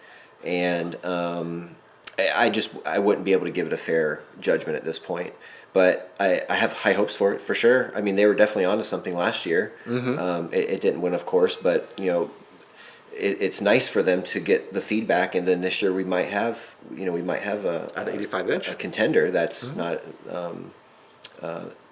and I wouldn't be able to give it a fair judgment at this point. But I have high hopes for it for sure. I mean, they were definitely onto something last year. It didn't win, of course, but it's nice for them to get the feedback, and then this year we might have a At the 85-inch? a contender that's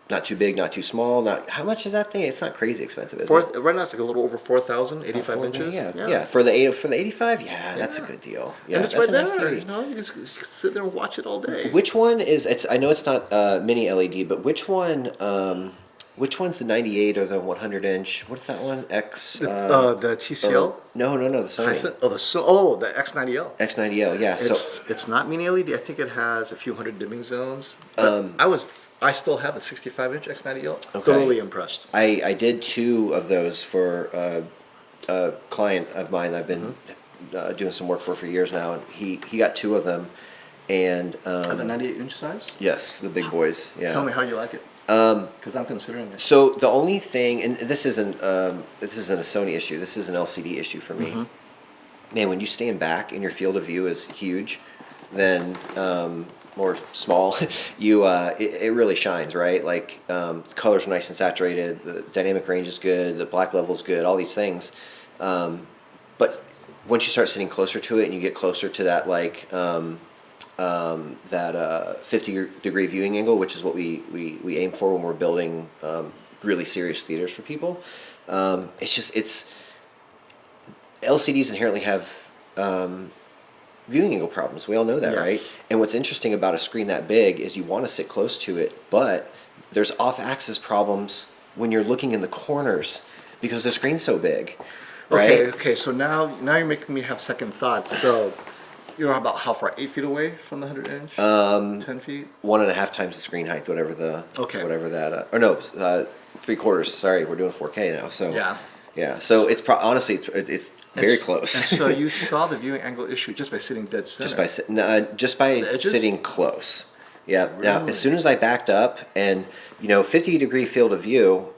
not too big, not too small. Not how much is that thing? It's not crazy expensive, is it? Right now it's like a little over 4,000, 85 inches. Yeah. For the 85, that's a good deal. Yeah, And it's that's right a nice there. TV. You can sit there and watch it all day. Which one is? I know it's not mini LED, but which one? Which one's the 98 or the 100 inch? What's that one? The TCL? No, the Sony. The X90L. X90L. Yeah. It's not mini LED. I think it has a few hundred dimming zones. But I still have the 65-inch X90L. Okay. Thoroughly impressed. I did 2 of those for a client of mine that I've been doing some work for years now, and he got 2 of them, And At the 98-inch size? yes, the big boys. Yeah. Tell me how you like it. Because I'm considering it. So the only thing, and this isn't a Sony issue. This is an LCD issue for me. Man, when you stand back and your field of view is huge, then or small, it really shines, right? Like the colors are nice and saturated. The dynamic range is good. The black level is good. All these things, but once you start sitting closer to it and you get closer to that like that 50-degree viewing angle, which is what we aim for when we're building really serious theaters for people. It's LCDs inherently have viewing angle problems. We all know that, Yes. right? And what's interesting about a screen that big is you want to sit close to it, but there's off-axis problems when you're looking in the corners because the screen's so big, right? Okay. So now you're making me have second thoughts. So you're about how far? 8 feet away from the 100-inch? 10 feet? 1.5 times the screen height, whatever Okay. whatever that, or no, 3/4. Sorry, we're doing 4K now, so Yeah. yeah. So it's honestly it's very close. And so you saw the viewing angle issue just by sitting dead center. just by The edges? sitting close. Yeah. Now, Really? as soon as I backed up, and 50-degree field of view,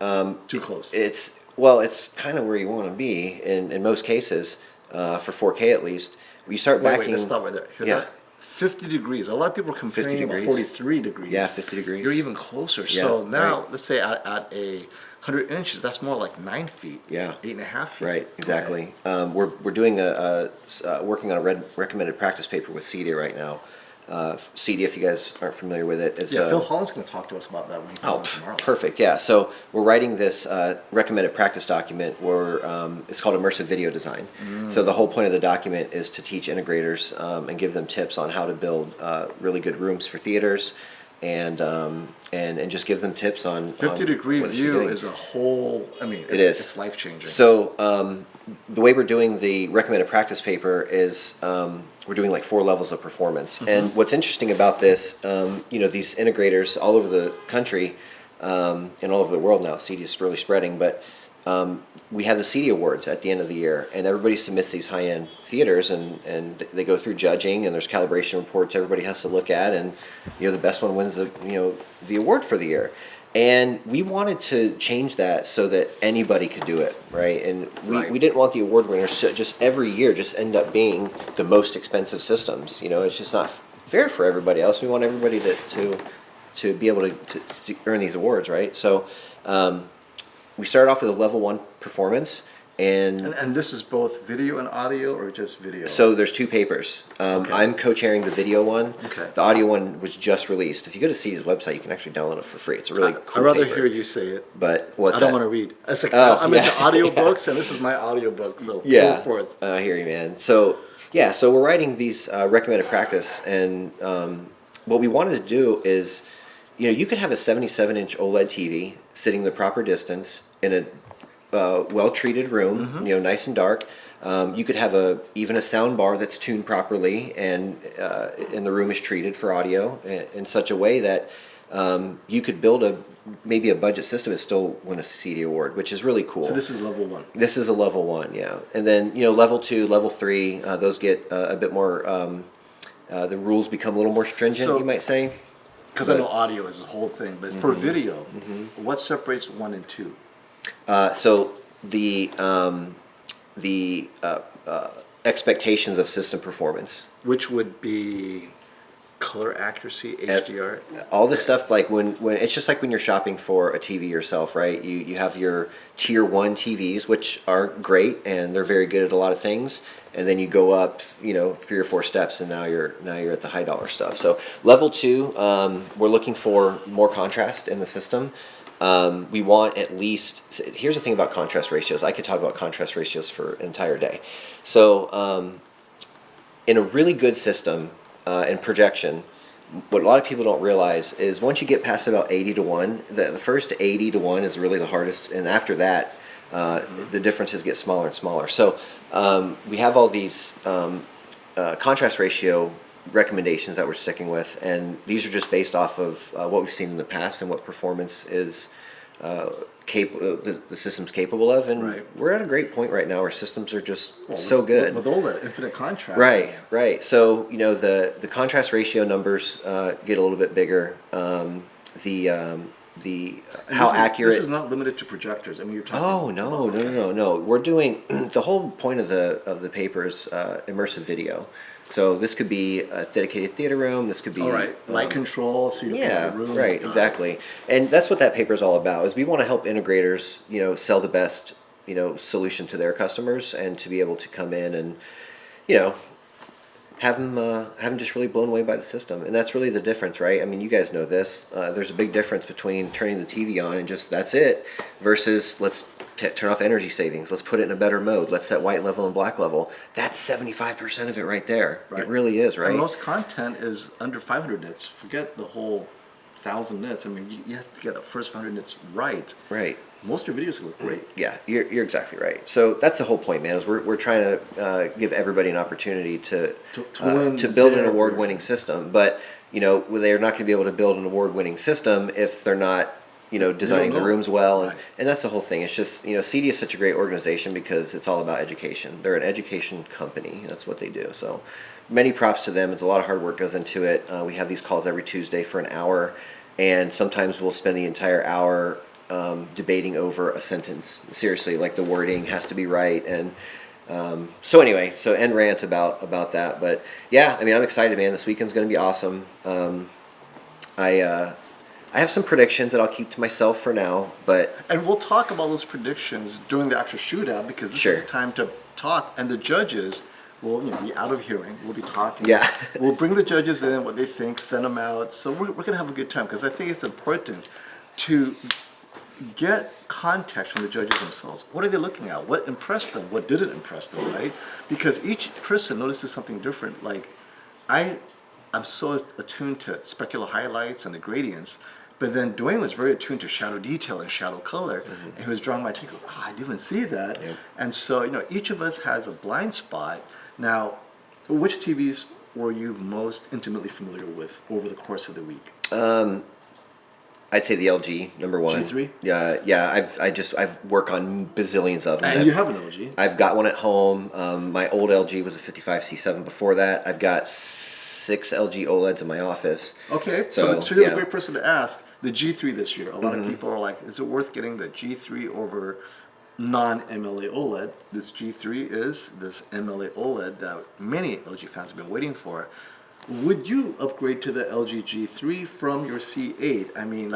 Too close. it's kind of where you want to be in most cases, for 4K at least. You start Wait, backing. let's stop right there. Hear Yeah. that? 50 degrees. A lot of people are complaining about degrees. 43 degrees. Yeah, 50 degrees. You're even closer. Yeah, So now, right. let's say at a 100 inches, that's more like 9 feet. Yeah. 8.5 feet. Right, exactly. We're doing working on a recommended practice paper with CEDIA right now. CEDIA, if you guys aren't familiar with it, is Yeah, Phil Holland's going to talk to us about that when he comes tomorrow. perfect. Yeah, so we're writing this recommended practice document where it's called immersive video design. So the whole point of the document is to teach integrators and give them tips on how to build really good rooms for theaters, and just give them tips on 50-degree what they should be view doing. is a whole, It is. It's life-changing. So the way we're doing the recommended practice paper is we're doing like 4 levels of performance. And what's interesting about this, these integrators all over the country and all over the world now, CEDIA is really spreading, but we have the CEDIA Awards at the end of the year, and everybody submits these high-end theaters, and they go through judging, and there's calibration reports everybody has to look at, and the best one wins the award for the year. And we wanted to change that so that anybody could do it, right? And we didn't want the award winners to just every year just end up being the most expensive systems. It's just not fair for everybody else. We want everybody to be able to earn these awards, right? So we started off with a level 1 performance, And this is both video and audio, or just video? so there's 2 papers. Okay. I'm co-chairing the video one. Okay. The audio one was just released. If you go to CEDIA's website, you can actually download it for free. It's a really cool I'd rather paper. hear you say it. But what's I don't that? want to read. It's like, Oh, I'm yeah. into audiobooks, and this is my audiobook, so Yeah, go forth. I hear you, man. So we're writing these recommended practice, and what we wanted to do is, you could have a 77-inch OLED TV sitting the proper distance in a well-treated room, nice and dark. You could have even a sound bar that's tuned properly, and the room is treated for audio in such a way that you could build maybe a budget system and still win a CEDIA award, which is really cool. So this is level 1. This is a level 1, yeah. And then, level 2, level 3, those get a bit more, the rules become a little more stringent, So- you might say. Because I know audio is the whole thing, but for video, what separates 1 and 2? So the expectations of system performance. Which would be color accuracy, HDR. All this stuff, like when it's just like when you're shopping for a TV yourself, right? You have your tier 1 TVs, which are great and they're very good at a lot of things, and then you go up 3 or 4 steps, and now you're at the high dollar stuff. So level 2, we're looking for more contrast in the system. We want at least, here's the thing about contrast ratios. I could talk about contrast ratios for an entire day. So in a really good system and projection, what a lot of people don't realize is once you get past about 80-1, the first 80-1 is really the hardest, and after that, the differences get smaller and smaller. So we have all these contrast ratio recommendations that we're sticking with, and these are just based off of what we've seen in the past and what performance is the system's capable of, and Right. we're at a great point right now. Our systems are just so good. With OLED, infinite contrast. Right. So the contrast ratio numbers get a little bit bigger. The And how this is, accurate. This is not limited to projectors. I mean, you're talking. Oh no! We're doing the whole point of the paper is immersive video. So this could be a dedicated theater room. This could be All right, light control, so you can yeah, the room. right, exactly. And that's what that paper is all about. Is we want to help integrators, sell the best, solution to their customers, and to be able to come in and, have them just really blown away by the system. And that's really the difference, right? I mean, you guys know this. There's a big difference between turning the TV on and just that's it, versus let's turn off energy savings. Let's put it in a better mode. Let's set white level and black level. That's 75% of it right there. Right. It really is, right? And most content is under 500 nits. Forget the whole 1,000 nits. I mean, you have to get the first 500 nits right. Right. Most of your videos look great. Yeah, you're exactly right. So that's the whole point, man. Is we're trying to give everybody an opportunity to build an award-winning system, but they're not going to be able to build an award-winning system if they're not designing the rooms well, and that's the whole thing. It's just CD is such a great organization because it's all about education. They're an education company. That's what they do. So many props to them. It's a lot of hard work goes into it. We have these calls every Tuesday for an hour, and sometimes we'll spend the entire hour debating over a sentence. Seriously, like the wording has to be right, and so anyway, end rant about that. But yeah, I mean, I'm excited, man. This weekend's going to be awesome. I have some predictions that I'll keep to myself for now, And we'll talk about those predictions during the actual shootout because this is the time to talk, and the judges will be out of hearing. We'll be talking. Yeah. We'll bring the judges in, what they think, send them out. So we're going to have a good time because I think it's important to get context from the judges themselves. What are they looking at? What impressed them? What didn't impress them, right? Because each person notices something different. Like, I'm so attuned to specular highlights and the gradients, but then Dwayne was very attuned to shadow detail and shadow color, and he was drawing my attention. Oh, I didn't see that. Yep. And so, each of us has a blind spot. Now, which TVs were you most intimately familiar with over the course of the week? I'd say the LG number one. G3? Yeah. I've worked on bazillions of them. And you have an LG. I've got one at home. My old LG was a 55C7 before that. I've got 6 LG OLEDs in my office. Okay, so you're a great person to ask. The G3 this year, a lot of people are like, is it worth getting the G3 over non-MLA OLED? This G3 is this MLA OLED that many LG fans have been waiting for. Would you upgrade to the LG G3 from your C8? I mean,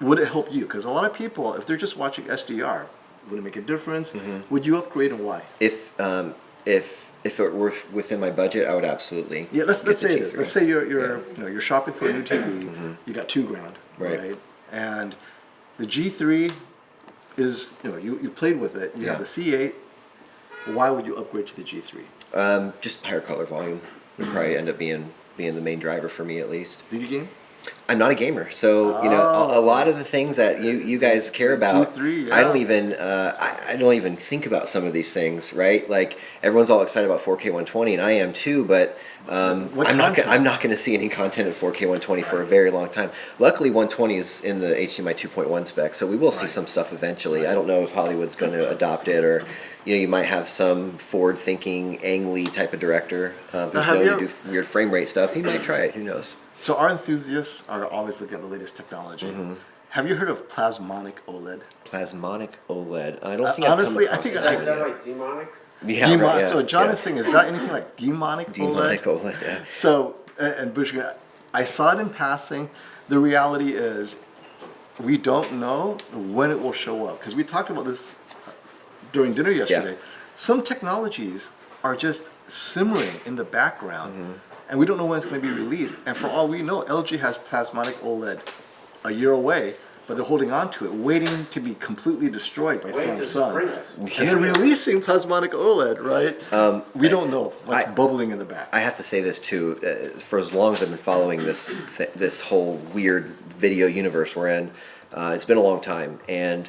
would it help you? Because a lot of people, if they're just watching SDR, would it make a difference? Would you upgrade, and why? If it were within my budget, I would absolutely. Yeah, let's get the say this. G3. Let's say you're shopping for a new TV. You got $2,000, Right. And the G3 is you played with it. You have the C8. Why would you upgrade to the G3? Just higher color volume would probably end up being the main driver for me, at least. Did you game? I'm not a gamer, so a lot of the things that you guys care about, G3, I don't even think about some of these things, right? Like everyone's all excited about 4K 120, and I am too, but I'm not going to see any content at 4K 120 for a very long time. Luckily, 120 is in the HDMI 2.1 spec, so we will see some stuff eventually. I don't know if Hollywood's going to adopt it, or you might have some forward-thinking Ang Lee type of director who's known to do weird frame rate stuff. He might try it. Who knows? So our enthusiasts are always looking at the latest technology. Have you heard of plasmonic OLED? Plasmonic OLED. I don't think honestly, I've come I across think Is that like demonic? Yeah, demonic. right, yeah, So John yeah. is saying, is that anything like demonic Demonic OLED? OLED, yeah. So, and Bush, I saw it in passing. The reality is, we don't know when it will show up. Because we talked about this during dinner yesterday. Some technologies are just simmering in the background, and we don't know when it's going to be released. And for all we know, LG has plasmonic OLED a year away, but they're holding on to it, waiting to be completely destroyed by Samsung. And they're releasing plasmonic OLED, right? We don't know what's bubbling in the back. I have to say this too. For as long as I've been following this whole weird video universe we're in, it's been a long time, and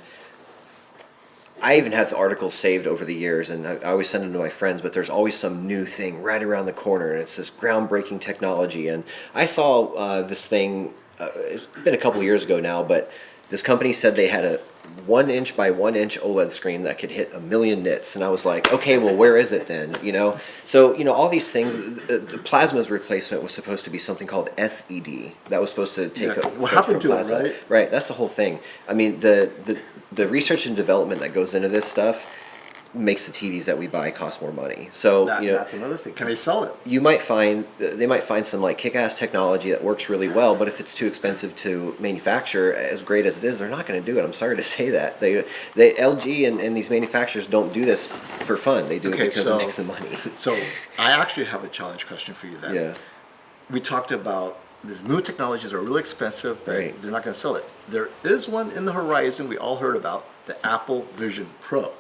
I even have articles saved over the years, and I always send them to my friends, but there's always some new thing right around the corner, and it's this groundbreaking technology. And I saw this thing, it's been a couple of years ago now, but This company said they had a 1 inch by 1 inch OLED screen that could hit 1 million nits, and I was like, okay, well, where is it then? So all these things. The plasma's replacement was supposed to be something called SED. That was supposed to take what happened to it, plasma. right? Right. That's the whole thing. I mean, the research and development that goes into this stuff makes the TVs that we buy cost more money. So That's another thing. Can they sell it? they might find some like kick-ass technology that works really well, but if it's too expensive to manufacture, as great as it is, they're not going to do it. I'm sorry to say that. They LG and these manufacturers don't do this for fun. They do it because it makes them money. So I actually have a challenge question for you then. Yeah. We talked about these new technologies are really expensive, but Right. they're not going to sell it. There is one in the horizon we all heard about, the Apple Vision Pro.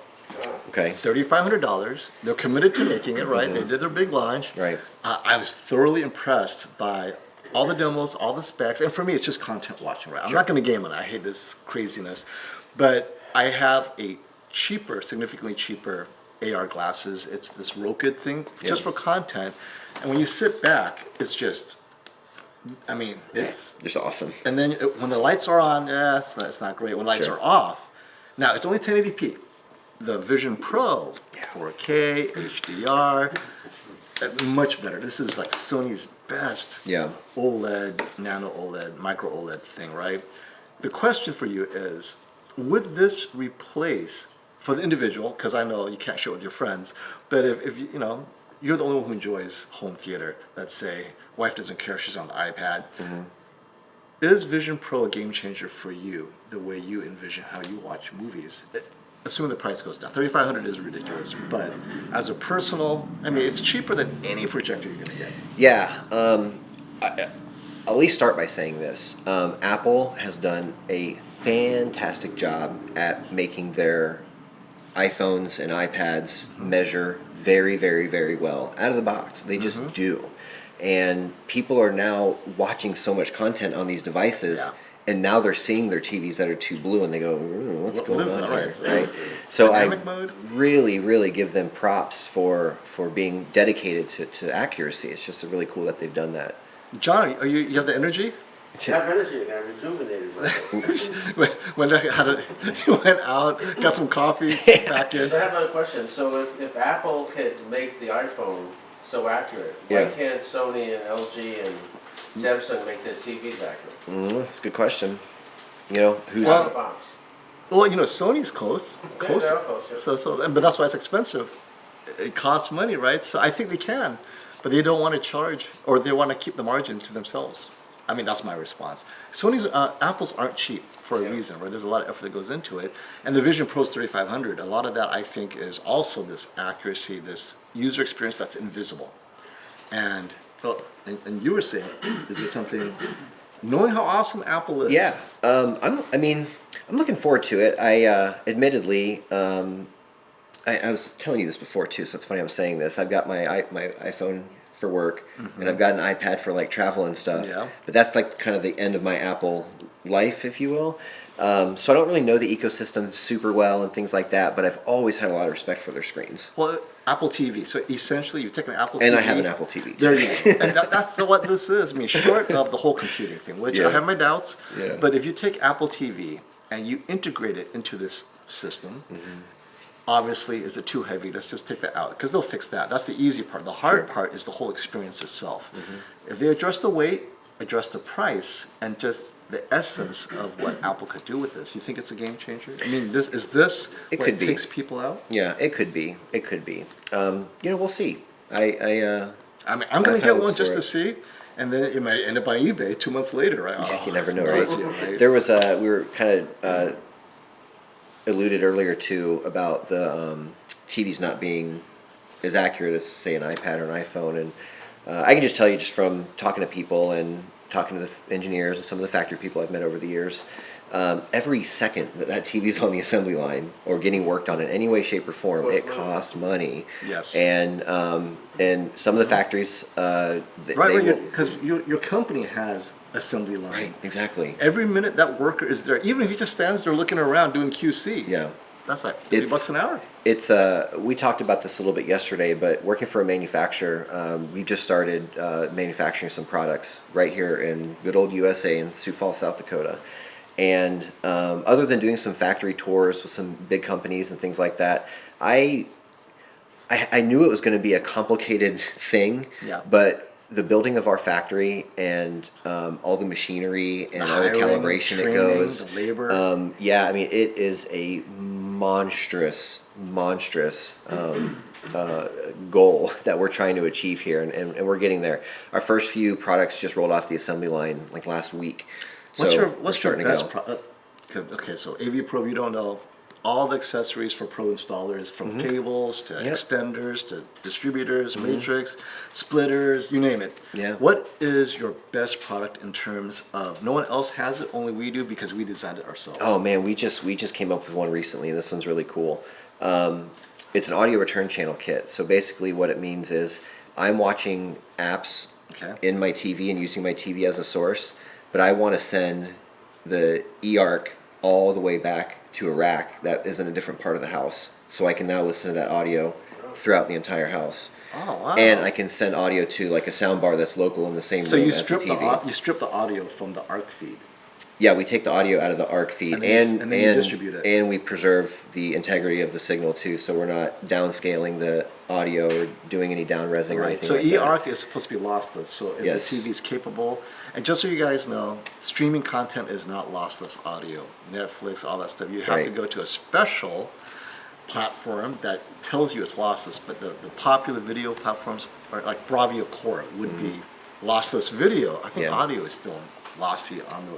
Okay. $3,500. They're committed to making it, right? They did their big launch. Right. I was thoroughly impressed by all the demos, all the specs, and for me, it's just content watching, right? I'm not going to game it. I hate this craziness, but I have a significantly cheaper AR glasses. It's this Roku thing, just for content, and when you sit back, it's just, it's Just awesome. and then when the lights are on, it's not great. When lights Sure. are off, now it's only 1080p. The Vision Pro, 4K, HDR, much better. This is like Sony's best Yeah. OLED, nano OLED, micro OLED thing, right? The question for you is, would this replace, for the individual, because I know you can't share it with your friends, but if you're the only one who enjoys home theater, let's say, wife doesn't care, she's on the iPad, is Vision Pro a game changer for you, the way you envision how you watch movies? Assuming the price goes down. $3,500 is ridiculous, but as a personal, it's cheaper than any projector you're going to get. Yeah. I'll at least start by saying this. Apple has done a fantastic job at making their iPhones and iPads measure very, very, very well out of the box. They just do. And people are now watching so much content on these devices. Yeah. And now they're seeing their TVs that are too blue, and they go, "What's What going is on that, here?" right? Is Right? this So I dynamic mode? really, really give them props for being dedicated to accuracy. It's just really cool that they've done that. John, you have the energy? I have energy again, rejuvenated myself. You went out, got some coffee, back in. So I have a question. So if Apple could make the iPhone so accurate, why Yeah. can't Sony and LG and Samsung make their TVs accurate? That's a good question. Who's Out of the box. Well, Sony's close. Close. they're close, yeah. But that's why it's expensive. It costs money, right? So I think they can, but they don't want to charge, or they want to keep the margin to themselves. That's my response. Apple's aren't cheap for a reason, right? There's a lot of effort that goes into it. And the Vision Pro's 3,500. A lot of that, I think, is also this accuracy, this user experience that's invisible. And you were saying, is it something, knowing how awesome Apple is? Yeah, I'm looking forward to it. Admittedly, I was telling you this before too, so it's funny I'm saying this. I've got my iPhone for work, and I've got an iPad for like travel and stuff. Yeah. But that's like kind of the end of my Apple life, if you will. So I don't really know the ecosystem super well and things like that, but I've always had a lot of respect for their screens. Well, Apple TV. So essentially, you've taken an Apple TV. And I have an Apple TV. There you go. And that's what this is. Short of the whole computing thing, which Yeah. I have my doubts. Yeah. But if you take Apple TV and you integrate it into this system, obviously, is it too heavy? Let's just take that out, because they'll fix that. That's the easy part. The hard part is the whole experience itself. If they address the weight, address the price, and just the essence of what Apple could do with this, you think it's a game changer? Is this It what could be. takes people out? Yeah, it could be. It could be. We'll see. I'm I'm going to I've get had one for just it. to see, and then it might end up on eBay 2 months later, right? Yeah, Oh, you never know, that's right? nausea, right? There was we were kind of alluded earlier to about the TVs not being as accurate as, say, an iPad or an iPhone, and I can just tell you, just from talking to people and talking to the engineers and some of the factory people I've met over the years, every second that TV's on the assembly line or getting worked on in any way, shape, or form, it costs money. Yes. And some of the factories, Right, because your company has assembly line. right, exactly. Every minute that worker is there, even if he just stands there looking around doing QC, Yeah. that's like $30 an hour. It's we talked about this a little bit yesterday, but working for a manufacturer, we just started manufacturing some products right here in good old USA in Sioux Falls, South Dakota, And other than doing some factory tours with some big companies and things like that, I knew it was going to be a complicated thing. Yeah. But the building of our factory and all the machinery and all the hiring, calibration that training, goes, the labor. yeah, I mean, it is a monstrous goal that we're trying to achieve here, and we're getting there. Our first few products just rolled off the assembly line like last week. What's So your we're what's your starting to best go. okay, so AV Pro, you don't know all the accessories for pro installers, from cables to Yep. extenders to distributors, matrix, splitters, you name it. Yeah. What is your best product in terms of no one else has it, only we do because we designed it ourselves? Oh man, we just came up with one recently, and this one's really cool. It's an audio return channel kit. So basically, what it means is I'm watching apps Okay. in my TV and using my TV as a source, but I want to send the eARC all the way back to a rack that is in a different part of the house, so I can now listen to that audio throughout the entire house. Oh wow. And I can send audio to like a sound bar that's local in the same So room you as the strip TV. you strip the audio from the ARC feed. Yeah, we take the audio out of the ARC feed, And then you distribute it. and we preserve the integrity of the signal too, so we're not downscaling the audio or doing any down resing or Right. anything So like that. eARC is supposed to be lossless. So if Yes. the TV is capable, and just so you guys know, streaming content is not lossless audio. Netflix, all that stuff. You have to Right. go to a special platform that tells you it's lossless. But the popular video platforms are like Bravia Core would be lossless video. I think Yeah. audio is still lossy on the.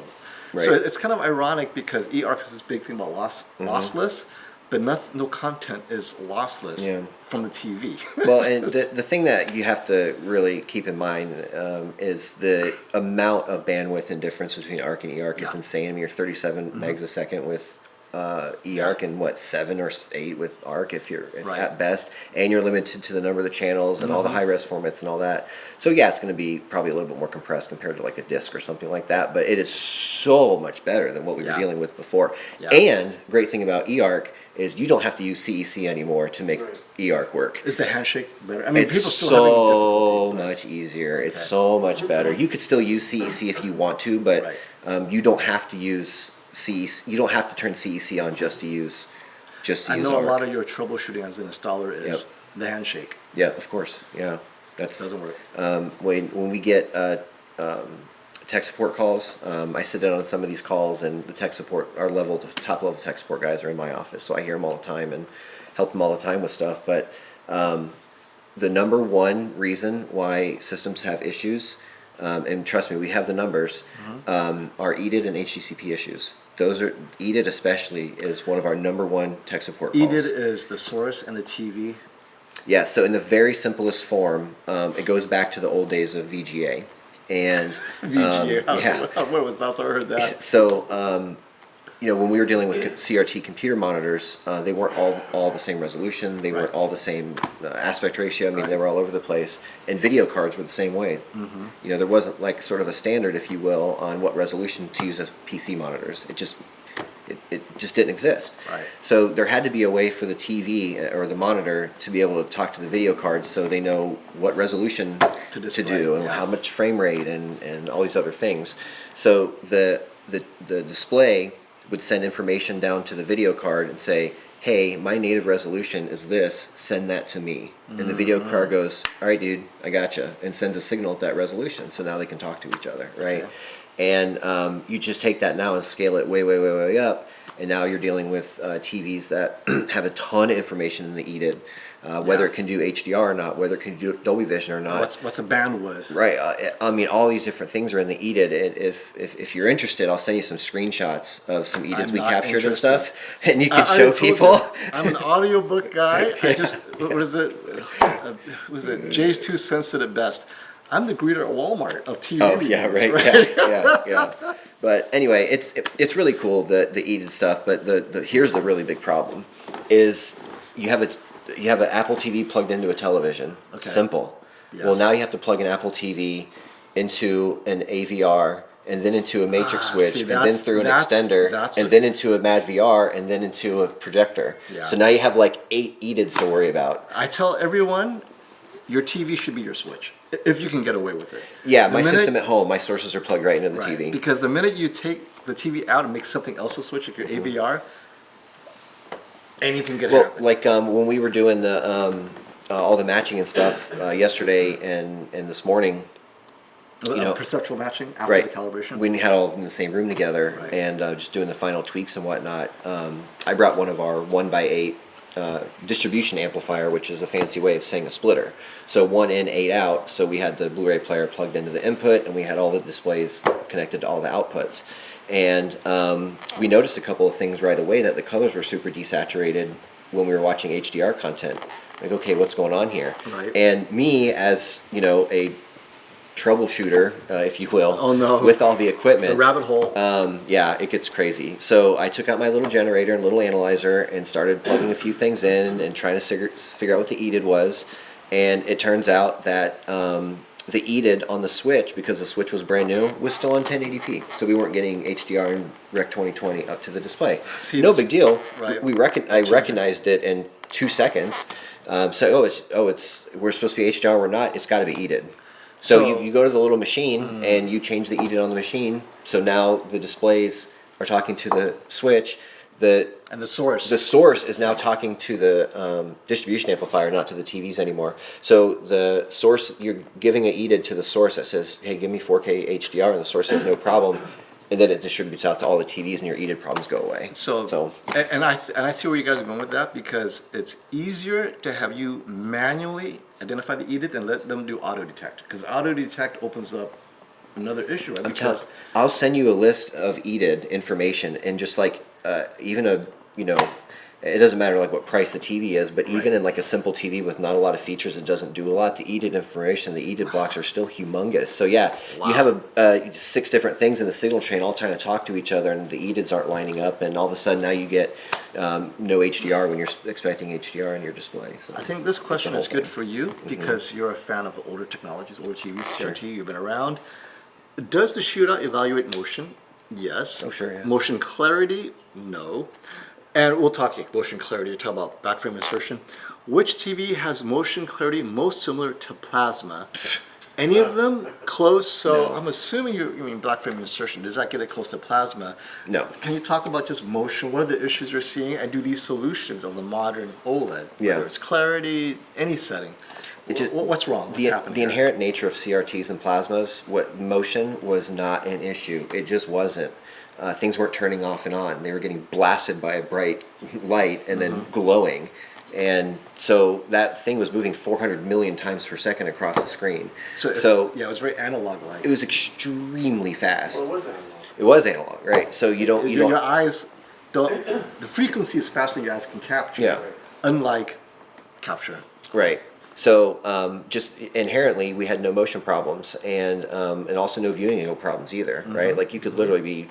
Right. So it's kind of ironic because eARC is this big thing about lossless, but no content is lossless Yeah. from the TV. Well, and the thing that you have to really keep in mind is the amount of bandwidth and difference between ARC and eARC is Yeah. insane. I mean, you're 37 megs a second with eARC and what, 7 or 8 with ARC if Right. at best, and you're limited to the number of the channels and all the high-res formats and all that. So yeah, it's going to be probably a little bit more compressed compared to like a disc or something like that, but it is so much better than what we were Yeah. dealing with before. Yeah. And great thing about eARC is you don't have to use CEC anymore to make eARC work. Is the handshake better? I mean, It's people still having so difficulty. much easier. It's Okay. so much better. You could still use CEC if you want to, but Right. you don't have to use CEC. You don't have to turn CEC on just to use I know a ARC. lot of your troubleshooting as an installer is Yep. the handshake. Yeah, of course. Yeah, that's Doesn't work. when we get tech support calls. I sit in on some of these calls, and the tech support, our top level tech support guys are in my office, so I hear them all the time and help them all the time with stuff. But the number one reason why systems have issues, and trust me, we have the numbers, are EDID and HDCP issues. Those are EDID especially is one of our number one tech support calls. EDID is the source and the TV. Yeah, so in the very simplest form, it goes back to the old days of VGA. And VGA. yeah. When was the last time I heard that? So, when we were dealing with CRT computer monitors, they weren't all the same resolution. They weren't Right. all the same aspect ratio. I mean, they were all over the place. And video cards were the same way. There wasn't like sort of a standard, if you will, on what resolution to use as PC monitors. It just didn't exist. Right. So there had to be a way for the TV or the monitor to be able to talk to the video card so they know what resolution To to display, do and yeah. how much frame rate and all these other things. So the display would send information down to the video card and say, hey, my native resolution is this, send that to me. And the video card goes, all right, dude, I gotcha, and sends a signal at that resolution. So now they can talk to each other, right? Okay. And you just take that now and scale it way up, and now you're dealing with TVs that have a ton of information in the EDID, whether Yeah. it can do HDR or not, whether it can do Dolby Vision or not. What's the bandwidth? Right. I mean, all these different things are in the EDID. And if you're interested, I'll send you some screenshots of some EDIDs I'm we not captured and interested. stuff, and you I can show already told people. you, I'm an audiobook guy. What is it? Was it Jay's 2 cents at best? I'm the greeter at Walmart of TV. Oh yeah, reviews, right. Yeah. But anyway, it's really cool the EDID stuff. But here's the really big problem, is you have an Apple TV plugged into a television. Okay. Simple. Yes. Well, now you have to plug an Apple TV into an AVR, and then into a matrix switch, see, and then that's- through an that's- extender, that's and a- then into a Mad VR, and then into a projector. Yeah. So now you have like 8 EDIDs to worry about. I tell everyone, your TV should be your switch, if you can get away with it. Yeah, The my minute- system at home, my sources are plugged right into the Right, TV. because the minute you take the TV out and make something else a switch, like your AVR, anything could Well, happen. like when we were doing the all the matching and stuff yesterday and this morning, you know, Perceptual matching after right? the calibration. We had all in the same room together Right. and just doing the final tweaks and whatnot. I brought one of our 1x8 distribution amplifier, which is a fancy way of saying a splitter. So 1 in, 8 out. So we had the Blu-ray player plugged into the input, and we had all the displays connected to all the outputs. And we noticed a couple of things right away, that the colors were super desaturated when we were watching HDR content. Like, okay, what's going on here? Right. And me, as you know, a troubleshooter, if you will, Oh, no. with all the equipment, The rabbit hole. yeah, it gets crazy. So I took out my little generator and little analyzer and started plugging a few things in and trying to figure out what the EDID was. And it turns out that the EDID on the switch, because the switch was brand new, was still on 1080p. So we weren't getting HDR and Rec 2020 up to the display. See, No this- big deal. right. I recognized it in 2 seconds. It's we're supposed to be HDR, we're not. It's got to be EDID. So you go to the little machine and you change the EDID on the machine. So now the displays are talking to the switch. And the source. The source is now talking to the distribution amplifier, not to the TVs anymore. So the source, you're giving an EDID to the source that says, "Hey, give me 4K HDR," and the source says, "No problem." And then it distributes out to all the TVs, and your EDID problems go away. So, and I see where you guys are going with that, because it's easier to have you manually identify the EDID than let them do auto detect, because auto detect opens up another issue, right? Because I'll send you a list of EDID information, and just like even a, you know, it doesn't matter like what price the TV is, but even in like a simple TV with not a lot of features, it doesn't do a lot. The EDID information, the EDID blocks are still humongous. So yeah, you have 6 different things in the signal chain all trying to talk to each other, and the EDIDs aren't lining up, and all of a sudden now you get no HDR when you're expecting HDR in your display. So I think this question whole is good thing. for you, because you're a fan of the older technologies, older TVs, CRT, you've been around. Does the Shootout evaluate motion? Yes. Oh, sure, yeah. Motion clarity? No. And we'll talk motion clarity, talk about back frame insertion. Which TV has motion clarity most similar to plasma? Any of them close? So No. I'm assuming you mean black frame insertion. Does that get it close to plasma? No. Can you talk about just motion? What are the issues you're seeing? And do these solutions of the modern OLED, Yeah. whether it's clarity, any setting, what's wrong? What's happening The here? inherent nature of CRTs and plasmas, what motion was not an issue. It just wasn't. Things weren't turning off and on. They were getting blasted by a bright light and then glowing. And so that thing was moving 400 million times per second across the screen. Yeah, it was very analog-like. It was extremely fast. What was that? It was analog, right? So you don't Your eyes don't. The frequency is faster than your eyes can capture. Yeah. Unlike capture. Right. So just inherently, we had no motion problems, and also no viewing angle problems either, right? Like you could literally be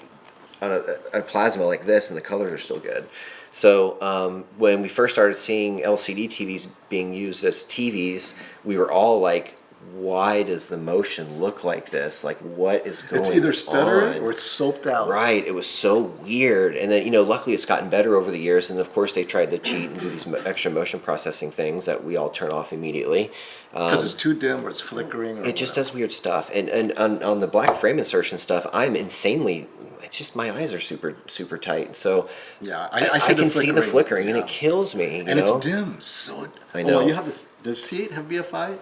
on a plasma like this, and the colors are still good. So when we first started seeing LCD TVs being used as TVs, we were all like, why does the motion look like this? Like, what is going on? It's either stuttering or it's soaped out. Right, it was so weird. And then, luckily it's gotten better over the years. And of course, they tried to cheat and do these extra motion processing things that we all turn off immediately. Because it's too dim or it's flickering. Or It just whatever. does weird stuff. And on the black frame insertion stuff, I'm insanely. It's just my eyes are super, super tight. So Yeah, I see can see the flickering, and yeah. it kills me. And it's dim. So I know. Oh, you have this. Does C8 have BFI?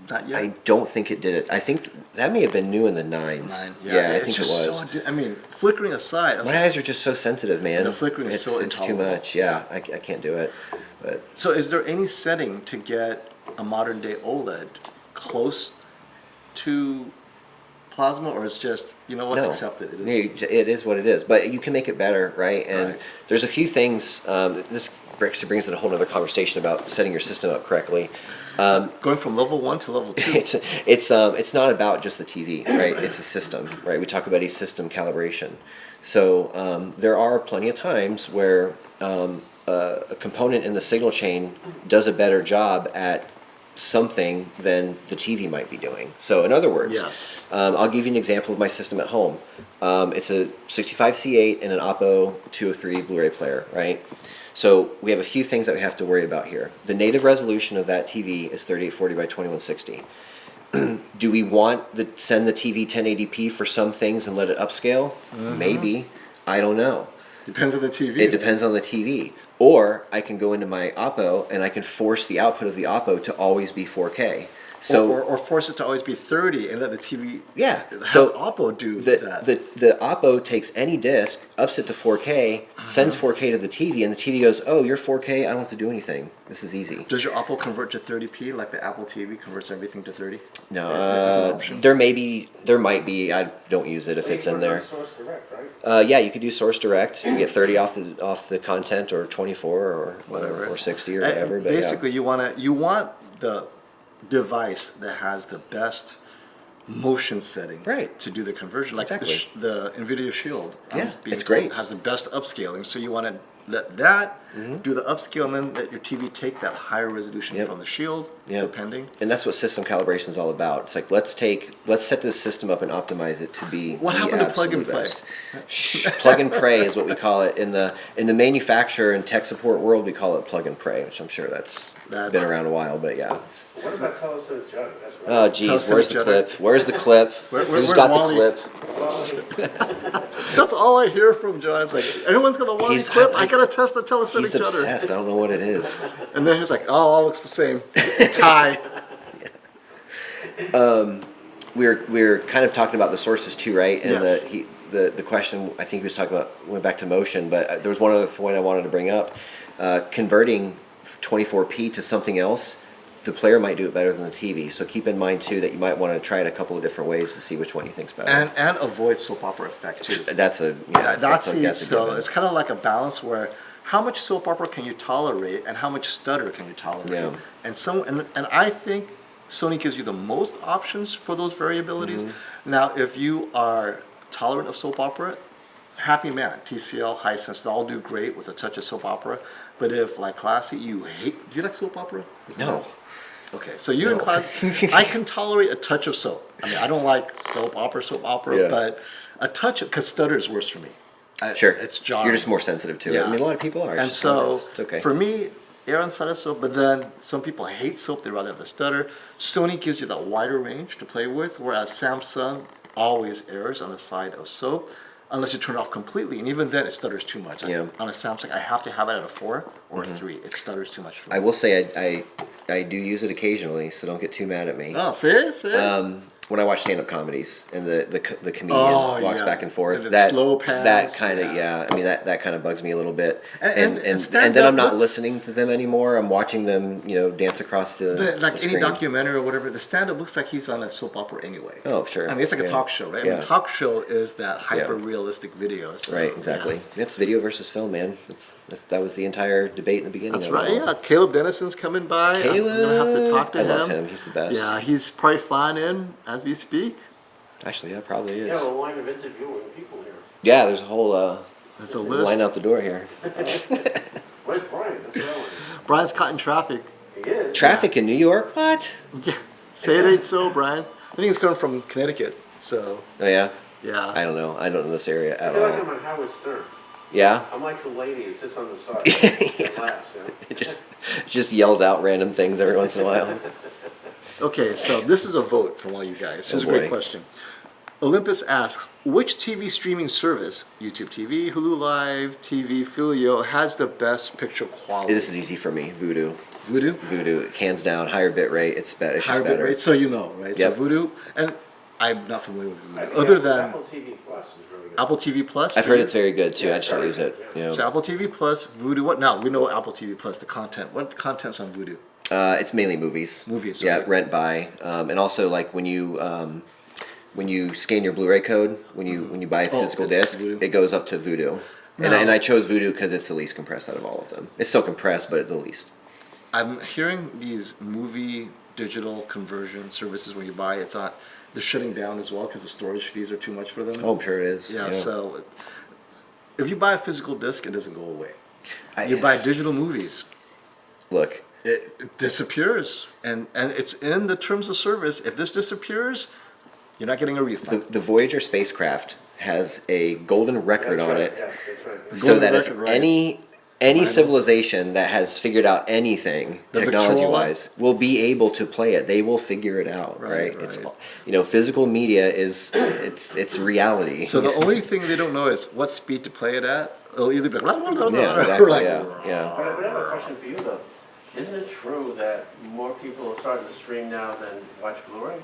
Not yet. I don't think it did it. I think that may have been new in the 9s. Yeah, I it's think it just was. so I mean, flickering aside, I was My like, eyes are just so sensitive, man. The flickering is so it's too intolerable. much. Yeah, I can't do it. But so is there any setting to get a modern day OLED close to plasma, or it's just no, accept it? It is. It is what it is. But you can make it better, right? And Right. there's a few things. This actually brings in a whole other conversation about setting your system up correctly. Going from level 1 to level 2. It's not about just the TV, right? It's a system, right? We talk about a system calibration. So there are plenty of times where a component in the signal chain does a better job at something than the TV might be doing. So in other words, Yes. I'll give you an example of my system at home. It's a 65C8 and an Oppo 203 Blu-ray player, right? So we have a few things that we have to worry about here. The native resolution of that TV is 3840 by 2160. Do we want send the TV 1080p for some things and let it upscale? Maybe. I don't know. Depends on the TV. It depends on the TV. Or I can go into my Oppo and I can force the output of the Oppo to always be 4K. So or force it to always be 30 and let the TV yeah, have so Oppo do the that. the Oppo takes any disc, ups it to 4K, sends 4K to the TV, and the TV goes, "Oh, you're 4K. I don't have to do anything. This is easy." Does your Oppo convert to 30p like the Apple TV converts everything to 30? No, That's an option. there might be. I don't use it if it's in there. Source direct, right? Yeah, you could do source direct. You get 30 off the content, or 24, or Whatever. or 60, or whatever. But Basically, you want the device that has the best motion setting Right. to do the conversion. Like Exactly. the NVIDIA Shield. Yeah, being it's told great. Has the best upscaling. So you want to let that do the upscale and then let your TV take that higher resolution Yep. from the Shield, Yep. depending. And that's what system calibration is all about. It's like let's set this system up and optimize it to be What the happened to plug and absolute play? best. Plug and pray is what we call it in the manufacturer and tech support world. We call it plug and pray, which I'm sure that's been around a while. But yeah. What about Telesync Jug? That's what Oh geez, Tell us where's the each other. clip? Where's the clip? Who's where's got Wally? the clip? That's all I hear from John. It's like, everyone's got the one He's- clip. I got to test the telesync He's other. obsessed. I don't know what it is. And then he's like, oh, all looks the same. Tie. We're kind of talking about the sources too, right? And Yes. the question I think he was talking about went back to motion, but there was one other point I wanted to bring up. Converting 24p to something else, the player might do it better than the TV. So keep in mind too that you might want to try it a couple of different ways to see which one you think's better. And avoid soap opera effect too. That's a That's a so given. it's kind of like a balance where how much soap opera can you tolerate and how much stutter can you tolerate? Yeah. And I think Sony gives you the most options for those variabilities. Mm-hmm. Now, if you are tolerant of soap opera, happy man. TCL, Hisense, they all do great with a touch of soap opera. But if like Classy, you hate. Do you like soap opera? No. Okay, so you in class, I can tolerate a touch of soap. I mean, I don't like soap opera, Yeah. but a touch because stutter is worse for me. Sure. It's jarring. You're just more sensitive to it. Yeah. I mean, a lot of people are. And so, it's okay. for me, err on the side of soap, but then some people hate soap, they rather have the stutter. Sony gives you that wider range to play with, whereas Samsung always errs on the side of soap, unless you turn it off completely, and even then it stutters too much. Yeah. On a Samsung, I have to have it at a 4 or a 3. It stutters too much for me. I will say I do use it occasionally, so don't get too mad at me. Oh, see? When I watch stand-up comedies and the comedian Oh, walks yeah. back and forth, And the that slow pans, that kind of yeah. I mean that kind of bugs me a little bit. And then stand-up I'm not looks- listening to them anymore. I'm watching them, dance across the Like the any screen. documentary or whatever, the stand-up looks like he's on a soap opera anyway. Oh, sure. I mean, it's like a Yeah. talk show, right? I Yeah. mean, talk show is that hyper-realistic video. So, Right, exactly. It's video versus film, man. That was the entire debate in the beginning. That's of right. it all. Yeah, Caleb Dennison's coming by. I'm gonna have to talk to I him. love him. He's the best. Yeah, he's probably flying in as we speak. Actually, yeah, probably is. Yeah, a line of interviewing people here. Yeah, there's a whole There's a list. line out the door here. Where's Brian? That's what I want. Brian's caught in traffic. He is. Traffic in New York? What? Yeah, say it ain't so, Brian. I think he's coming from Connecticut. So Oh yeah. yeah. I don't know. I don't know this area I at feel like all. I'm on Howard Stern. Yeah. I'm like the lady who sits on the side and laughs. It just yells out random things every once in a while. Okay, so this is a vote from all you guys. Here's Oh, a great boy. question. Olympus asks, which TV streaming service, YouTube TV, Hulu Live TV, Filio, has the best picture quality? This is easy for me. Voodoo. Voodoo? Voodoo, hands down, higher bit rate. It's better. It's Higher just bit better. rate, so you know, right? Yep. So Voodoo, and I'm not familiar with Voodoo. I think Other than Apple TV Plus is really good. Apple TV Plus? I've for heard you? it's very good too. Yeah, I just don't very use it. good, You know. So Apple TV Plus, Voodoo, what now? We know Apple TV Plus, the content. What content's on Voodoo? It's mainly movies. Movies, Yeah, okay. rent buy, and also like when you scan your Blu-ray code, when you buy a Oh, physical it's disc, Vudu. it goes up to Voodoo. And, Now- and I chose Voodoo because it's the least compressed out of all of them. It's still compressed, but the least. I'm hearing these movie digital conversion services when you buy it's not they're shutting down as well because the storage fees are too much for them. Oh, I'm sure it is. yeah, so if you buy a physical disc, it doesn't go away. I- You buy digital movies, Look, it disappears, and it's in the terms of service. If this disappears, you're not getting a refund. the Voyager spacecraft has a golden record That's on right, it, yeah, that's right. so Golden that record, if right. any Final. civilization that has figured out anything The technology-wise will be able to play it. They will figure it out, right? Right, It's right. physical media is it's reality. So the only thing they don't know is what speed to play it at. It'll either be like, yeah, or exactly. like, Yeah. But I have a question for you though. Isn't it true that more people are starting to stream now than watch Blu-ray?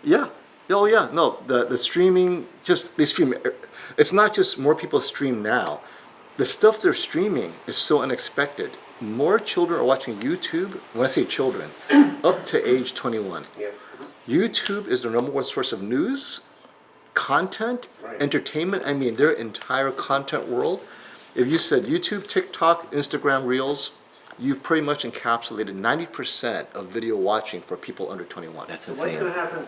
yeah. Oh yeah. No, the streaming they stream. It's not just more people stream now. The stuff they're streaming is so unexpected. More children are watching YouTube. When I say children, up to age 21. Yeah. YouTube is the number one source of news, content, Right. entertainment. I mean, their entire content world. If you said YouTube, TikTok, Instagram Reels, you've pretty much encapsulated 90% of video watching for people under 21. That's So insane.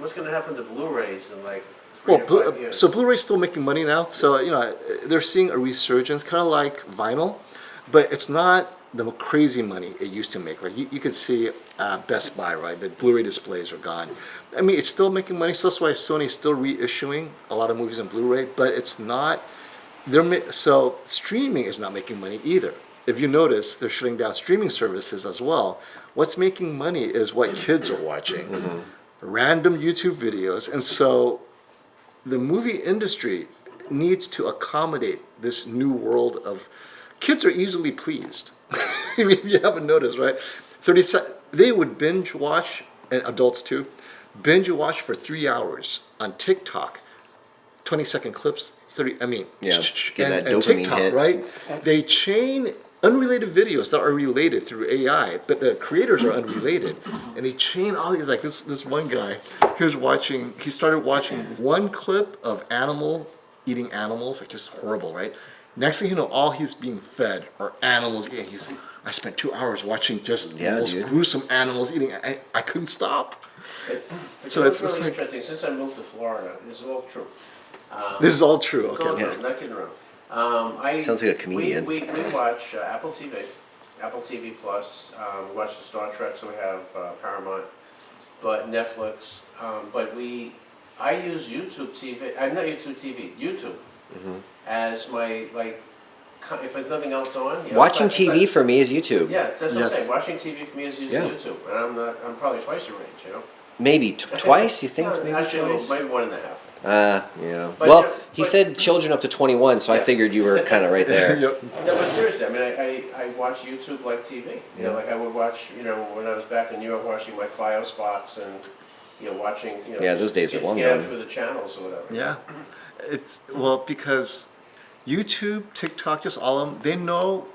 what's gonna happen to Blu-rays in like Well, 3 to 5 years? so Blu-ray's still making money now. So, they're seeing a resurgence, kind of like vinyl, but it's not the crazy money it used to make. Like you could see Best Buy, right? The Blu-ray displays are gone. I mean, it's still making money. So that's why Sony's still reissuing a lot of movies on Blu-ray, but it's not. So streaming is not making money either. If you notice, they're shutting down streaming services as well. What's making money is what kids are watching, random YouTube videos, and so the movie industry needs to accommodate this new world of kids are easily pleased. If you haven't noticed, right? They would binge watch, and adults too, binge watch for 3 hours on TikTok, 20-second clips. Yeah, get that and dopamine TikTok, hit. right? They chain unrelated videos that are related through AI, but the creators are unrelated, and they chain all these. Like this one guy, he started watching one clip of animal eating animals, like just horrible, right? Next thing you know, all he's being fed are animals eating. I spent 2 hours watching just the most dude. gruesome animals eating. I couldn't stop. But So you know it's what's really like- interesting. Since I moved to Florida, this is all true. This is all true. It's all Okay. true, not kidding around. Sounds like a comedian. We watch Apple TV, Apple TV Plus. We watch the Star Trek, so we have Paramount, but Netflix. But I use YouTube TV. I'm not YouTube TV. YouTube as my if there's nothing else on. Watching it's like- TV for me is YouTube. Yeah, that's what I'm Yes. saying. Watching TV for me is using Yeah. YouTube, and I'm probably twice your age. Maybe twice. You think? No, Maybe actually, twice. maybe 1.5. Yeah. But Well, yeah, he but- said children up to 21, so I Yeah. figured you were kind of right there. Yep. No, but seriously, I mean, I watch YouTube like TV. Like I would watch, when I was back in New York, watching my FiOS box and, watching, Yeah, those days are long scan gone. through the channels or whatever. Yeah, because YouTube, TikTok, just all of them, they know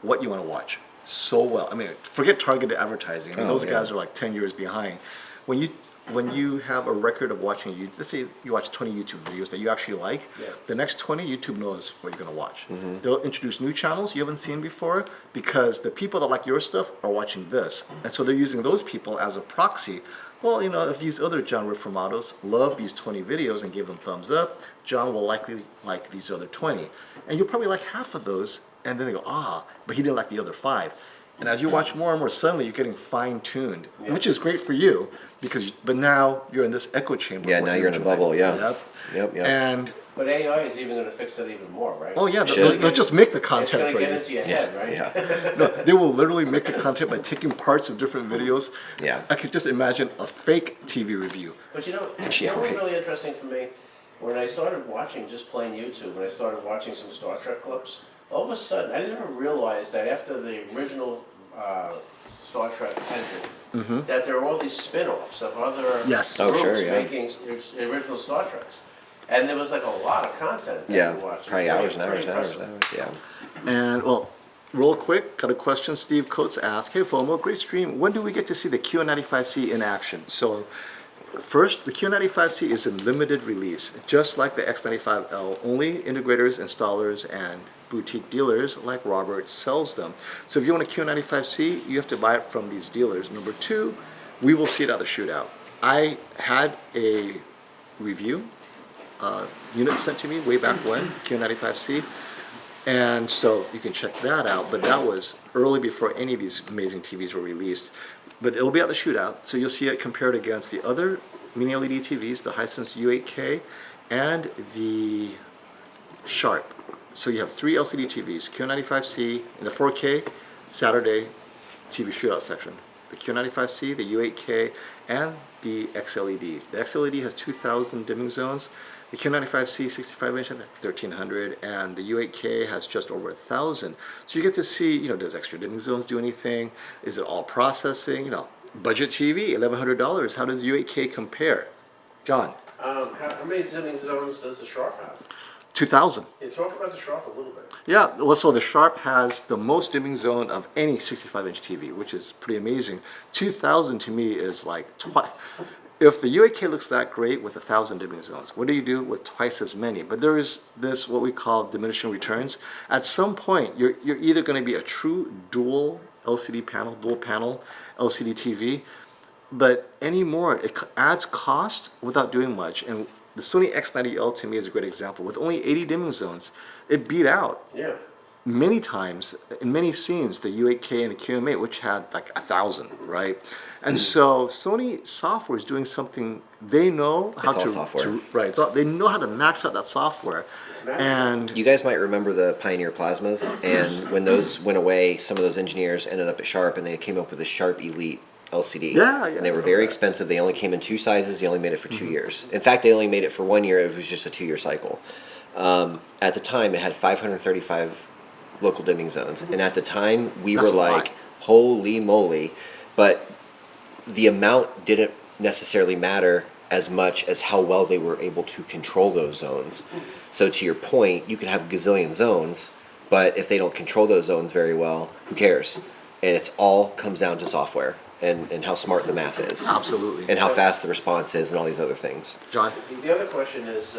what you want to watch so well. I mean, forget targeted advertising. I mean, Oh, those yeah. guys are like 10 years behind. When you have a record of watching let's say you watch 20 YouTube videos that you actually like, Yeah. the next 20 YouTube knows what you're gonna watch. Mm-hmm. They'll introduce new channels you haven't seen before because the people that like your stuff are watching this, and so they're using those people as a proxy. Well, if these other John Reformados love these 20 videos and give them thumbs up, John will likely like these other 20, and you'll probably like half of those, and then they go, but he didn't like the other 5. And as you watch more and more, suddenly you're getting fine-tuned, which is great for you but now you're in this echo chamber. Yeah, of what now you're in a enjoying. bubble, yeah. Yep. Yep. And But AI is even going to fix that even more, right? oh yeah, Should. they'll just make the It's content going for to get you. into your head, right? Yeah. No, they will literally make the content by taking parts of different videos. Yeah. I could just imagine a fake TV review. But you know what's right. really interesting for me? When I started watching just plain YouTube, when I started watching some Star Trek clips, all of a sudden, I didn't ever realize that after the original Star Trek ended, that there were all these spin-offs of other Yes. Oh, groups sure, yeah. making the original Star Treks. And there was like a lot of content that Yeah. you watched. It was Probably pretty- hours and hours pretty and hours impressive. and hours. Yeah. And well, real quick, got a question. Steve Coates asked, "Hey FOMO, great stream. When do we get to see the Q95C in action?" So first, the Q95C is in limited release, just like the X95L. Only integrators, installers, and boutique dealers like Robert sells them. So if you want a Q95C, you have to buy it from these dealers. Number 2, we will see it at the Shootout. I had a review unit sent to me way back when, Q95C. And so you can check that out, but that was early before any of these amazing TVs were released. But it'll be at the Shootout, so you'll see it compared against the other mini LED TVs, the Hisense U8K and the Sharp So you have 3 LCD TVs, Q95C in the 4K, Saturday TV shootout section. The Q95C, the U8K, and the XLEDs. The XLED has 2,000 dimming zones. The Q95C 65-inch has 1,300, and the U8K has just over 1,000. So you get to see, does extra dimming zones do anything? Is it all processing? Budget TV, $1,100. How does U8K compare? John? How many dimming zones does the Sharp have? 2,000. Yeah, talk about the Sharp a little bit. Yeah, well, so the Sharp has the most dimming zone of any 65-inch TV, which is pretty amazing. 2,000 to me is like twice. If the UAK looks that great with 1,000 dimming zones, what do you do with twice as many? But there is this what we call diminishing returns. At some point, you're either going to be a true dual LCD panel, dual panel LCD TV, but anymore it adds cost without doing much. And the Sony X90L to me is a great example. With only 80 dimming zones, it beat out many times in many scenes the U8K and the QM8, which had like 1,000, right? And so Sony software is doing something they know how they know how to max out that software. And you guys might remember the Pioneer plasmas, and when those went away, some of those engineers ended up at Sharp, and they came up with a Sharp Elite LCD. And they were very expensive. They only came in 2 sizes. They only made it for 2 years. In fact, they only made it for 1 year. It was just a 2-year cycle. At the time, it had 535 local dimming zones, and at the time, we were like, "Holy moly!" But the amount didn't necessarily matter as much as how well they were able to control those zones. So to your point, you could have a gazillion zones, but if they don't control those zones very well, who cares? And it's all comes down to software and how smart the math is. Absolutely. And how fast the response is and all these other things. John? The other question is,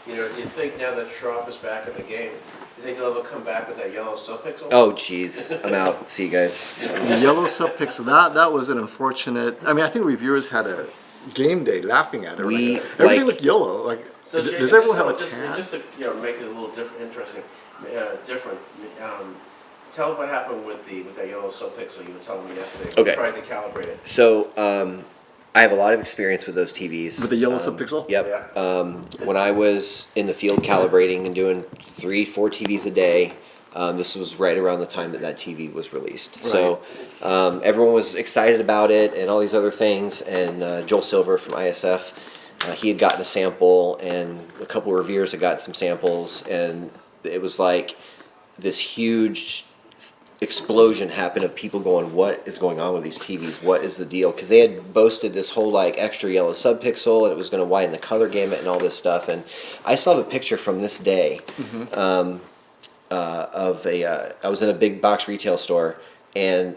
do you think now that Sharp is back in the game, do you think they'll ever come back with that yellow subpixel? Oh, geez. I'm out. See you guys. The yellow subpixel, that was an unfortunate. I mean, I think reviewers had a game day laughing at it. Everything looked yellow. Like, so does Jason, everyone have a tan? Just to make it a little interesting, tell what happened with that yellow subpixel you were telling me yesterday. Okay. We tried to calibrate it. So, I have a lot of experience with those TVs. With the yellow subpixel? Yep. Yeah. When I was in the field calibrating and doing 3-4 TVs a day, this was right around the time that TV was released. Right. So everyone was excited about it and all these other things. And Joel Silver from ISF, he had gotten a sample, and a couple of reviewers had gotten some samples, and it was like this huge explosion happened of people going, what is going on with these TVs? What is the deal? Because they had boasted this whole like extra yellow subpixel, and it was going to widen the color gamut and all this stuff. And I still have a picture from this day I was in a big box retail store, and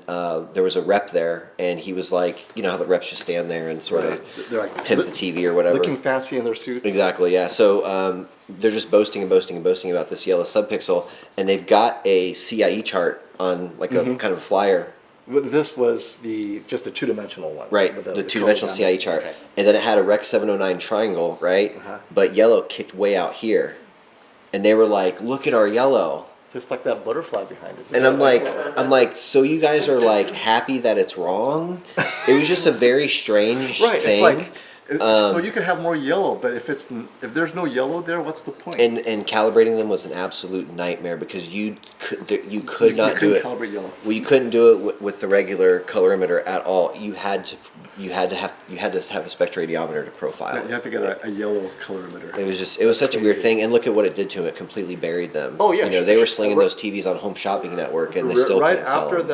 there was a rep there, and he was like, you know how the reps just stand there and sort of They're like pimp the TV or whatever. looking fancy in their suits. Exactly, yeah. So they're just boasting and boasting and boasting about this yellow subpixel, and they've got a CIE chart on like a kind of a flyer. This was just a 2-dimensional one. Right, with the 2-dimensional color CIE chart. Okay. And then it had a Rec 709 triangle, right? But yellow kicked way out here. And they were like, look at our yellow. Just like that butterfly behind it. And I'm like, so you guys are like happy that it's wrong? It was just a very strange Right, thing. it's like, so you could have more yellow, but if there's no yellow there, what's the point? And calibrating them was an absolute nightmare because you could not do it. Calibrate yellow. Well, you couldn't do it with the regular colorimeter at all. You had to have a spectradiometer to profile. You have to get a yellow colorimeter. It was such a weird thing, and look at what it did to them. It completely buried them. Oh, yeah, they were slinging those TVs on Home Shopping Network, and they still right couldn't sell after them.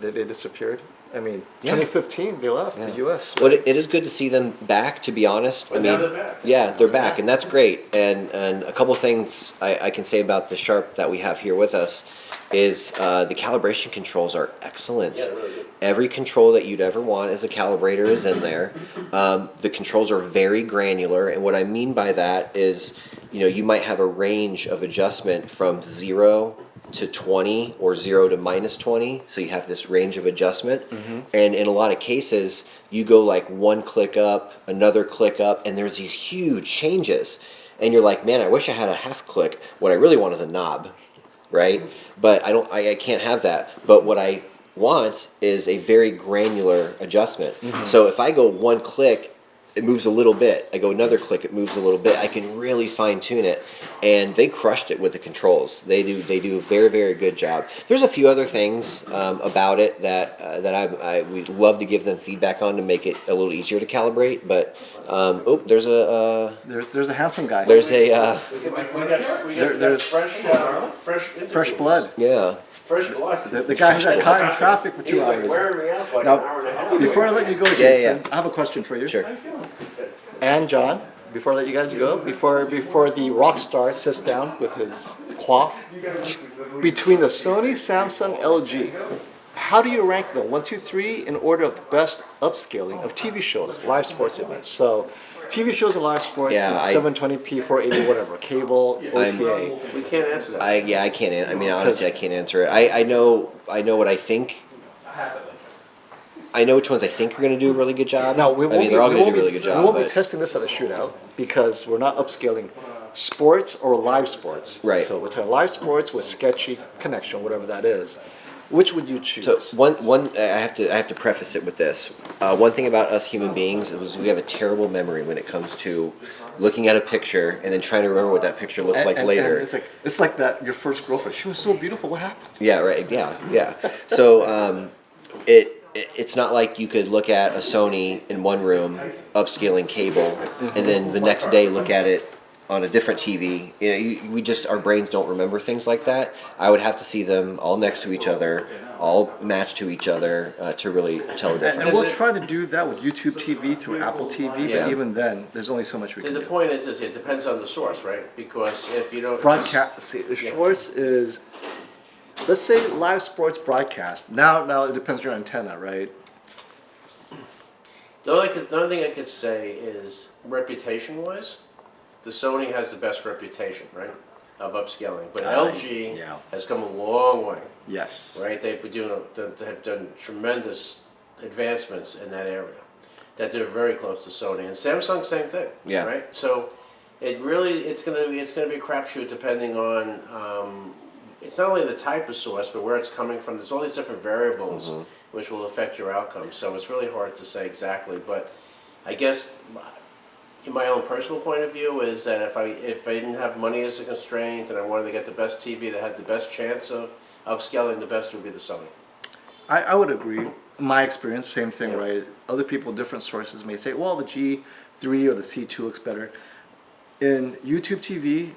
that, they disappeared. I mean, Yeah. 2015, they left the U.S. But it is good to see them back, to be honest. But now they're back. Yeah, they're back, and that's great. And a couple things I can say about the Sharp that we have here with us is the calibration controls are excellent. Yeah, really good. Every control that you'd ever want as a calibrator is in there. The controls are very granular, and what I mean by that is, you might have a range of adjustment from 0 to 20 or 0 to -20, so you have this range of adjustment. And in a lot of cases, you go like 1 click up, another click up, and there's these huge changes. And you're like, man, I wish I had a half click. What I really want is a knob, right? But I can't have that. But what I want is a very granular adjustment. So if I go 1 click it moves a little bit. I go another click, it moves a little bit. I can really fine tune it, and they crushed it with the controls. They do a very, very good job. There's a few other things about it that I would love to give them feedback on to make it a little easier to calibrate. But there's There's a handsome guy. there's a There's fresh blood. yeah. Fresh blood. The guy who got caught in traffic for 2 He's like hours. wearing me out for like Now, an hour and a half. before I let you go, Yeah, Jason, yeah. I have a question for you. Sure. And John, before I let you guys go, before the rock star sits down with his quaff, between the Sony, Samsung, LG, how do you rank them? 1, 2, 3 in order of best upscaling of TV shows, live sports events. So, TV shows and live sports, Yeah, 720p, 480, whatever, cable, OTA. We can't answer that. I can't. I mean, honestly, I can't answer it. I know what I think. I know which ones I think are going to do a really good job. Now, we I won't mean, be, they're all we going to won't do a be, really good we job. won't be But testing this at a shootout because we're not upscaling sports or live sports. Right. So we're talking live sports with sketchy connection, whatever that is. Which would you choose? so one I have to preface it with this. One thing about us human beings is we have a terrible memory when it comes to looking at a picture and then trying to remember what that picture looks like later. And it's like that your first girlfriend. She was so beautiful. What happened? Yeah, right. Yeah. So it's not like you could look at a Sony in one room, upscaling cable, and then the next day look at it on a different TV. You know, we just our brains don't remember things like that. I would have to see them all next to each other, all matched to each other to really tell the And difference. we'll try to do that with YouTube TV through Apple TV, Yeah. but even then, there's only so much we See, can the do. point is it depends on the source, right? Because if you don't Broadcast. See, the source is, let's say live sports broadcast. Now it depends on your antenna, right? The only thing I could say is reputation-wise, the Sony has the best reputation, right, of upscaling. But LG yeah. has come a long way, Yes. right? They have done tremendous advancements in that area. That they're very close to Sony, and Samsung same thing. Yeah. Right. So it's gonna be a crapshoot depending on. It's not only the type of source, but where it's coming from. There's all these different variables which will affect your outcome. So it's really hard to say exactly. But I guess, in my own personal point of view, is that if I didn't have money as a constraint and I wanted to get the best TV that had the best chance of upscaling, the best would be the Sony. I would agree. My experience, same thing, Yeah. right? Other people, different sources may say, well, the G3 or the C2 looks better. In YouTube TV,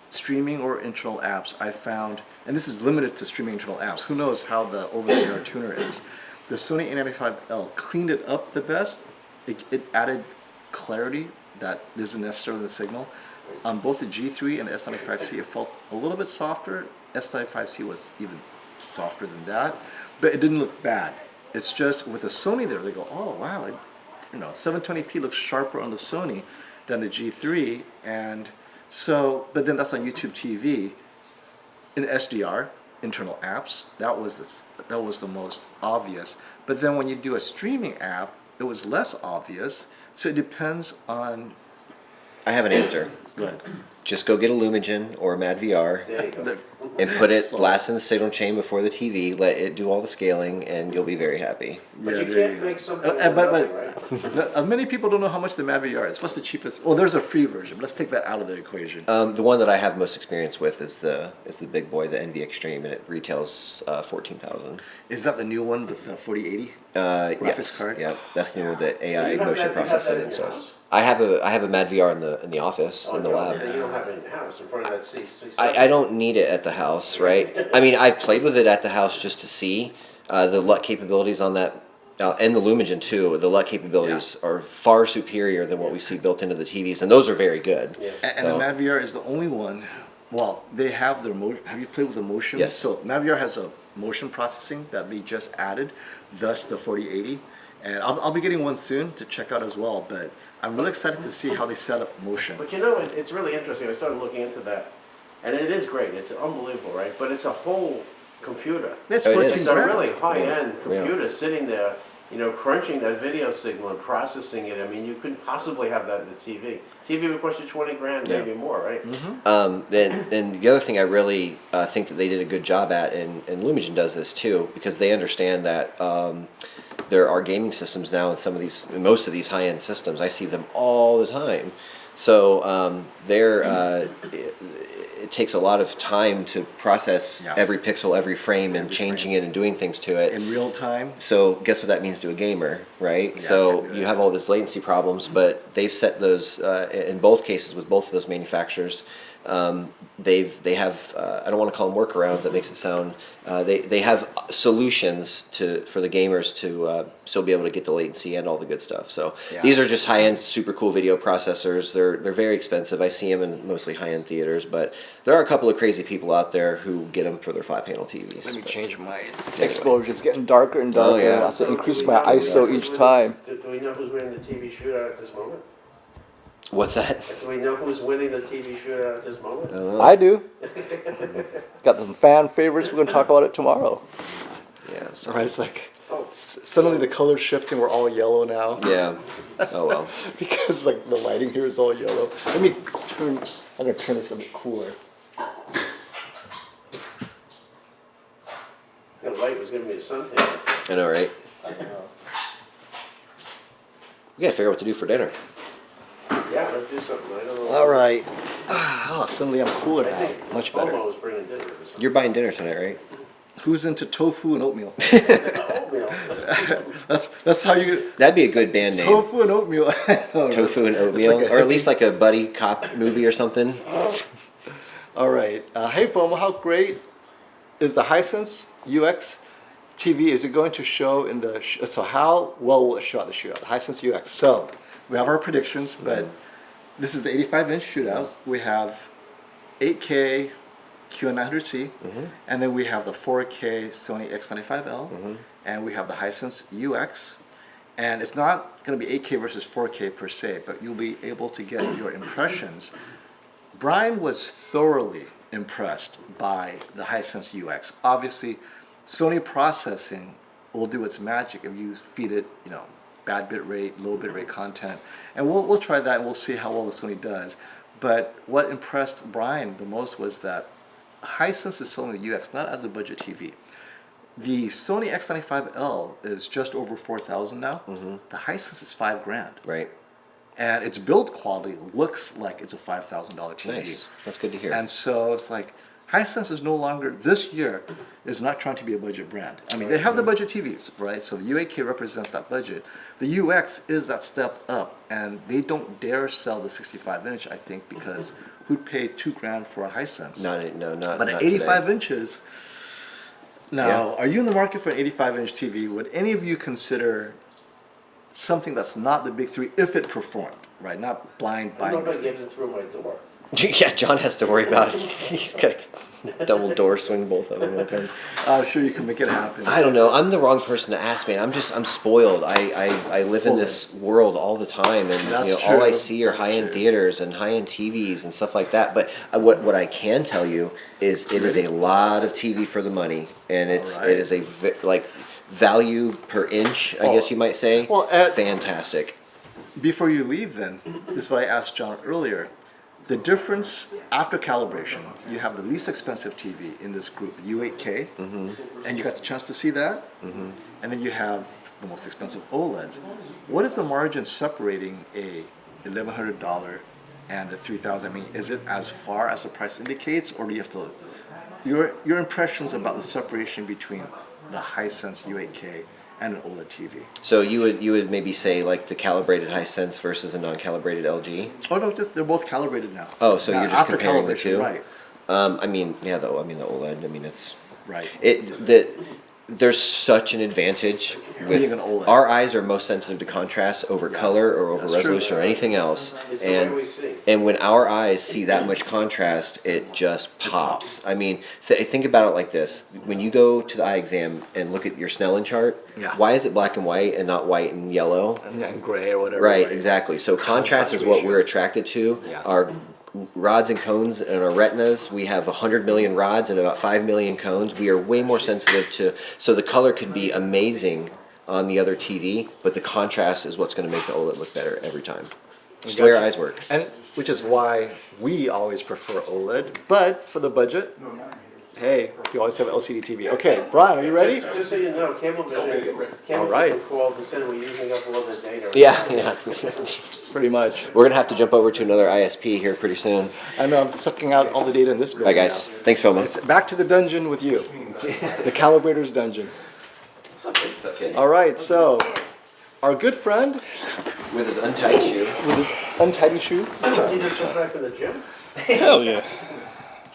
streaming or internal apps, I found, and this is limited to streaming internal apps, who knows how the over-the-air tuner is. The Sony A95L cleaned it up the best. It added clarity that isn't necessarily the signal. On both the G3 and the S95C, it felt a little bit softer. S95C was even softer than that, but it didn't look bad. It's just with the Sony there, they go, oh wow, 720p looks sharper on the Sony than the G3, and so, but then that's on YouTube TV. In SDR, internal apps, that was the most obvious. But then when you do a streaming app, it was less obvious. So it depends on. I have an answer. Go ahead. Just go get a Lumagen or a Mad VR There you go. and put it blast in the signal chain before the TV. Let it do all the scaling, and you'll be very happy. But you there can't go. make something. But many people don't know how much the Mad VR is. What's the cheapest? Well, there's a free version. Let's take that out of the equation. The one that I have most experience with is the big boy, the NV Extreme, and it retails $14,000. Is that the new one with the 4080? Graphics Graphics card? Yeah, that's new with the You AI don't motion have that processing in and your stuff. house. I have a Mad VR in the office in the no, lab. You don't have it in your house in front of that C6. I don't need it at the house, right? I mean, I've played with it at the house just to see the LUT capabilities on that, and the Lumagen too. The LUT capabilities are far superior than what we see built into the TVs, and those are very good. Yeah. And the Mad VR is the only one. Well, they have their motion. Have you played with the motion? Yes. So Mad VR has a motion processing that they just added, thus the 4080. And I'll be getting one soon to check out as well. But I'm really excited to see how they set up motion. But you know, it's really interesting. I started looking into that, and it is great. It's unbelievable, right? But it's a whole computer. It's Oh, it is. 14 It's a grand. really high-end Yeah. computer sitting there, crunching that video signal and processing it. I mean, you couldn't possibly have that in the TV. TV would cost you 20 grand, Yeah. maybe more, right? And the other thing I really think that they did a good job at, and Lumagen does this too, because they understand that there are gaming systems now in most of these high-end systems. I see them all the time. So it takes a lot of time to process Yeah. every pixel, every frame, and changing it and doing things to it. In real time. So guess what that means to a gamer, right? Yeah, So can't do you that. have all these latency problems, but they've set those in both cases with both of those manufacturers. They have I don't want to call them workarounds. That makes it sound they have solutions for the gamers to still be able to get the latency and all the good stuff. So Yeah. these are just high end, super cool video processors. They're very expensive. I see them in mostly high end theaters, but there are a couple of crazy people out there who get them for their 5-panel TVs. Let me But- change my exposure. It's getting darker and darker. Oh, yeah. I have to increase my ISO each time. Do we know who's winning the TV shootout at this moment? What's that? Do we know who's winning the TV shootout at this moment? I don't know. I do. Got some fan favorites. We're going to talk about it tomorrow. Yeah. So, Right? It's like Oh, suddenly the color's shifting. We're all yellow now. yeah. Oh well. Because like the lighting here is all yellow. Let me turn. I'm gonna turn this a bit cooler. the light was giving me a suntan. I know, right? We gotta figure out what to do for dinner. Yeah, let's do something. I don't know. All right. Oh, suddenly I'm cooler I now. think Much better. Momo was bringing dinner or something. You're buying dinner tonight, right? Who's into tofu and oatmeal? Oatmeal. That's how you. That'd be a good band name. Tofu and oatmeal. I know, right? Tofu and oatmeal, like a or at least like a buddy cop movie or something. All right. Hey, FOMO, how great is the Hisense UX TV? Is it going to show in the... so how well will it show at the shootout? The Hisense UX. So we have our predictions, but this is the 85-inch shootout. We have 8K QN900C, and then we have the 4K Sony X95L, and we have the Hisense UX. And it's not going to be 8K versus 4K per se, but you'll be able to get your impressions. Brian was thoroughly impressed by the Hisense UX. Obviously, Sony processing will do its magic if you feed it, bad bit rate, low bit rate content, and we'll try that and we'll see how well the Sony does. But what impressed Brian the most was that Hisense is selling the UX not as a budget TV. The Sony X95L is just over 4,000 now. The Hisense is $5,000. Right. And its build quality looks like it's a $5,000 TV. Nice. That's good to hear. And so it's like, Hisense is no longer, this year, is not trying to be a budget brand. I mean, they have the budget TVs, right? So the U8K represents that budget. The UX is that step up, and they don't dare sell the 65-inch, I think, because who'd pay $2,000 for a Hisense? Not But at not 85 today. inches, now, Yeah. are you in the market for an 85-inch TV? Would any of you consider something that's not the big three if it performed, right? Not blind I'm buying not these gonna get things. it through my door. Yeah, John has to worry about it. He's got double door swing both of them open. I'm sure you can make it happen. I don't know. I'm the wrong person to ask, man. I'm spoiled. I live in this world all the time, and That's all I true. see are high-end theaters and high-end TVs and stuff like that. But what I can tell you is it is a lot of TV for the money, and it is value per inch, I guess you might say. Well, it's fantastic. Before you leave then, this is what I asked John earlier. The difference after calibration, you have the least expensive TV in this group, the U8K, and you got the chance to see that, and then you have the most expensive OLEDs. What is the margin separating a $1,100 and the $3,000? I mean, is it as far as the price indicates, or do you have to, your impressions about the separation between the Hisense U8K and an OLED TV? So you would maybe say like the calibrated Hisense versus a non-calibrated LG. Oh no, just they're both calibrated now. Oh, so Now, you're just after comparing the calibration, two? right? The OLED. I mean, it's Right. there's such an advantage with Being an OLED. our eyes are most sensitive to contrast over color or over That's true. resolution or anything else, It's the way and we see. and when our eyes see that much contrast, it just pops. I mean, think about it like this: when you go to the eye exam and look at your Snellen chart, Yeah. why is it black and white and not white and yellow? And gray or whatever. Right, exactly. So contrast is what ratio. we're attracted to. Yeah. Our rods and cones and our retinas, we have 100 million rods and about 5 million cones. We are way more sensitive to, so the color could be amazing on the other TV, but the contrast is what's going to make the OLED look better every time. Just the way our eyes work. And which is why we always prefer OLED, but for the budget, Hey, you always have LCD TV. Okay, Brian, are you ready? Just so you know, Cablevision All right. called and said we're using up all the data. Yeah. Pretty much. We're gonna have to jump over to another ISP here pretty soon. I know I'm sucking out all the data in this Bye, building guys. now. Thanks, Filma. It's back to the dungeon with you. The calibrator's dungeon. All right, so our good friend With his untied shoe. with his untidy shoe. You just got back from the gym? Hell yeah.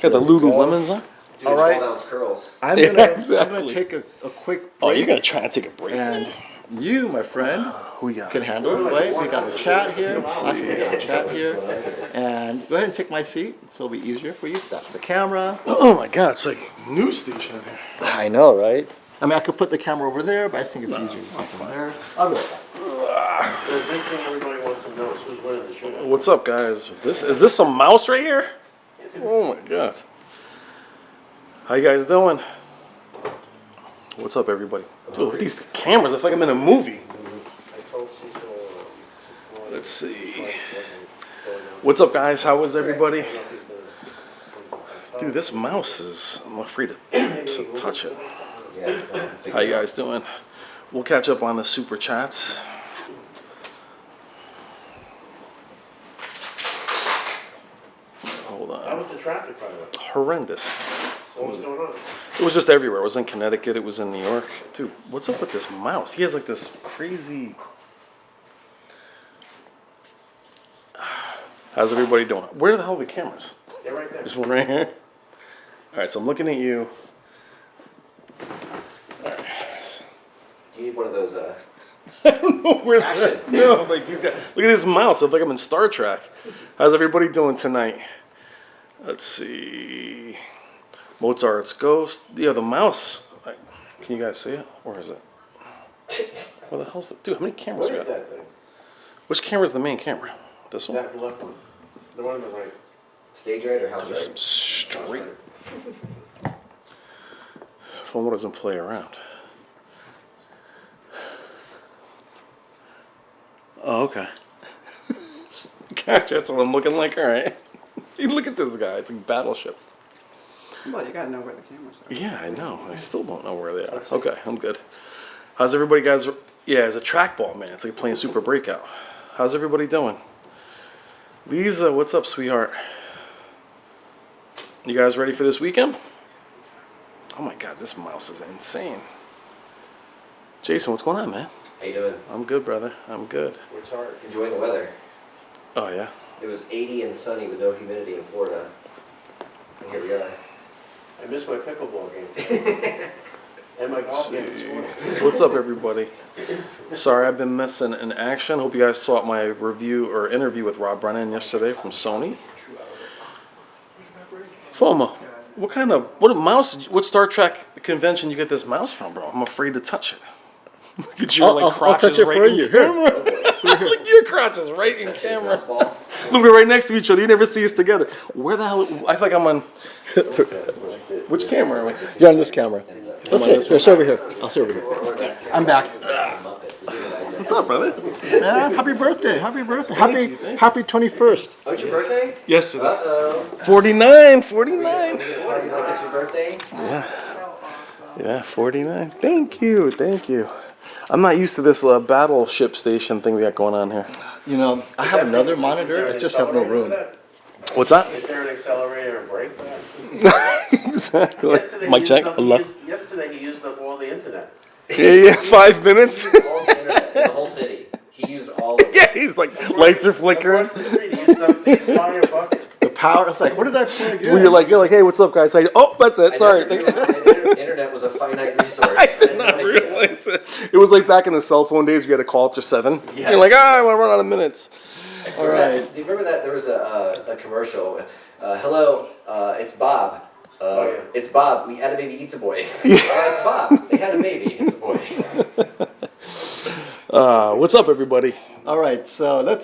Got the Lululemons on? Dude, All right. 12-ounce curls. I'm Yeah, gonna exactly. take a quick break. Oh, you're gonna try and take a break. And you, my friend, Who we got? can handle it, right? We got the chat here. Actually, we got the chat here. And go ahead and take my seat, so it'll be easier for you. That's the camera. Oh my god, it's like a news station in here. I know, right? I mean, I could put the camera over there, but I think it's easier to take from there. I'll be right back. The big thing everybody wants to know is who's winning the shootout. What's up, guys? Is this some mouse right here? Oh my god. How you guys doing? What's up, everybody? Dude, look at these cameras. I feel like I'm in a movie. I told Cecil. Let's see. What's up, guys? How is everybody? Dude, this mouse is... I'm afraid to touch it. Yeah. How you guys doing? We'll catch up on the super chats. Hold How on. was the traffic, by the way? Horrendous. What was going on? It was just everywhere. It was in Connecticut. It was in New York. Dude, what's up with this mouse? He has like this crazy... How's everybody doing? Where the hell are the cameras? They're right there. There's one right here. All right, so I'm looking at you. You need one of those, Where Action. no, like he's got. Look at his mouse. It's like I'm in Star Trek. How's everybody doing tonight? Let's see. Mozart's Ghost. Yeah, the mouse. Can you guys see it? Or is it? What the hell's that? Dude, how many cameras What we is got? that thing? Which camera's the main camera? This one? That left one. The one on the right. stage right or house Just some right? straight. Phone doesn't play around. Oh, okay. Gotcha, that's what I'm looking like, alright. Look at this guy, it's a battleship. Well, you gotta know where the cameras are. Yeah, I know. I still don't know where they are. Okay, I'm good. How's everybody, guys? Yeah, it's a trackball, man. It's like playing Super Breakout. How's everybody doing? Lisa, what's up, sweetheart? You guys ready for this weekend? Oh my god, this mouse is insane. Jason, what's going on, man? How you doing? I'm good, brother. I'm good. It's hard. Enjoying the weather. Oh, yeah? It was 80 and sunny with no humidity in Florida. And here we are. I missed my pickleball game. And my golf game this morning. What's up, everybody? Sorry, I've been missing in action. Hope you guys saw my review or interview with Rob Brennan yesterday from Sony. Foma, what Star Trek convention you get this mouse from, bro? I'm afraid to touch it. Look at your I'll crotches touch it right for in you. camera. Look at your crotches right in Touch it, camera. mouse ball. Look, we're right next to each other. You never see us together. Where the hell? I feel like I'm on. Which camera are we? You're on this camera. Let's see. Here, sit over here. I'll sit over here. I'm back. What's up, brother? Yeah, happy birthday. Happy birthday. Happy 21st. Oh, it's your birthday? Yes, Uh-oh. 49. Party like it's your birthday? Yeah, 49. Thank you. I'm not used to this battleship station thing we got going on here. You know, I have another monitor. I just have no room. What's that? Is there an accelerator or brake for that? Exactly. Yesterday he Mic used check. up- Hello. Yesterday he used up all the internet. Yeah, 5 minutes. All the internet in the whole city. He used all of it. Yeah, he's like, lights are flickering. Across the street he used up the entire bucket. The power. It's like, what did I plug in? Well, you're like, hey, what's up, guys? Oh, that's it. I Sorry. never realized the internet was a finite resource. I did not had no idea. realize it. It was like back in the cell phone days, you had to call after 7. Yes. You're like, I want to run out of minutes. All right. Do you remember that there was a commercial? Hello, it's Bob. Oh, yeah. It's Bob. We had a baby. Eats a boy. It's Bob. They had a baby. It's a boy. What's up, everybody? All right. So let's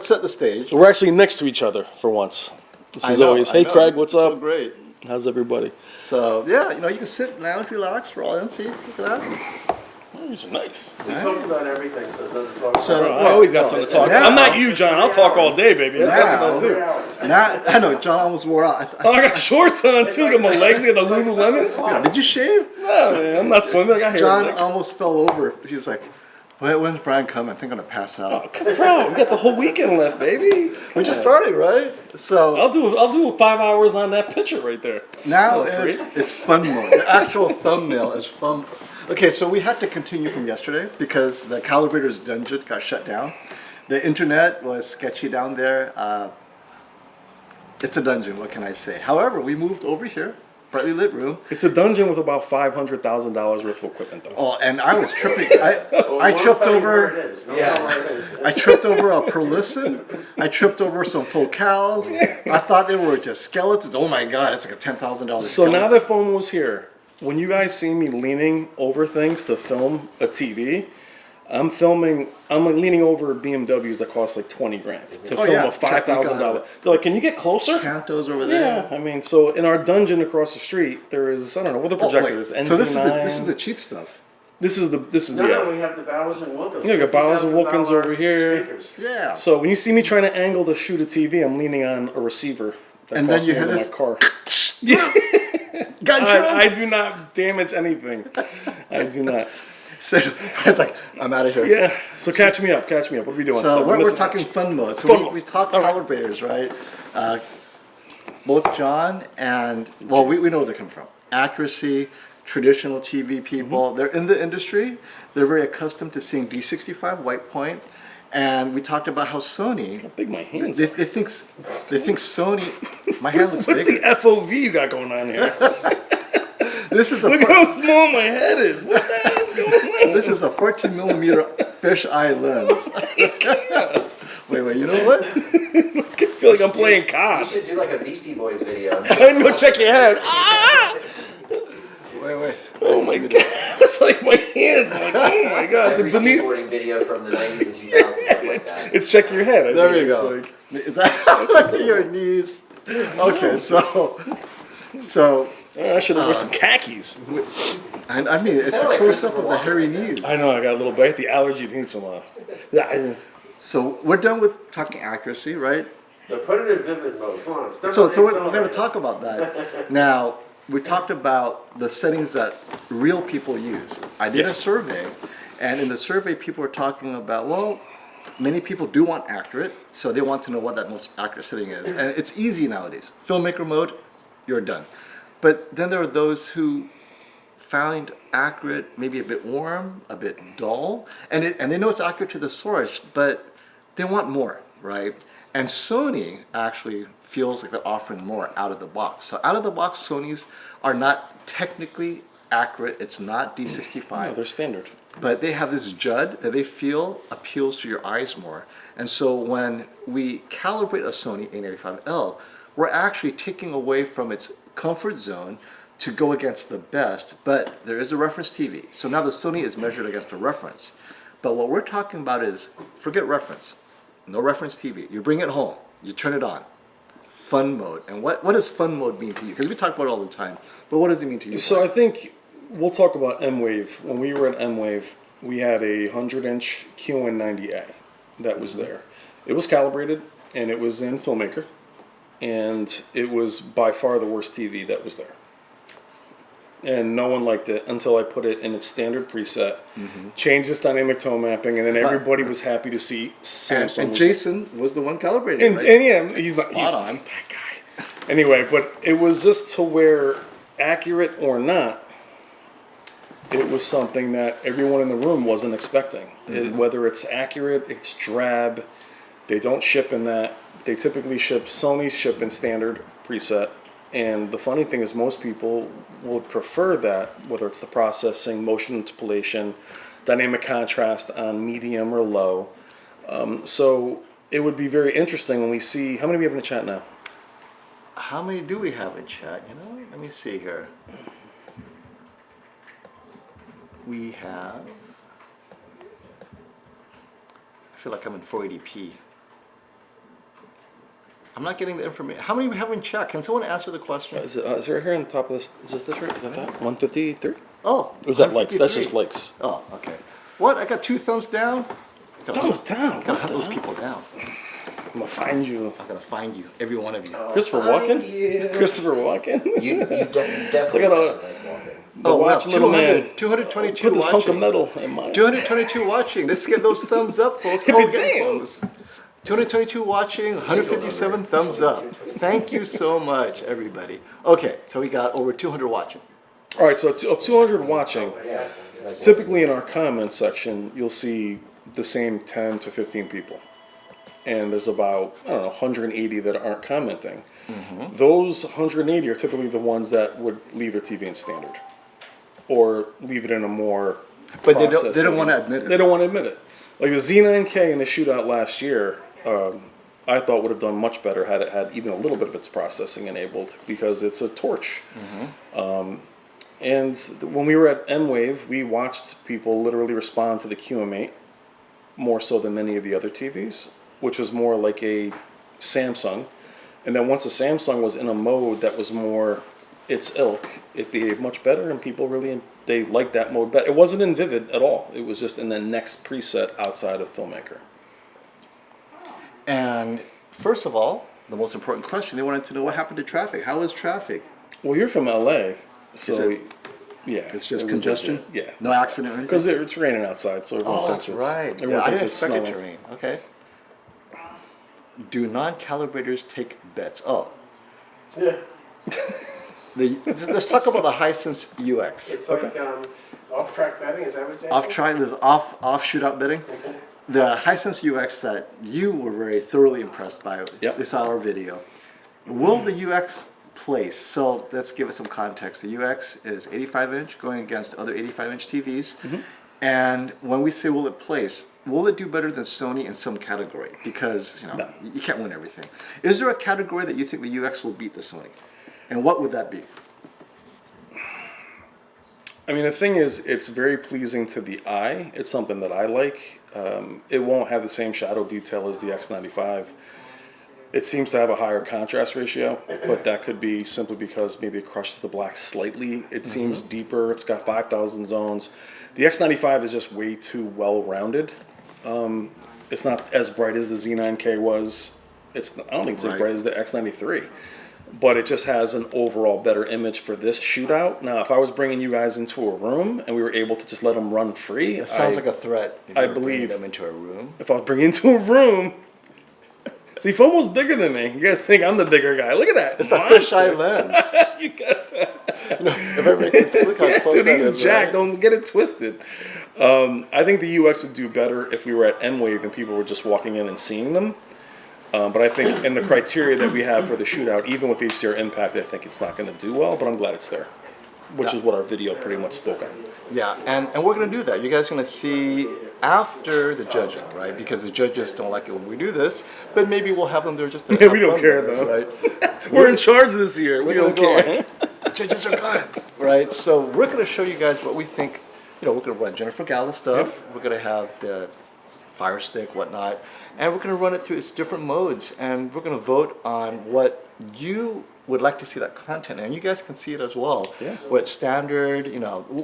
set the stage. We're actually next to each other for once. This is always, hey, Craig, what's So up? great. How's everybody? So yeah, you know, you can sit, lounge, relax. We're all in. See, look at that. These are nice. We talked about everything, so there's nothing to talk So- about. I always got something to talk about. I'm not you, John. I'll talk all day, baby. That's Now- what I do. Now, I know, John almost wore out. Oh, I got shorts on too. I got my legs. I got the Lululemons. Did you shave? No, man, I'm not swimming. I got hair. John legs. almost fell over. He was like, when's Brian coming? I think I'm going to pass out. Bro, we got the whole weekend left, baby. We just started, right? So I'll do 5 hours on that picture right there. now I'm it's fun mode. The actual thumbnail is fun. Okay, so we had to continue from yesterday because the calibrator's dungeon got shut down. The internet was sketchy down there. It's a dungeon, what can I say? However, we moved over here, brightly lit room. It's a dungeon with about $500,000 worth of equipment, though. Oh, and I was tripping. I tripped over. I tripped over a Perlison. I tripped over some focals. I thought they were just skeletons. Oh my god, it's like a $10,000. So now that phone was here, when you guys see me leaning over things to film a TV, I'm leaning over BMWs that cost like 20 grand to film yeah. a $5,000. They're like, can you get closer? Cantos over there. Yeah, I mean, so in our dungeon across the street, there is, I don't know what the projector is. So this NC9s. is the cheap stuff. This is the No, we have the Bowers and Wilkins. Yeah, you got Bowers and Wilkins over $50,000 here. speakers. Yeah. So when you see me trying to angle to shoot a TV, I'm leaning on a receiver. That And then costs you more hear than this- my car. I do not damage anything. I do not. So it's like I'm out of here. Yeah. So catch me up. What are we doing? So we're listen- talking fun mode. So Fun we, mode. we talked All right. calibrators, right? Both John and we know where they come from. Accuracy, traditional TV people. They're in the industry. They're very accustomed to seeing D65 white point. And we talked about how Sony. How big my hands They, are. they think Sony. My hand looks What's big. the FOV you got going on here? This is a Look how small my head is. What the hell is going on? this is a 14 millimeter fisheye lens. wait, you know what? I feel like I'm playing You COD. should do like a Beastie Boys video. I know, check your head. Ah! Wait. Oh my god. It's like my hands. Like, oh my god. It's Every beneath. skateboarding video from the 90s and 2000s, stuff like that. It's check your head. I There think you it's go. like- Is that your knees? Okay, so I should have worn some khakis. I mean it's a like close up of Christopher the Walken. hairy knees. I know I got a little bit. The allergy needs some. Yeah. So we're done with talking accuracy, right? But put it in vivid mode. Come on. Step So on the we're going to accelerator. talk about that. Now we talked about the settings that real people use. I did a Yes. survey, and in the survey, people were talking about many people do want accurate, so they want to know what that most accurate setting is, and it's easy nowadays. Filmmaker mode, you're done. But then there are those who found accurate maybe a bit warm, a bit dull, and they know it's accurate to the source, but they want more, right? And Sony actually feels like they're offering more out of the box. So out of the box, Sonys are not technically accurate. It's not D65. No, they're standard. But they have this jud that they feel appeals to your eyes more. And so when we calibrate a Sony A95L, we're actually taking away from its comfort zone to go against the best, but there is a reference TV. So now the Sony is measured against a reference. But what we're talking about is, forget reference, no reference TV. You bring it home, you turn it on. Fun mode. And what does fun mode mean to you? Because we talk about it all the time, but what does it mean to you? So I think we'll talk about M-Wave. When we were at M-Wave, we had a 100-inch QN90A that was there. It was calibrated, and it was in Filmmaker, and it was by far the worst TV that was there. And no one liked it until I put it in its standard preset, changed its dynamic tone mapping, and then everybody was happy to see Samsung. And Jason was the one calibrating, And, right? and yeah, he's not Spot on. that guy. Anyway, but it was just to where, accurate or not, it was something that everyone in the room wasn't expecting. Whether it's accurate, it's drab. They don't ship in that. They typically ship, Sony's ship in standard preset. And the funny thing is most people would prefer that, whether it's the processing, motion interpolation, dynamic contrast on medium or low. So it would be very interesting when we see, how many do we have in the chat now? How many do we have in chat? You know, let me see here. We have. I feel like I'm in 480p. I'm not getting the information. How many we have in chat? Can someone answer the question? Is it right here on the top of this? Is this right? Is that 153? Oh, Or is that likes? That's 153. just likes. Oh, okay. What? I got 2 thumbs down? Thumbs down. Gotta hunt those people down. I'm gonna find you. I'm gonna find you, every one of you. Christopher Walken? Christopher Walken? You definitely I got a- sound like Walken. The watch little man. 222 Put this hunk of watching. metal in mine. 222 watching. Let's get those thumbs up, folks. Be Oh, we're getting damned. close. 222 watching, 157 thumbs up. Thank you so much, everybody. Okay, so we got over 200 watching. All right, so of 200 watching, typically in our comment section, you'll see the same 10 to 15 people. And there's about, I don't know, 180 that aren't commenting. Those 180 are typically the ones that would leave their TV in standard. Or leave it in a more But they don't processing. want to admit They it. don't want to admit it. Like the Z9K in the shootout last year, I thought would have done much better had it had even a little bit of its processing enabled, because it's a torch. And when we were at M-Wave, we watched people literally respond to the QM8 more so than many of the other TVs, which was more like a Samsung. And then once the Samsung was in a mode that was more its ilk, it behaved much better, and people really, they liked that mode better. It wasn't in Vivid at all. It was just in the next preset outside of Filmmaker. And first of all, the most important question, they wanted to know what happened to traffic. How is traffic? Well, you're from LA, so Is it- yeah. It's just it was congestion? yeah. No accident or anything? Because it's raining outside, so everyone Oh, thinks that's it's, right. everyone Yeah, I thinks didn't it's expect it to snowing. rain. Okay. Do non-calibrators take bets? Oh. Yeah. Let's talk about the Hisense UX. It's like off-track betting, is that what you're Off try this off shootout bidding. The Hisense UX that you were very thoroughly impressed by. Yep. This our video. Will the UX place? So let's give it some context. The UX is 85-inch going against other 85-inch TVs. And when we say will it place, will it do better than Sony in some category? Because No. you can't win everything. Is there a category that you think the UX will beat the Sony? And what would that be? I mean, the thing is, it's very pleasing to the eye. It's something that I like. It won't have the same shadow detail as the X95. It seems to have a higher contrast ratio, but that could be simply because maybe it crushes the black slightly. It seems deeper. It's got 5,000 zones. The X95 is just way too well-rounded. It's not as bright as the Z9K was. I don't think it's as Right. bright as the X93. But it just has an overall better image for this shootout. Now, if I was bringing you guys into a room and we were able to just let them run free, That sounds like a threat. If I you were bringing believe- them into a room. if I was bringing into a room, see, Fomo's bigger than me. You guys think I'm the bigger guy? Look at that. It's the fisheye lens. You got If I make this, look how close Dude, that he's is, jacked. right? Don't get it twisted. I think the UX would do better if we were at M-Wave and people were just walking in and seeing them. But I think in the criteria that we have for the shootout, even with HDR impact, I think it's not going to do well, but I'm glad it's there, which is what our video pretty much spoke on. Yeah, and we're going to do that. You guys are going to see after the judging, right? Because the judges don't like it when we do this, but maybe we'll have them there just to Yeah, we have don't fun care, with us, though. right? We're in charge this year. We We're don't gonna go care. like, judges are good, right? So we're going to show you guys what we think. We're going to run Jennifer Gala stuff. We're going to have the Fire Stick, whatnot, and we're going to run it through its different modes, and we're going to vote on what you would like to see that content, and you guys can see it as well. Yeah. What standard,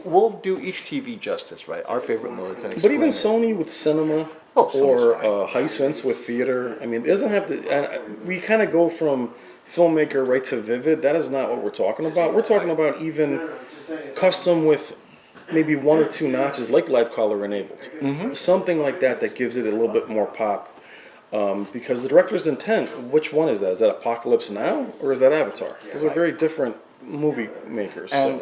we'll do each TV justice, right? Our favorite modes, and But even explain it. Sony with cinema Sony's or fine. Hisense with theater, I mean, it doesn't have to. We kind of go from filmmaker right to Vivid. That is not what we're talking about. We're talking about even custom with maybe 1 or 2 notches, like live color enabled, something like that that gives it a little bit more pop. Because the director's intent, which one is that? Is that Apocalypse Now or is that Avatar? Those are very different movie makers. And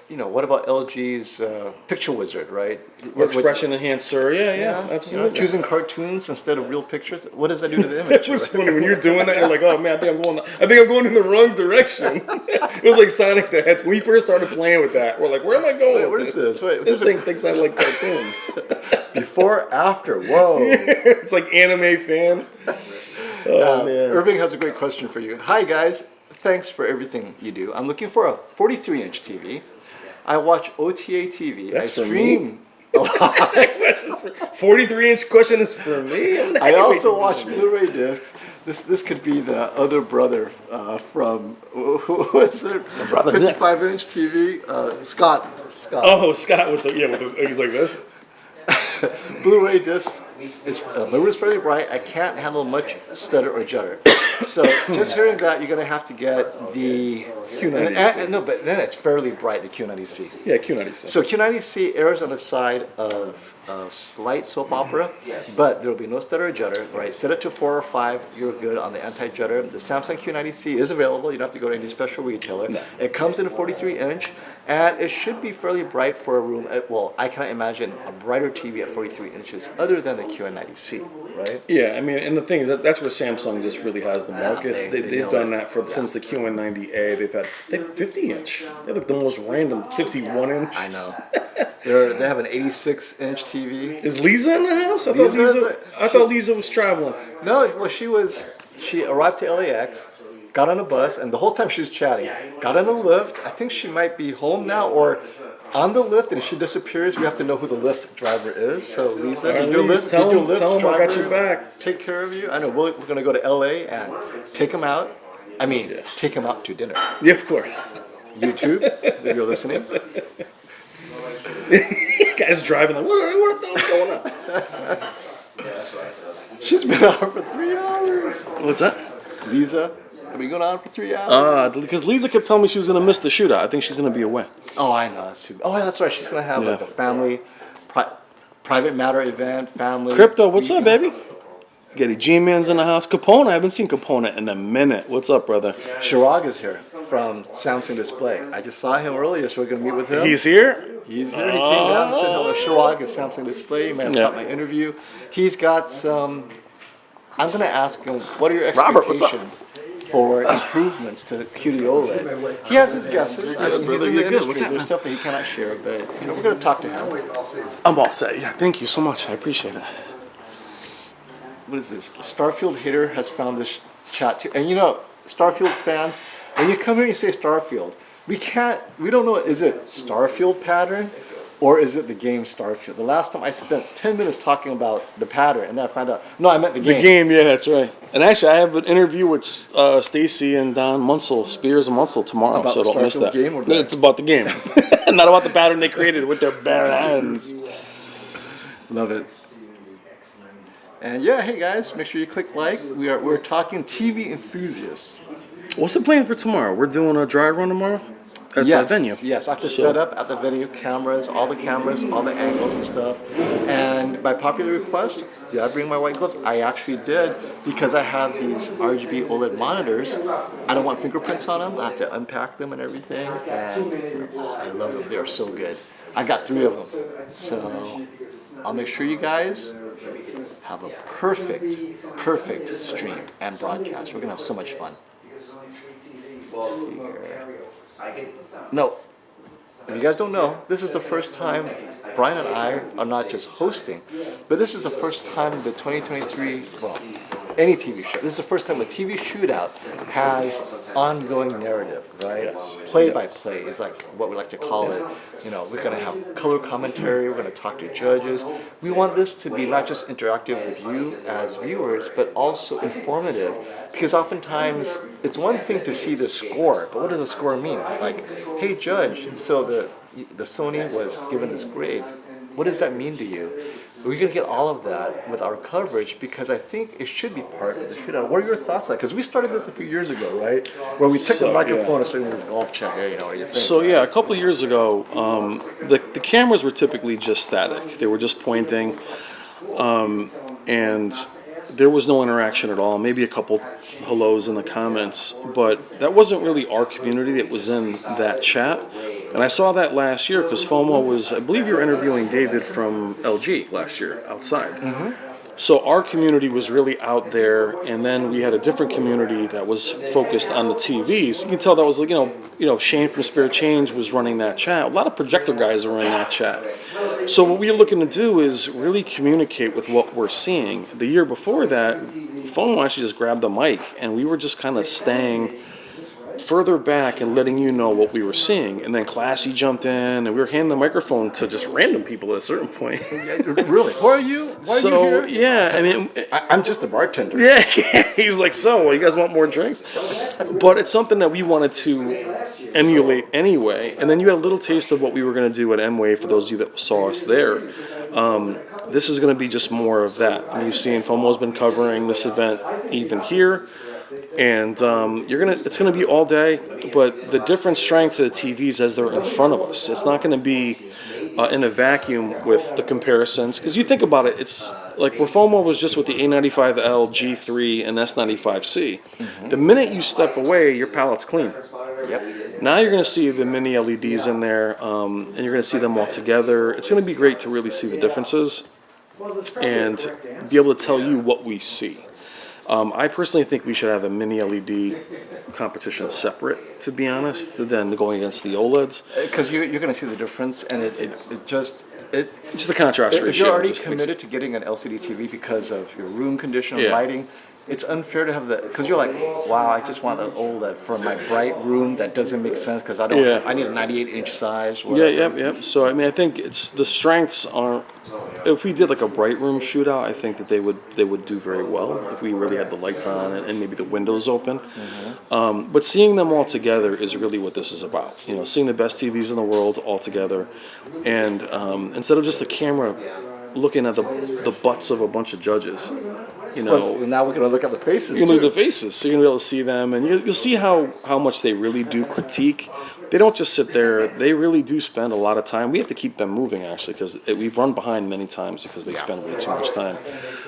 So. what about LG's Picture Wizard, right? Or expression enhancer, yeah, absolutely. Choosing cartoons instead of real pictures. What does that do to the image? It was funny when you're doing that. You're like, "Oh man, I think I'm going in the wrong direction." It was like Sonic the Hedgehog. When we first started playing with that, we're like, "Where am I going? Wait, with what is this? Wait, this this is- thing thinks I like cartoons." Before, after. Whoa. It's like anime fan. Oh man. Irving has a great question for you. Hi guys, thanks for everything you do. I'm looking for a 43-inch TV. I watch OTA TV. That's I for stream Questions for 43-inch question is for me. I also watch Blu-ray discs. This could be the other brother from who was it? brother, 55-inch TV. Scott. Oh, Scott with the he's like this. Blu-ray disc is my room is fairly bright. I can't handle much stutter or judder. So just hearing that, you're gonna have to get the Q90C. no, but then it's fairly bright. The Q90C. Yeah, Q90C. So Q90C airs on the side of slight soap opera, but there will be no stutter or judder. Right, set it to 4 or 5. You're good on the anti-judder. The Samsung Q90C is available. You don't have to go to any special retailer. No. It comes in a 43-inch, and it should be fairly bright for a room. Well, I cannot imagine a brighter TV at 43 inches other than the Q90C. Right? Yeah, I mean, and the thing is that's where Samsung just really has the market. they They've know done it. that since the QN90A. They've had 50-inch. They have like the most random 51-inch. I know. They have an 86-inch TV. Is Lisa in the house? I thought Lisa was traveling. No, well, she arrived to LAX, got on a bus, and the whole time she was chatting, got on a lift. I think she might be home now or on the lift, and if she disappears, we have to know who the Lyft driver is. So Lisa, did your Lisa, Lyft, tell did your him- Lyft tell him I driver got your back. take care of you? I know, we're going to go to LA and take him out. I mean, take him out to dinner. Yeah, of course. YouTube, if you're listening. Guy's driving like, what the hell's going on? She's been out for 3 hours. What's that? Lisa, have been going on for 3 hours? Because Lisa kept telling me she was going to miss the shootout. I think she's going to be away. Oh, I know. Oh, yeah, that's right. She's going to have like Yeah. a family, private matter event, family. Crypto, what's up, baby? Getty G-Man's in the house. Capone, I haven't seen Capone in a minute. What's up, brother? Chirag is here from Samsung Display. I just saw him earlier, so we're going to meet with him. He's here? He's here. He came down and said hello. Chirag is Samsung Display. You may have caught my interview. He's got some. I'm going to ask him, what are your Robert, what's up? expectations for improvements to QD OLED? He has his guesses. I mean, he's brother. in the You're good. What's industry. There's happening? stuff that he cannot share, but we're going to talk to him. I'm all set. Yeah, thank you so much. I appreciate it. What is this? Starfield Hater has found this chat too. And Starfield fans, when you come here and you say Starfield, we don't know, is it Starfield pattern or is it the game Starfield? The last time I spent 10 minutes talking about the pattern and then I found out, no, I meant the game. The game, yeah, that's right. And actually, I have an interview with Stacy and Don Munsell, Spears and Munsell tomorrow, About so the don't miss Starfield that. game or the- It's about the game, not about the pattern they created with their bare hands. Love it. And yeah, hey guys, make sure you click like. We're talking TV enthusiasts. What's the plan for tomorrow? We're doing a dry run tomorrow at the venue. Yes, I have to So- set up at the venue cameras, all the angles and stuff. And by popular request, did I bring my white gloves? I actually did because I have these RGB OLED monitors. I don't want fingerprints on them. I have to unpack them and everything. And I love them. They're so good. I got 3 of them. So I'll make sure you guys have a perfect stream and broadcast. We're going to have so much fun. Let's see here. No, if you guys don't know, this is the first time Brian and I are not just hosting, but this is the first time the 2023, well, any TV show, this is the first time a TV shootout has ongoing narrative, right? Yes. Play by play is like what we like to call it. We're going to have color commentary, we're going to talk to judges. We want this to be not just interactive with you as viewers, but also informative, because oftentimes it's one thing to see the score, but what does the score mean? Like, hey judge, so the Sony was given this grade. What does that mean to you? We're going to get all of that with our coverage because I think it should be part of the shootout. What are your thoughts on that? Because we started this a few years ago, right? Where we took the microphone and started with this golf check. Hey, what do you think? So yeah, a couple of years ago, the cameras were typically just static. They were just pointing, and there was no interaction at all. Maybe a couple hellos in the comments, but that wasn't really our community that was in that chat. And I saw that last year because FOMO was, I believe you were interviewing David from LG last year outside. So our community was really out there, and then we had a different community that was focused on the TVs. You can tell that was like, Shane from Spirit Change was running that chat. A lot of projector guys were in that chat. So what we're looking to do is really communicate with what we're seeing. The year before that, FOMO actually just grabbed the mic, and we were just kind of staying further back and letting you know what we were seeing. And then Classy jumped in, and we were handing the microphone to just random people at a certain point. Really? Who are you? Why are you here? Yeah, I mean, I'm just a bartender. yeah, he's like, so, you guys want more drinks? But it's something that we wanted to emulate anyway. And then you had a little taste of what we were going to do at Mway for those of you that saw us there. This is going to be just more of that. I mean, you've seen FOMO's been covering this event even here. And it's gonna be all day, but the different strength of the TVs as they're in front of us. It's not gonna be in a vacuum with the comparisons, because you think about it, it's like where FOMO was just with the A95L, G3, and S95C. The minute you step away, your palette's clean. Yep. Now you're gonna see the mini LEDs in there, and you're gonna see them all together. It's gonna be great to really see the differences and be able to tell you what we see. I personally think we should have a mini LED competition separate, to be honest, than going against the OLEDs. Because you're going to see the difference, and it just Just the contrast ratio. if you're already just makes- committed to getting an LCD TV because of your room condition, Yeah. lighting, it's unfair to have the, because you're like, wow, I just want that OLED for my bright room. That doesn't make sense because Yeah. I need a 98-inch size. Yeah, Whatever. yep. So I mean, I think it's the strengths aren't. If we did like a bright room shootout, I think that they would do very well if we really had the lights on and maybe the windows open. But seeing them all together is really what this is about. You know, seeing the best TVs in the world all together, and instead of just a camera looking at the butts of a bunch of judges. You know, Well, now we're going to look at the faces. you can look too. at the faces, so you're gonna be able to see them, and you'll see how much they really do critique. They don't just sit there; they really do spend a lot of time. We have to keep them moving, actually, because we've run behind many times because they spend way too much time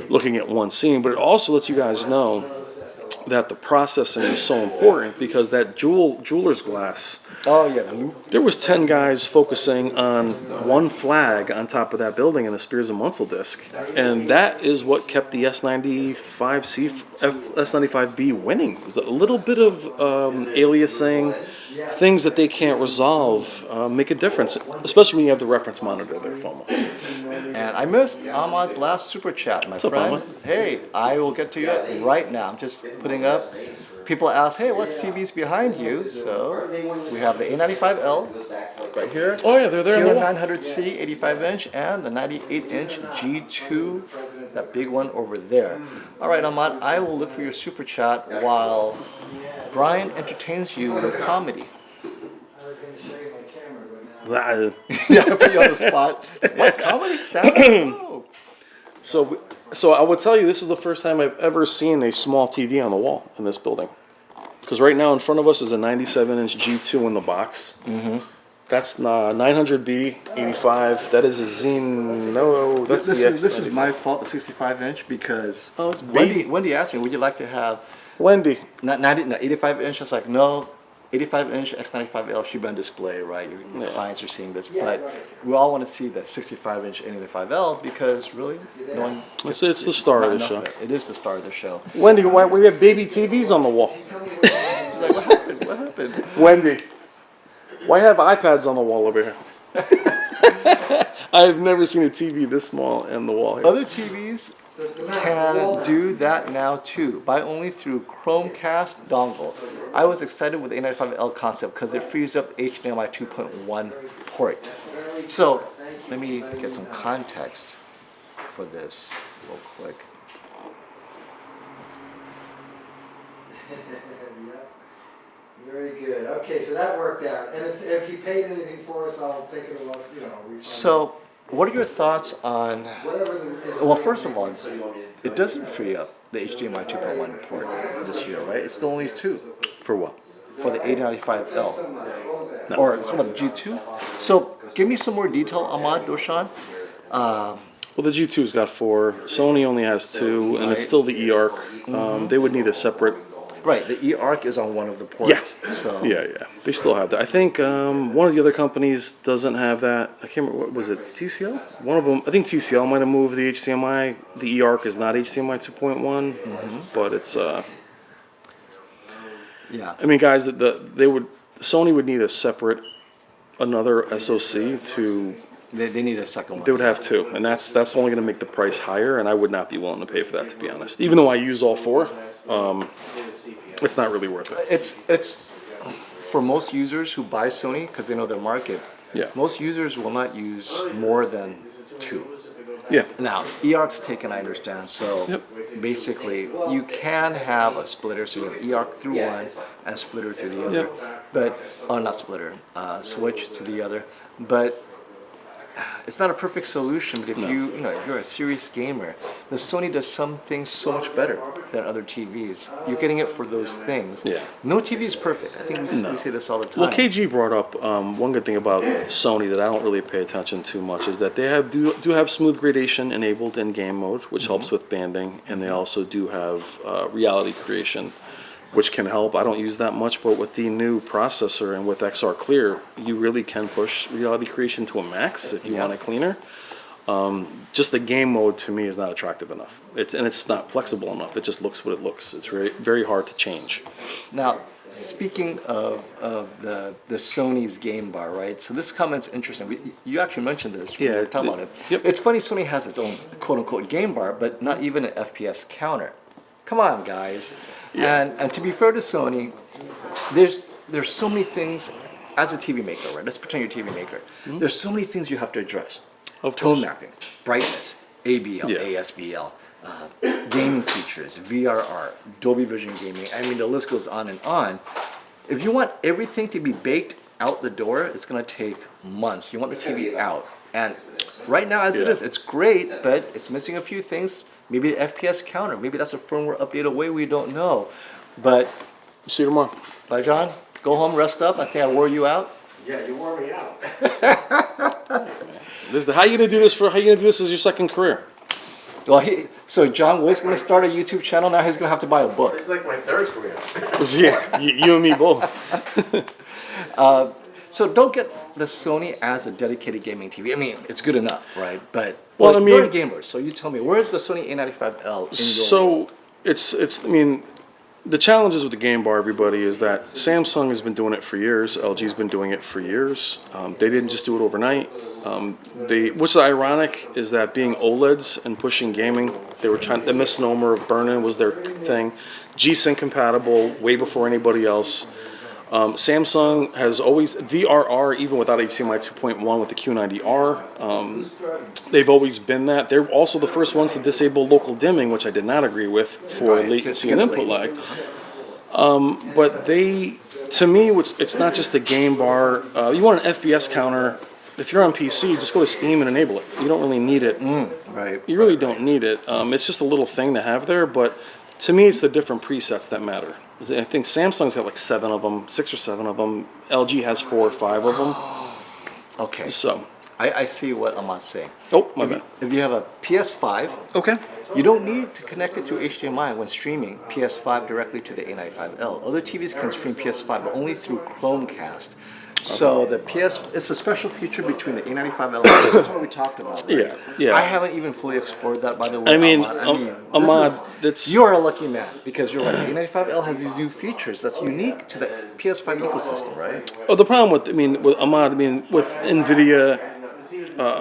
looking at one scene. But it also lets you guys know that the processing is so important, because that jeweler's glass. Oh yeah, the loop. There was 10 guys focusing on one flag on top of that building in a Spears and Munsell disc, and that is what kept the S95B winning. A little bit of aliasing, things that they can't resolve make a difference, especially when you have the reference monitor there, FOMO. And I missed Ahmad's last super chat, my up, friend. Ahmad? Hey, I will get to you right now. I'm just putting up. People ask, hey, what's TV's behind you? So we have the A95L right here. Oh yeah, they're there. Here, In the wall. 900C 85-inch and the 98-inch G2, that big one over there. All right, Ahmad, I will look for your super chat while Brian entertains you with comedy. Ah. Yeah, I put you on the spot. What comedy? Stand-up? Oh. So I would tell you, this is the first time I've ever seen a small TV on the wall in this building. Because right now in front of us is a 97-inch G2 in the box. Mm-hmm. That's 900B 85. That is a Zeno. That's This the is my fault, the 65-inch, because Oh, it's baby. Wendy asked me, would you like to have Wendy. not 85-inch? I was like, no, 85-inch X95L should be on display, right? Your clients are seeing this, but we all want to see the 65-inch N85L because really, no one. It's the star of not the show. enough. It is the star of the show. Wendy, why we have baby TVs on the wall? Like, what happened? What happened? Wendy, why have iPads on the wall over here? I've never seen a TV this small in the wall here. Other TVs can do that now too, by only through Chromecast dongle. I was excited with the A95L concept because it frees up the HDMI 2.1 port. So let me get some context for this real quick. Very good. Okay, so that worked out. And if you paid anything for us, I'll take it off, refund So what are your thoughts on, whatever the. well, first of all, it doesn't free up the HDMI 2.1 port this year, right? It's the only two For what? for the A95L. Or it's about the G2. So give me some more detail, Ahmad Doshan. Well, the G2's got 4. Sony only has 2, and Right. it's still the eARC. They would need a separate. Right, the eARC is on one of the ports. So Yeah. They still have that. I think one of the other companies doesn't have that. I can't remember. What was it? TCL? One of them. I think TCL might have moved the HDMI. The eARC is not HDMI 2.1, but it's. yeah. I mean, guys, Sony would need a separate, another SoC to. They need a second one. They would have 2, and that's only going to make the price higher, and I would not be willing to pay for that, to be honest. Even though I use all 4, it's not really worth it. It's for most users who buy Sony, because they know their market, Yeah. most users will not use more than two. Yeah. Now, eARC's taken, I understand, so Yep. basically you can have a splitter, so you have eARC through one and splitter through the other, Yep. but, oh, not splitter, switch to the other, but it's not a perfect solution, but if you know, if you're a serious gamer, the Sony does some things so much better than other TVs. You're getting it for those things. Yeah. No TV is perfect. I think we say this all the time. Well, KG brought up one good thing about Sony that I don't really pay attention to much is that they do have smooth gradation enabled in game mode, which helps with banding, and they also do have reality creation, which can help. I don't use that much, but with the new processor and with XR Clear, you really can push reality creation to a max if you want it cleaner. Just the game mode to me is not attractive enough. It's not flexible enough. It just looks what it looks. It's very very hard to change. Now, speaking of the Sony's game bar, right? So this comment's interesting. You actually mentioned this. When we were talking about it. Yep. It's funny. Sony has its own quote unquote game bar, but not even an FPS counter. Come on, guys. And to be fair to Sony, there's so many things as a TV maker, right? Let's pretend you're a TV maker. There's so many things you have to address. Of Tone course. mapping, brightness, ABL, Yeah. ASBL, gaming features, VRR, Dolby Vision gaming. I mean, the list goes on and on. If you want everything to be baked out the door, it's going to take months. You want the TV out. And right now, as it is, it's great, but it's missing a few things. Maybe the FPS counter. Maybe that's a firmware update away. We don't know. But, See you tomorrow. bye, John. Go home, rest up. I think I wore you out. Yeah, you wore me out. How you gonna do this as your second career? Well, so John was going to start a YouTube channel. Now he's going to have to buy a book. It's like my third career. Yeah, you and me both. So don't get the Sony as a dedicated gaming TV. I mean, it's good enough, right? But Well, I mean- you're a gamer, so you tell me, where's the Sony A95L in your So it's I mean, the challenges with the game bar, everybody, is that Samsung has been doing it for years. LG's been doing it for years. They didn't just do it overnight. What's ironic is that being OLEDs and pushing gaming, they were trying. The misnomer of burn-in was their thing. G-Sync compatible way before anybody else. Samsung has always VRR, even without HDMI 2.1 with the Q90R. They've always been that. They're also the first ones to disable local dimming, which I did not agree with for Right, latency to and get input lag. latency. But to me, it's not just the game bar. You want an FPS counter. If you're on PC, just go to Steam and enable it. You don't really need it. Right. You really don't need it. It's just a little thing to have there, but to me, it's the different presets that matter. I think Samsung's got like 7 of them, 6 or 7 of them. LG has 4 or 5 of them. Okay. So, I see what Ahmad's saying. oh, my bad. If you have a PS5, Okay. you don't need to connect it through HDMI when streaming PS5 directly to the A95L. Other TVs can stream PS5, but only through Chromecast. So it's a special feature between the A95L. That's what we talked about. Right? Yeah. I haven't even fully explored that, by the way. I mean, Ahmad, that's you are a lucky man because you're right. The A95L has these new features that's unique to the PS5 ecosystem, right? oh, the problem with Ahmad, with NVIDIA,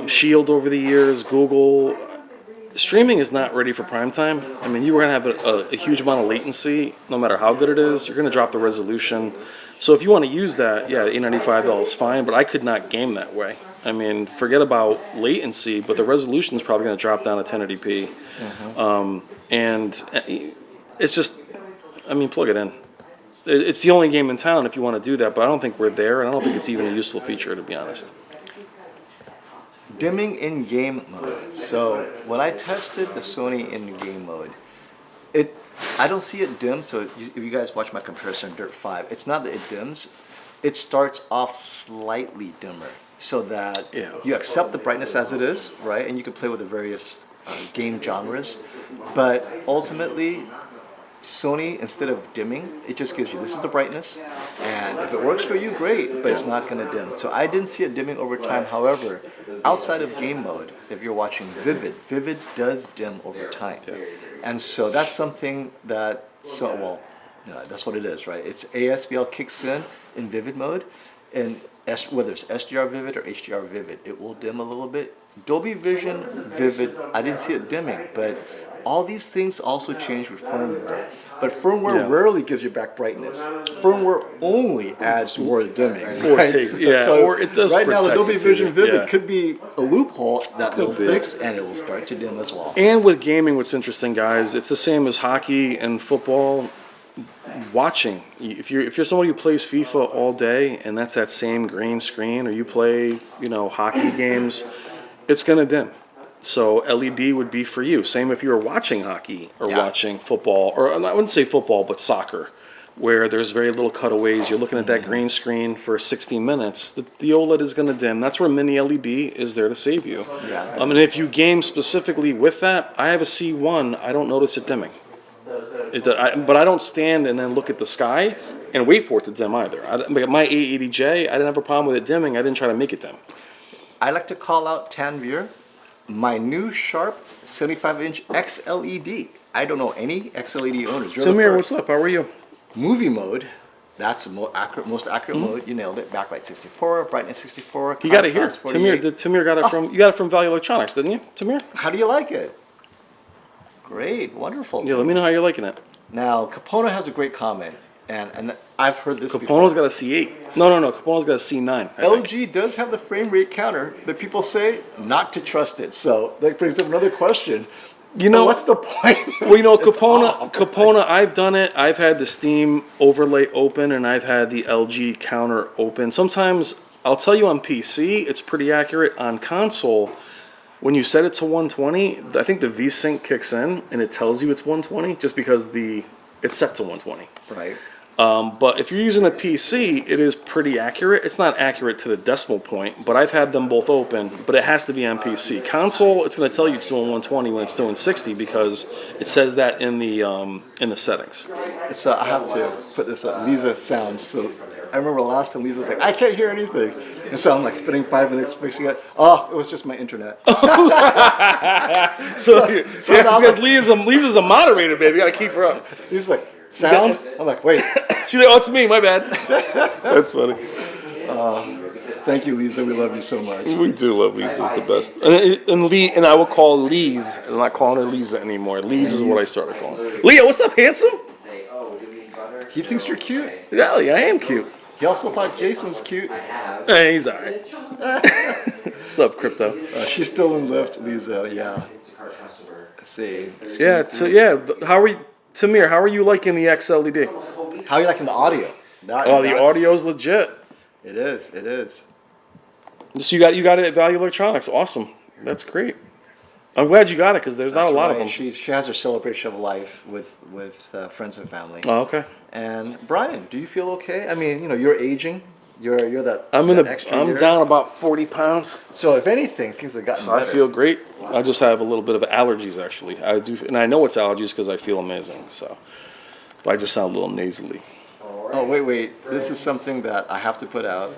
Shield over the years, Google, streaming is not ready for prime time. I mean, you were gonna have a huge amount of latency, no matter how good it is. You're gonna drop the resolution. So if you want to use that, yeah, the A95L is fine, but I could not game that way. I mean, forget about latency, but the resolution is probably going to drop down to 1080p. And it's just, I mean, plug it in. It's the only game in town if you want to do that, but I don't think we're there, and I don't think it's even a useful feature, to be honest. Dimming in game mode. So when I tested the Sony in game mode, I don't see it dim. So if you guys watch my comparison Dirt 5, it's not that it dims. It starts off slightly dimmer so that you accept the brightness as it is, right? And you can play with the various game genres. But ultimately, Sony, instead of dimming, it just gives you, this is the brightness, and if it works for you, great, but it's not going to dim. So I didn't see it dimming over time. However, outside of game mode, if you're watching Vivid does dim over time. And so that's something that, that's what it is, right? It's ASBL kicks in Vivid mode, and whether it's SDR Vivid or HDR Vivid, it will dim a little bit. Dolby Vision Vivid, I didn't see it dimming, but all these things also change with firmware. But firmware rarely gives you back brightness. Firmware only adds more dimming. Or right? takes- yeah, So or it does right now, the protect Dolby it too, Vision Vivid yeah. could be a loophole that they'll be. fix, and it will start to dim as well. And with gaming, what's interesting, guys, it's the same as hockey and football. Watching, if you're somebody who plays FIFA all day and that's that same green screen, or you play, hockey games, it's gonna dim. So LED would be for you. Same if you were watching hockey or Yeah. watching football, or I wouldn't say football, but soccer, where there's very little cutaways. You're looking at that green screen for 60 minutes. The OLED is going to dim. That's where mini LED is there to save you. Yeah. I mean, if you game specifically with that, I have a C1. I don't notice it dimming. But I don't stand and then look at the sky and wait for it to dim either. My A80J, I didn't have a problem with it dimming. I didn't try to make it dim. I like to call out Tanvir, my new Sharp 75-inch XLED. I don't know any XLED owners. You're the Samir, first. what's up? How are you? Movie mode, that's the most accurate mode. You nailed it. Backlight 64, brightness 64. You got it here. contrast 48. Tamir got it from. You got it from Value Electronics, didn't you, Tamir? How do you like it? Great, wonderful. Yeah. Let me know how you're liking it. Now, Capona has a great comment, and I've heard this Capone's before. got a C8. No. Capone's got a C9. I think. LG does have the frame rate counter, but people say not to trust it. So that brings up another question. What's the point? Well, It's off. Capona, I've done it. I've had the Steam overlay open, and I've had the LG counter open. Sometimes, I'll tell you on PC, it's pretty accurate. On console, when you set it to 120, I think the VSync kicks in, and it tells you it's 120, just because it's set to 120. Right. But if you're using a PC, it is pretty accurate. It's not accurate to the decimal point, but I've had them both open, but it has to be on PC. Console, it's going to tell you it's doing 120 when it's doing 60 because it says that in the settings. So I have to put this up. Lisa sounds so. I remember last time Lisa was like, I can't hear anything. And so I'm like spending 5 minutes fixing it. Oh, it was just my internet. So now because Lisa's a moderator, baby. You got to keep her up. Lisa's like, sound? I'm like, wait. She's like, oh, it's me. My bad. That's funny. Thank you, Lisa. We love you so much. We do love Lisa's the best. And I will call Lise. I'm not calling her Lisa anymore. Lise is what I started calling her. Leo, what's up, handsome? He thinks you're cute. Yeah, I am cute. He also thought Jason was cute. Hey, he's alright. What's up, Crypto? She's still in lift, Lisa. Yeah. Let's see. How are you, Tamir? How are you liking the XLED? How are you liking the audio? The audio's legit. It is. It is. So you got it at Value Electronics. Awesome. That's great. I'm glad you got it because there's not a lot of them. She has her celebration of life with friends and family. Oh, okay. And Brian, do you feel okay? I mean, you're aging. You're that. I'm that extra I'm year. down about 40 pounds. So if anything, things have gotten So better. I feel great. I just have a little bit of allergies actually. I do, and I know it's allergies because I feel amazing. So, but I just sound a little nasally. Oh wait! This is something that I have to put out.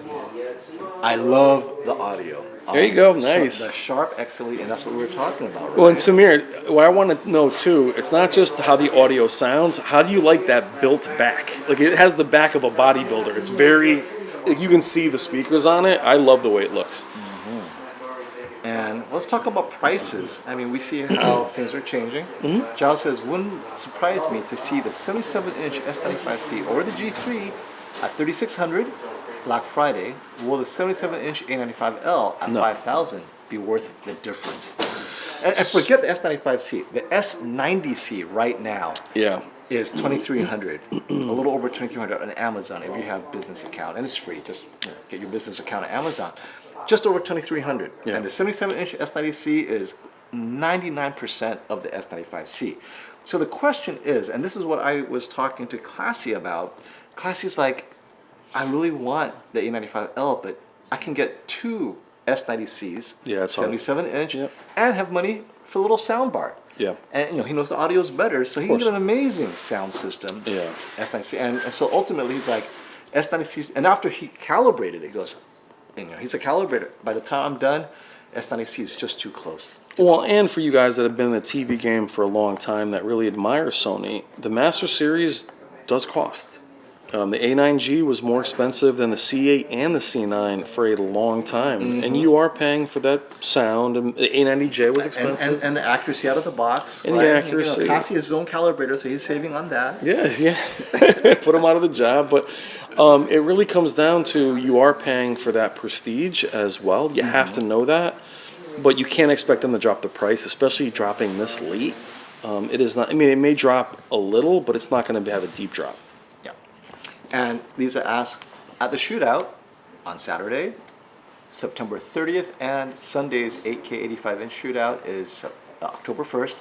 I love the audio. There you go. The Nice. The Sharp XLE, and that's what we were talking about. Right? Well, and Samir, what I want to know too, it's not just how the audio sounds. How do you like that built back? Like it has the back of a bodybuilder. It's very, you can see the speakers on it. I love the way it looks. And let's talk about prices. I mean, we see how things are changing. Giles says, wouldn't surprise me to see the 77-inch S95C or the G3 at $3,600 Black Friday. Will the 77-inch A95L at $5,000 be worth the difference? And forget the S95C. The S90C right now is $2,300, a little over $2,300 on Amazon if you have business account, and it's free. Just get your business account on Amazon. Just over $2,300, and the 77-inch S90C is 99% of the S95C. So the question is, and this is what I was talking to Classy about. Classy's like, I really want the A95L, but I can get two S90Cs, 77-inch, and have money for a little sound bar. Yeah. And he knows the audio is better, so he can get an amazing sound system. Yeah. S90C, and so ultimately he's like, S90C, and after he calibrated it, he goes, he's a calibrator. By the time I'm done, S90C is just too close. Well, and for you guys that have been in the TV game for a long time that really admire Sony, the Master Series does cost. The A9G was more expensive than the C8 and the C9 for a long time, Mm-hmm. and you are paying for that sound. And the A90J was expensive. And the accuracy out of the box, And the right? accuracy. You know, Cassie is his own calibrator, so he's saving on that. Yeah. Put them out of the job. But it really comes down to you are paying for that prestige as well. You have to know that. But you can't expect them to drop the price, especially dropping this late. It is not, I mean, it may drop a little, but it's not going to have a deep drop. Yeah. And Lisa asked at the shootout on Saturday, September 30th, and Sunday's 8K 85-inch shootout is October 1st.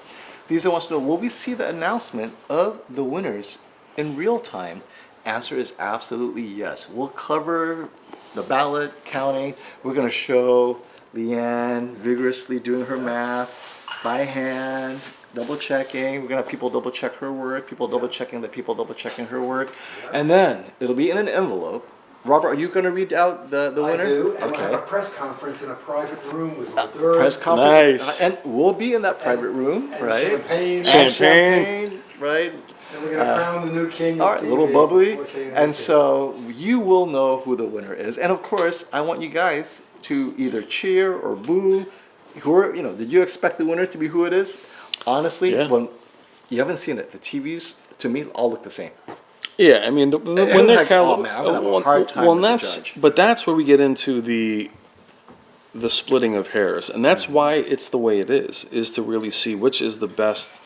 Lisa wants to know, will we see the announcement of the winners in real time? Answer is absolutely yes. We'll cover the ballot counting. We're going to show Leanne vigorously doing her math by hand, double checking. We're going to have people double check her work, people double checking the people double checking her work. And then it'll be in an envelope. Robert, are you going to read out the winner? I do, and we'll Okay. have a press conference in a private room with hors d'oeuvres. Press conference. Nice. And we'll be in that private room, and right? champagne. And Champagne. right? And we're gonna crown the new king. All of right, a little TV, bubbly. 4K And so you will know who the winner is. And of course, I want you guys to either cheer or boo. Did you expect the winner to be who it is? Honestly, Yeah. when you haven't seen it, the TVs to me all look the same. Yeah, I mean, when I'm they're like, oh, man, I'm gonna have a hard time well, as a judge. but that's where we get into the splitting of hairs, and that's why it's the way it is to really see which is the best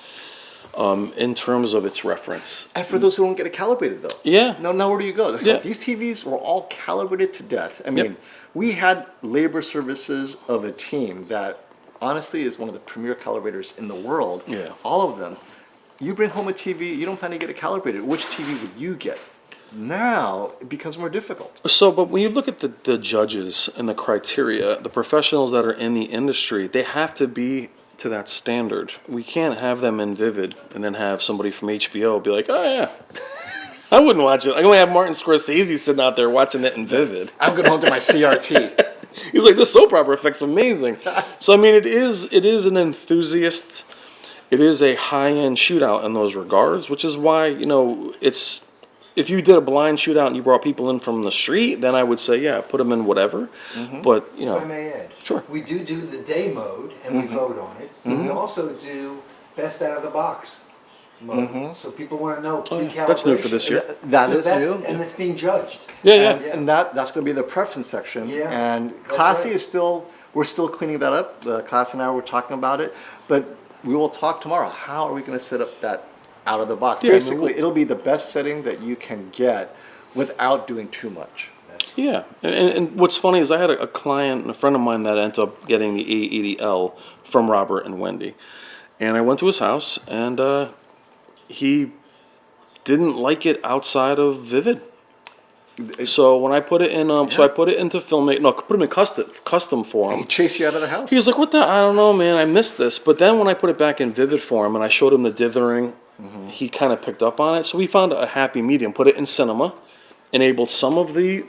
in terms of its reference. And for those who don't get it calibrated, though, Yeah. now where do you go? Yeah. These TVs were all calibrated to death. I mean, Yep. we had labor services of a team that honestly is one of the premier calibrators in the world. Yeah. All of them. You bring home a TV, you don't plan to get it calibrated. Which TV would you get? Now it becomes more difficult. So, but when you look at the judges and the criteria, the professionals that are in the industry, they have to be to that standard. We can't have them in Vivid and then have somebody from HBO be like, oh yeah, I wouldn't watch it. I'm going to have Martin Scorsese sitting out there watching it in Vivid. I'm going home to my CRT. He's like, this soap opera effect's amazing. So, I mean, it is an enthusiast, it is a high-end shootout in those regards, which is why, it's, if you did a blind shootout and you brought people in from the street, then I would say, yeah, put them in whatever. But, If I may add. Sure. We do the day mode, and we vote on it. And we also do best out of the box mode. So people want to know pre-calibration. That's new for this year. That So is that's- new. And it's being judged. Yeah. And that's going to be the preference section. Yeah, And that's Classy right. we're still cleaning that up. Classy and I were talking about it. But we will talk tomorrow. How are we going to set up that out of the box? Yeah, I mean, Basically, it'll be the best setting that you can get without doing too much. Yeah, and what's funny is I had a client, a friend of mine that ended up getting the A80L from Robert and Wendy. And I went to his house, and he didn't like it outside of Vivid. So when I put it in, so I put it into Filmate, no, put him in custom for He him. chased you out of the house. He was like, what the, I don't know, man, I missed this. But then when I put it back in Vivid for him and I showed him the dithering, he kind of picked up on it. So we found a happy medium, put it in cinema, enabled some of the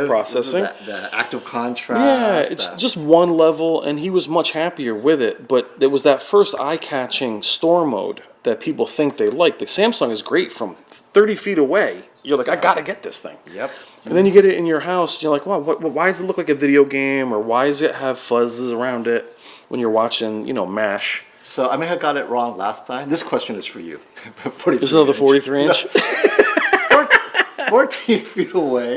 processing. The active contrast. Yeah, it's just one level, and he was much happier with it. But it was that first eye-catching store mode that people think they like. The Samsung is great from 30 feet away. You're like, I gotta get this thing. Yep. And then you get it in your house, and you're like, wow, why does it look like a video game, or why does it have fuzzes around it when you're watching, MASH? So I may have got it wrong last time. This question is for you. There's another 43-inch. 14 feet away,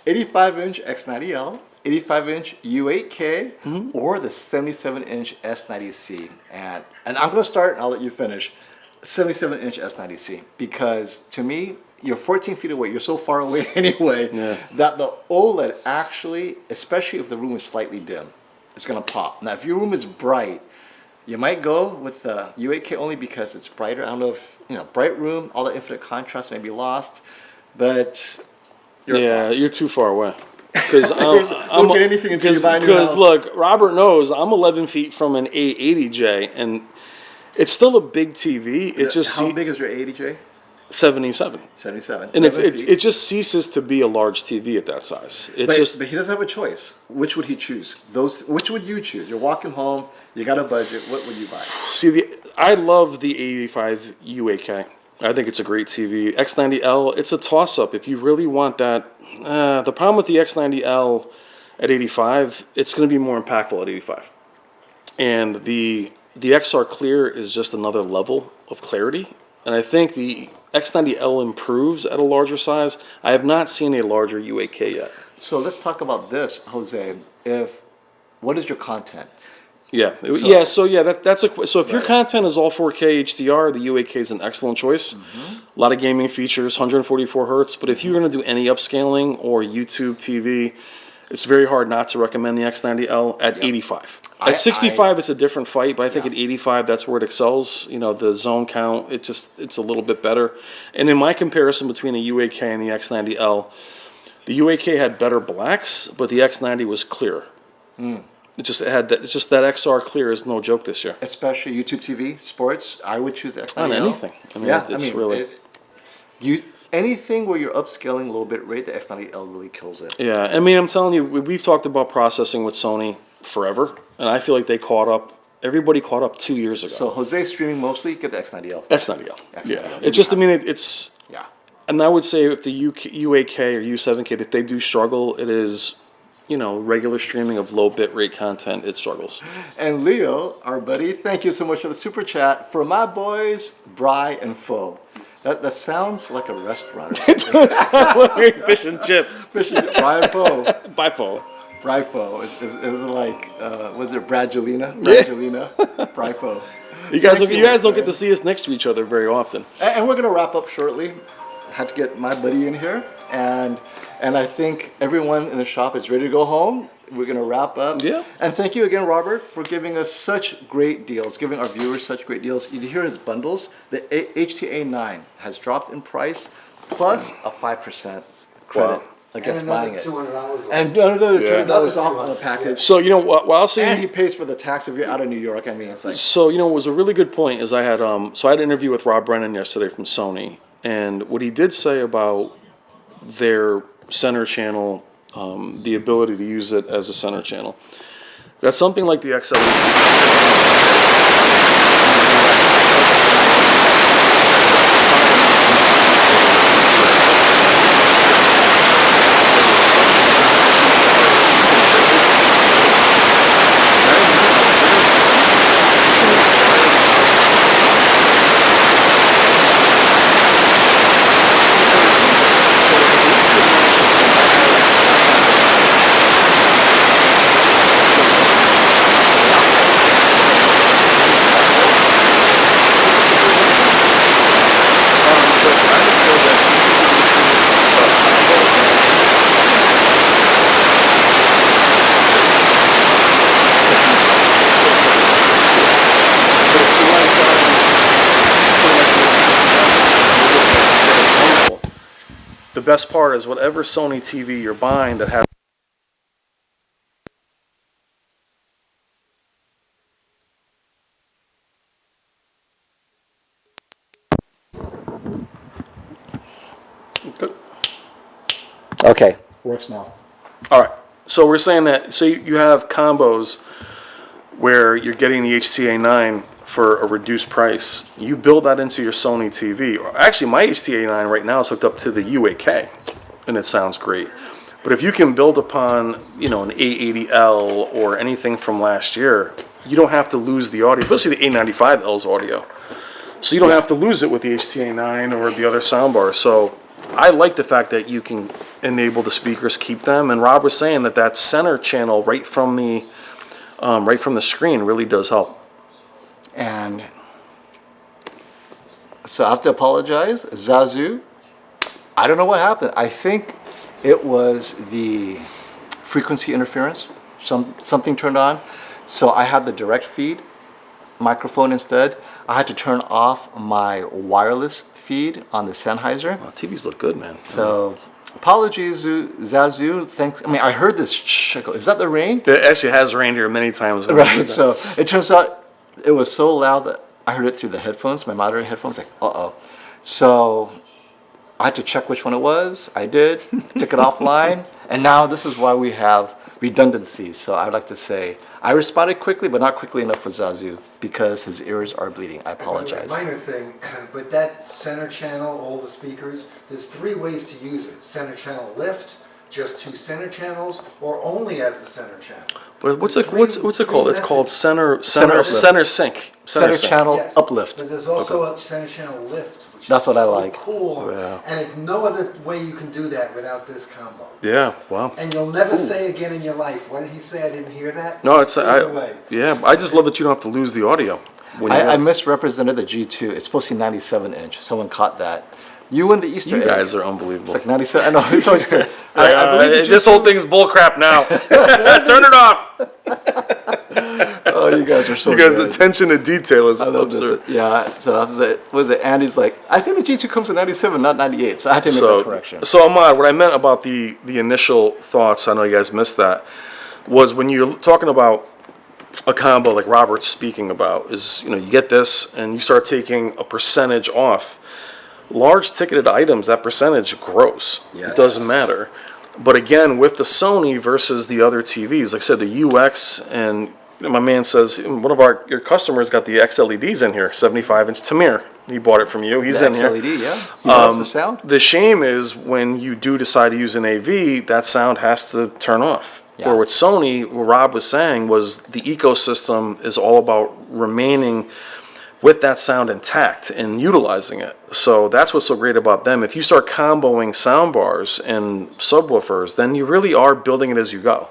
85-inch X90L, 85-inch U8K, or the 77-inch S90C. And I'm going to start, and I'll let you finish. 77-inch S90C, because to me, you're 14 feet away. You're so far away anyway that the OLED actually, especially if the room is slightly dim, it's going to pop. Now, if your room is bright, you might go with the U8K only because it's brighter. I don't know if, bright room, all the infinite contrast may be lost, but your thoughts. You're too far away. Because Don't get anything until you buy a new house. Because look, Robert knows I'm 11 feet from an A80J, and it's still a big TV. It just How big is your 80J? 77. 77. And 11 feet. it just ceases to be a large TV at that size. It's But he doesn't have a choice. Which would he choose? Which would you choose? You're walking home. You got a budget. What would you buy? I love the 85 UAK. I think it's a great TV. X90L, it's a toss-up. If you really want that, the problem with the X90L at 85, it's going to be more impactful at 85. And the XR Clear is just another level of clarity. And I think the X90L improves at a larger size. I have not seen a larger UAK yet. So let's talk about this, Jose. What is your content? Yeah, So- so if your content is all 4K HDR, the UAK is an excellent choice. A lot of gaming features, 144 hertz. But if you're going to do any upscaling or YouTube TV, it's very hard not to recommend the X90L at 85. At 65, it's a different fight, but I think at 85, that's where it excels. You know, the zone count, it's a little bit better. And in my comparison between the UAK and the X90L, the UAK had better blacks, but the X90 was clearer. It's just that XR Clear is no joke this year. Especially YouTube TV, sports, I would choose X90L. On anything. I mean, really. Anything where you're upscaling a little bit rate, the X90L really kills it. Yeah, I mean, I'm telling you, we've talked about processing with Sony forever, and I feel like they caught up. Everybody caught up 2 years ago. So Jose streaming mostly, get the X90L. X90L. X90L. Yeah, it's just, I mean, it's. Yeah. And I would say if the UAK or U7K, if they do struggle, it is, regular streaming of low bit rate content, it struggles. And Leo, our buddy, thank you so much for the super chat. For my boys, Bry and Fo. That sounds like a restaurant. Fish and chips. Bry and Fo. By phone. Bryfo is like was it Bradgelina? Bryfo. You guys Thank don't my get to see us next to each other very often. And we're gonna wrap up shortly. Had to get my buddy in here, and I think everyone in the shop is ready to go home. We're gonna wrap up. Yeah. And thank you again, Robert, for giving us such great deals, giving our viewers such great deals. You hear his bundles. The HTA9 has dropped in price, plus a 5% credit against buying it. $200 And another Yeah. $200 off on the package. So what I'll say. And he pays for the tax if you're out of New York. I mean, it's like. So it was a really good point. Is I had I had an interview with Rob Brennan yesterday from Sony, and what he did say about their center channel, the ability to use it as a center channel, that's something like the XLed. The best part is whatever Sony TV you're buying that has. Good. Okay. Works now. All right. So we're saying that. So you have combos where you're getting the HTA9 for a reduced price. You build that into your Sony TV. Actually, my HTA9 right now is hooked up to the UAK, and it sounds great. But if you can build upon, an A80L or anything from last year, you don't have to lose the audio, especially the A95L's audio. So you don't have to lose it with the HTA9 or the other soundbar. So I like the fact that you can enable the speakers, keep them. And Rob was saying that center channel right from the screen really does help. And so I have to apologize. Zazu, I don't know what happened. I think it was the frequency interference. Something turned on. So I had the direct feed microphone instead. I had to turn off my wireless feed on the Sennheiser. Oh, TVs look good, man. So apologies, Zazu. Thanks. I mean, I heard this. Shh, I go, is that the rain? It actually has rained here many times. Right. So it turns out it was so loud that I heard it through the headphones, my moderating headphones. Like, So I had to check which one it was. I did. Took it offline, and now this is why we have redundancies. So I'd like to say I responded quickly, but not quickly enough for Zazu because his ears are bleeding. I apologize. Minor thing, but that center channel, all the speakers, there's 3 ways to use it. Center channel lift, just 2 center channels, or only as the center channel. But what's it There's what's it three called? It's called methods. center Center sync. Center sync. channel Yes, uplift. But there's also a center channel lift, which That's is what I so like. cool. Yeah. And it's no other way you can do that without this combo. Yeah. Wow. And you'll never say again in your life, what did he say? I didn't hear that. No, it's Either way. yeah. I just love that you don't have to lose the audio. When you I misrepresented the G2. It's supposed to be 97 inch. Someone caught that. You win the Easter you egg. guys are unbelievable. It's like 97. I know. It's always said. I believe the This whole thing's bullcrap now. Turn it off. Oh, you guys are so You guys' good. attention to detail is I love absurd. this. Yeah. So was it? Andy's like, I think the G2 comes in 97, not 98. So I had to make that correction. So Ahmad, what I meant about the initial thoughts, I know you guys missed that, was when you're talking about a combo like Robert's speaking about, is you get this and you start taking a percentage off. Large ticketed items, that percentage grows. Yes. It doesn't matter. But again, with the Sony versus the other TVs, like I said, the UX and my man says one of your customers got the XLEDs in here, 75-inch Tamir. He bought it from you. He's The in here. XLED, yeah. He loves the sound. The shame is when you do decide to use an AV, that sound has to turn off. Yeah. Or with Sony, what Rob was saying was the ecosystem is all about remaining with that sound intact and utilizing it. So that's what's so great about them. If you start comboing soundbars and subwoofers, then you really are building it as you go.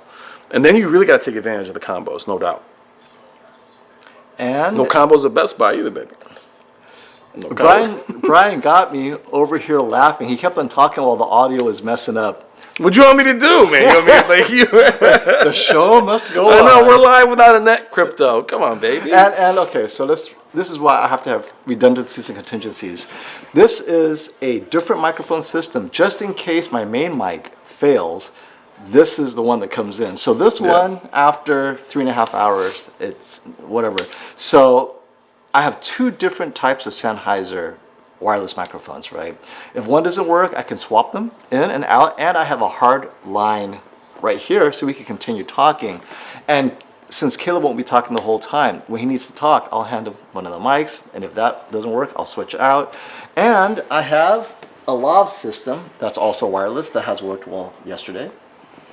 And then you really got to take advantage of the combos, no doubt. And No combos at Best Buy either, baby. No combos. Brian got me over here laughing. He kept on talking while the audio was messing up. What you want me to do, man? You want me to, like, you? The show must go on. I know we're live without a net crypto. Come on, baby. And okay, so this is why I have to have redundancies and contingencies. This is a different microphone system. Just in case my main mic fails, this is the one that comes in. So this one, after 3.5 hours, it's whatever. So I have 2 different types of Sennheiser wireless microphones, right? If one doesn't work, I can swap them in and out, and I have a hard line right here so we can continue talking. And since Caleb won't be talking the whole time, when he needs to talk, I'll hand him one of the mics, and if that doesn't work, I'll switch out. And I have a lav system that's also wireless that has worked well yesterday.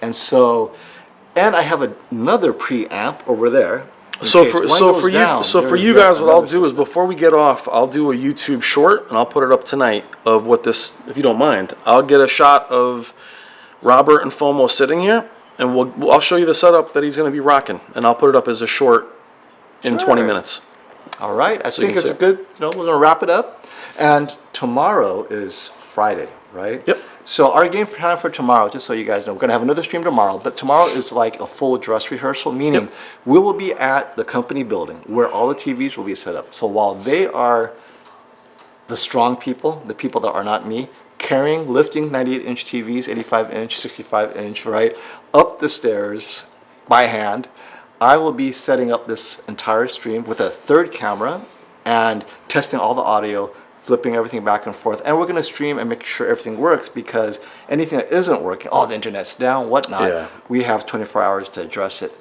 And so, and I have another preamp over there. So for you guys, what I'll do is before we get off, I'll do a YouTube short and I'll put it up tonight of what this, if you don't mind. I'll get a shot of Robert and FOMO sitting here, and I'll show you the setup that he's going to be rocking, and I'll put it up as a short in 20 minutes. All right, I So you think can it's see a good, we're going to wrap it up. And tomorrow is Friday, right? Yep. So our game plan for tomorrow, just so you guys know, we're going to have another stream tomorrow, but tomorrow is like a full dress rehearsal, meaning we will be at the company building where all the TVs will be set up. So while they are the strong people, the people that are not me, lifting 98-inch TVs, 85-inch, 65-inch, right, up the stairs by hand, I will be setting up this entire stream with a 3rd camera and testing all the audio, flipping everything back and forth, and we're going to stream and make sure everything works, because anything that isn't working, the internet's down, whatnot, we have 24 hours to address it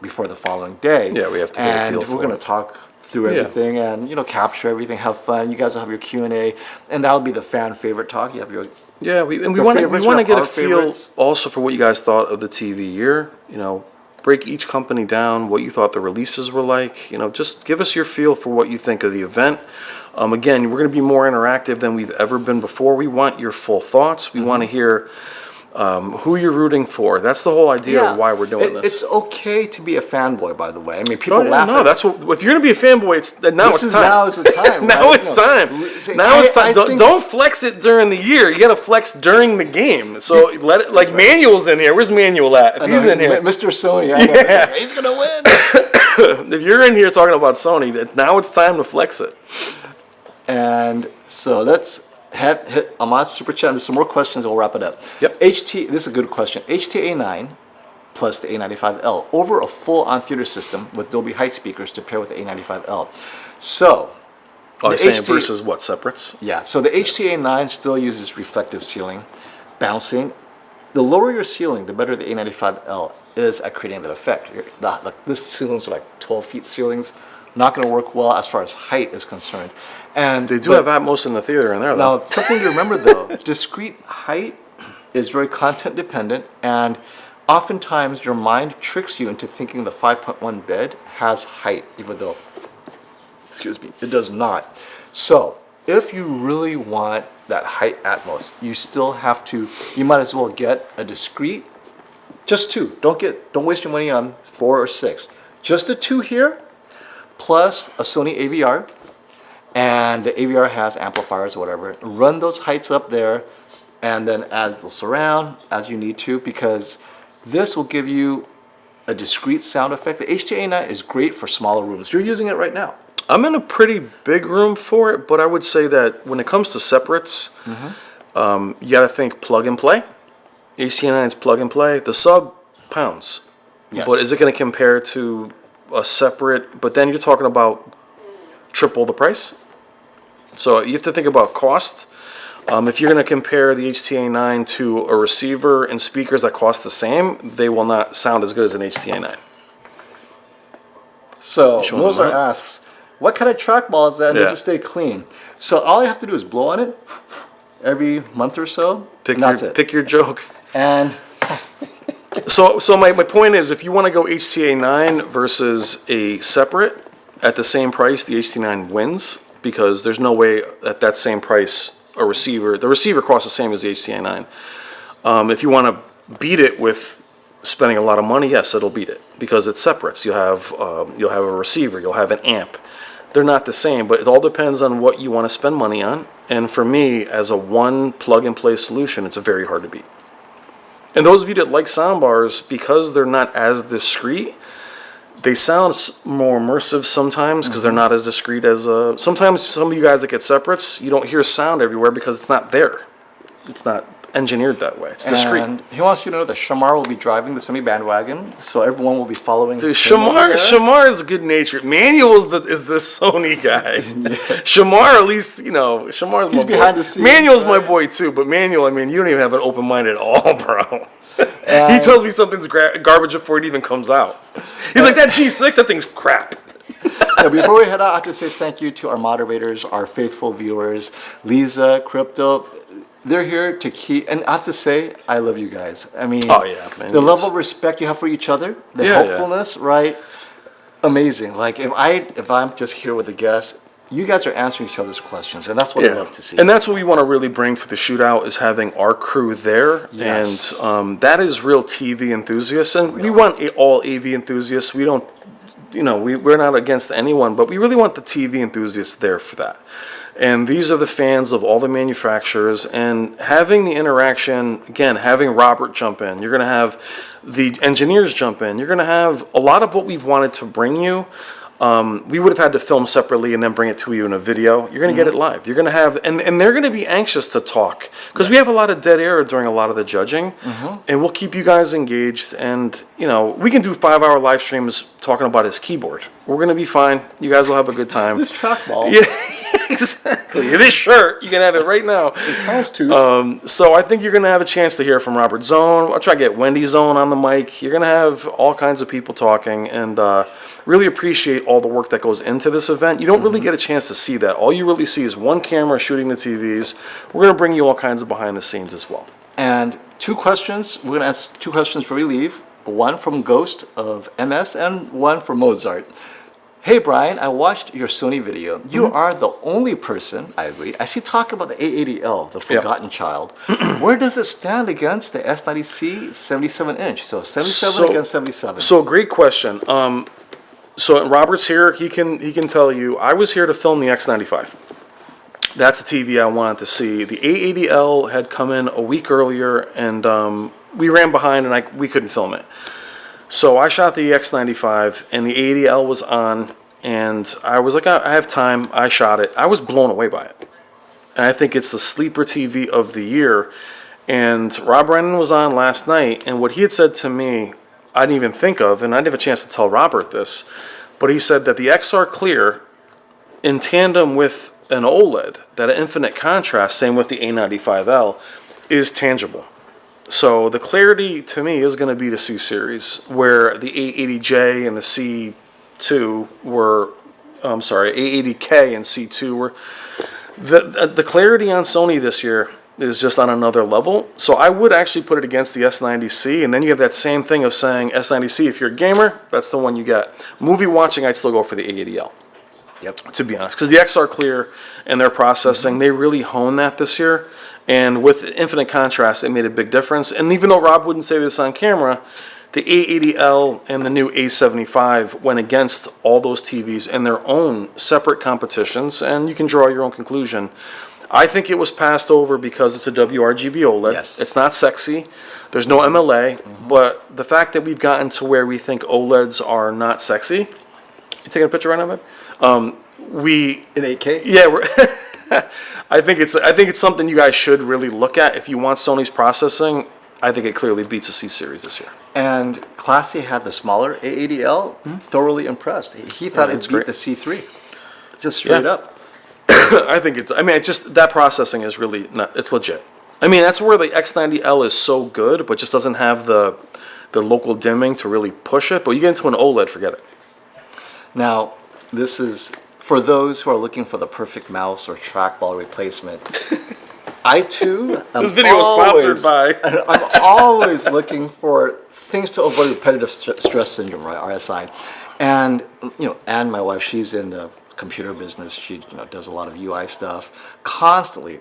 before the following day. Yeah, we have to get a feel and for we're going to it. talk through everything and capture everything, have fun. You guys will have your Q&A, and that'll be the fan favorite talk. You have your We Your want favorites, to we have get a our feel favorites. also for what you guys thought of the TV year. Break each company down, what you thought the releases were like. Just give us your feel for what you think of the event. Again, we're going to be more interactive than we've ever been before. We want your full thoughts. We want to hear who you're rooting for. That's the whole idea of why we're doing this. It's okay to be a fanboy, by the way. I mean, people laugh No, at that's what. If you're going to be a fanboy, it's time. Now is the time. Now right? it's time. Now it's time. Don't flex it during the year. You got to flex during the game. So let it, like Manuel's in here. Where's Manuel at? If he's in here, Mr. Sony, I know. He's gonna win. if you're in here talking about Sony, now it's time to flex it. And so let's hit Ahmad's super chat. There's some more questions, and we'll wrap it up. Yep. This is a good question. HTA9 plus the A95L over a full-on theater system with Dolby Height speakers to pair with the A95L. So, Oh, the you're saying HT versus what, separates? Yeah, so the HTA9 still uses reflective ceiling, bouncing. the lower your ceiling, the better the A95L is at creating that effect. This ceilings are like 12 feet ceilings. Not going to work well as far as height is concerned. And They do have Atmos in the theater in there, though. now, something to remember though, discrete height is very content dependent, and oftentimes your mind tricks you into thinking the 5.1 bed has height, even though, excuse me, it does not. So, if you really want that height Atmos, you still have to, you might as well get a discrete, just two. Don't waste your money on 4 or 6. Just the 2 here, plus a Sony AVR, and the AVR has amplifiers or whatever. Run those heights up there, and then add the surround as you need to, because this will give you a discrete sound effect. The HT-A9 is great for smaller rooms. You're using it right now. I'm in a pretty big room for it, but I would say that when it comes to separates, you got to think plug and play. HT-A9 is plug and play. The sub pounds, Yes. but is it going to compare to a separate? But then you're talking about triple the price. So you have to think about cost. If you're going to compare the HT-A9 to a receiver and speakers that cost the same, they will not sound as good as an HT-A9. So showing Mozart the lights? asks, what kind of trackball is that and Yeah. does it stay clean? So all you have to do is blow on it every month or so, Pick and that's your, it. pick your joke. And So my point is, if you want to go HT-A9 versus a separate at the same price, the HT-A9 wins, because there's no way at that same price the receiver costs the same as the HT-A9. If you want to beat it with spending a lot of money, yes, it'll beat it, because it's separates. You'll have a receiver, you'll have an amp. They're not the same, but it all depends on what you want to spend money on. And for me, as a one plug and play solution, it's very hard to beat. And those of you that like soundbars, because they're not as discreet, they sound more immersive sometimes because they're not as discreet as sometimes some of you guys that get separates, you don't hear sound everywhere because it's not there. It's not engineered that way. It's discreet. And he wants you to know that Shamar will be driving the Sony bandwagon, so everyone will be following. Dude, him over there. Shamar is good natured. Manuel is the Sony guy. Shamar, at least, Shamar's He's my behind boy. the scenes, Manuel's my right? boy too, but Manuel, you don't even have an open mind at all, bro. He And- tells me something's garbage before it even comes out. He's like, that G6, that thing's crap. Yeah, before we head out, I have to say thank you to our moderators, our faithful viewers, Lisa, Crypto. They're here to keep, and I have to say, I love you guys. I mean, Oh, yeah, man, the it's- level of respect you have for each other, the Yeah, yeah. helpfulness, right? Amazing. Like if I'm just here with a guest, you guys are answering each other's questions, and that's what I love to see. And that's what we want to really bring to the shootout, is having our crew there. Yes. And that is real TV enthusiasts. And we want all AV enthusiasts. We don't, we're not against anyone, but we really want the TV enthusiasts there for that. And these are the fans of all the manufacturers, and having the interaction, again, having Robert jump in. You're going to have the engineers jump in. You're going to have a lot of what we've wanted to bring you. We would have had to film separately and then bring it to you in a video. You're going to get it live. You're going to have, and they're going to be anxious to talk, because we have a lot of dead air during a lot of the judging, and we'll keep you guys engaged. And we can do 5-hour live streams talking about his keyboard. We're going to be fine. You guys will have a good time. this trackball, Yeah, exactly. This shirt, you can have it right now. this house too. So I think you're going to have a chance to hear from Robert Zone. I'll try to get Wendy Zone on the mic. You're going to have all kinds of people talking, and really appreciate all the work that goes into this event. You don't really get a chance to see that. All you really see is one camera shooting the TVs. We're going to bring you all kinds of behind the scenes as well. And 2 questions. We're going to ask 2 questions before we leave. One from Ghost of MS and one from Mozart. Hey Brian, I watched your Sony video. You are the only person, I agree, I see talk about the A80L, the forgotten child. Where does it stand against the S90C 77-inch? So 77 against 77. So great question. So Robert's here. He can tell you. I was here to film the X95. That's the TV I wanted to see. The A80L had come in a week earlier, and we ran behind, and we couldn't film it. So I shot the X95, and the A80L was on, and I was like, I have time. I shot it. I was blown away by it. And I think it's the sleeper TV of the year. And Rob Brennan was on last night, and what he had said to me, I didn't even think of, and I didn't have a chance to tell Robert this, but he said that the XR Clear, in tandem with an OLED, that infinite contrast, same with the A95L, is tangible. So the clarity to me is going to be the C series, where the A80J and the C2 were, I'm sorry, A80K and C2 were. The clarity on Sony this year is just on another level. So I would actually put it against the S90C, and then you have that same thing of saying S90C, if you're a gamer, that's the one you get. Movie watching, I'd still go for the A80L. Yep. To be honest, because the XR Clear and their processing, they really honed that this year. And with infinite contrast, it made a big difference. And even though Rob wouldn't say this on camera, the A80L and the new A75 went against all those TVs in their own separate competitions, and you can draw your own conclusion. I think it was passed over because it's a WRGB OLED. Yes. It's not sexy. There's no MLA. But the fact that we've gotten to where we think OLEDs are not sexy. You taking a picture right now, babe? In 8K? Yeah, we're I think it's something you guys should really look at. If you want Sony's processing, I think it clearly beats the C series this year. And Classy had the smaller A80L, thoroughly impressed. He thought Yeah, it it's beat great. the C3, just straight Yeah. up. It's just that processing is really not, it's legit. I mean, that's where the X90L is so good, but just doesn't have the local dimming to really push it. But you get into an OLED, forget it. Now, this is for those who are looking for the perfect mouse or trackball replacement. I too am This video is sponsored by. I'm always looking for things to avoid repetitive stress syndrome, right? RSI, and Anne, my wife, she's in the computer business. She does a lot of UI stuff, constantly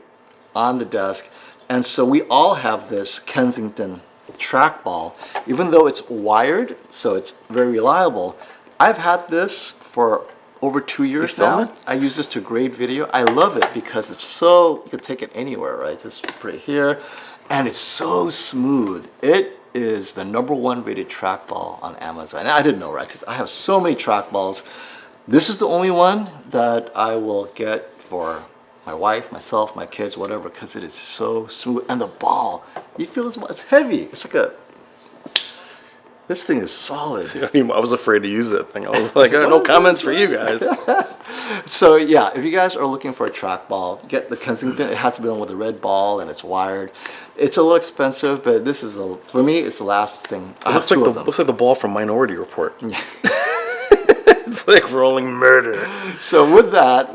on the desk, and so we all have this Kensington trackball, even though it's wired, so it's very reliable. I've had this for over 2 years film now. it? I use this to grade video. I love it because it's so, you can take it anywhere, right? Just put it here. And it's so smooth. It is the #1 rated trackball on Amazon. And I didn't know, right? 'Cause I have so many trackballs. This is the only one that I will get for my wife, myself, my kids, whatever, because it is so smooth. And the ball, you feel it's heavy. It's like this thing is solid. I was afraid to use that thing. I was like, no comments for you guys. So yeah, if you guys are looking for a trackball, get the Kensington. It has to be the one with the red ball and it's wired. It's a little expensive, but this is for me. It's the last thing. I It have looks like two of them. looks like the ball from Minority Report. It's like rolling murder. So with that,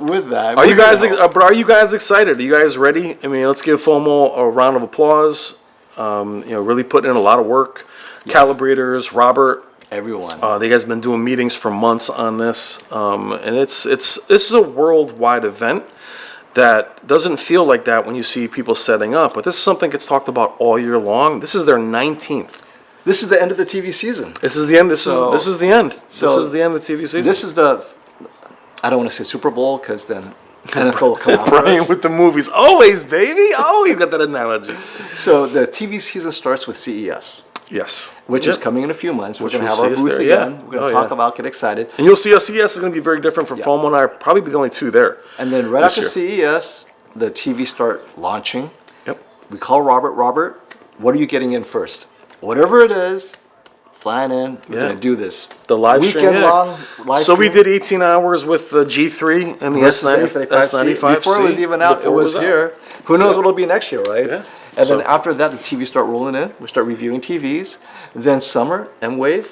Are you guys? But are you guys excited? Are you guys ready? I mean, let's give FOMO a round of applause. Really putting in a lot of work. Calibrators, Robert. Everyone. They guys have been doing meetings for months on this, and this is a worldwide event that doesn't feel like that when you see people setting up. But this is something that's talked about all year long. This is their 19th. This is the end of the TV season. This is the end. This is the end. This so is the end of the TV season. This is I don't want to say Super Bowl because then NFL will come out. Brian with the movies. Always, baby. Always got that analogy. So the TV season starts with CES. Yes. Which is coming in a few months. We're Which going to we'll have our see us booth there, yeah. again. We're going Oh, to talk yeah. about, get excited. And you'll see us. CES is going to be very different from FOMO and I. Probably be the only two there. And then right this after year. CES, the TV start launching. Yep. We call Robert. Robert, what are you getting in first? Whatever it is, flying in. We're Yeah. going to do this. The live stream, Weekend yeah. long live So we stream. did 18 hours with the G3 and the Versus S90, S95C. Before it was even out, it was out. here. Who knows what it'll be next year, right? Yeah. And So- then after that, the TVs start rolling in. We start reviewing TVs. Then summer, M-Wave,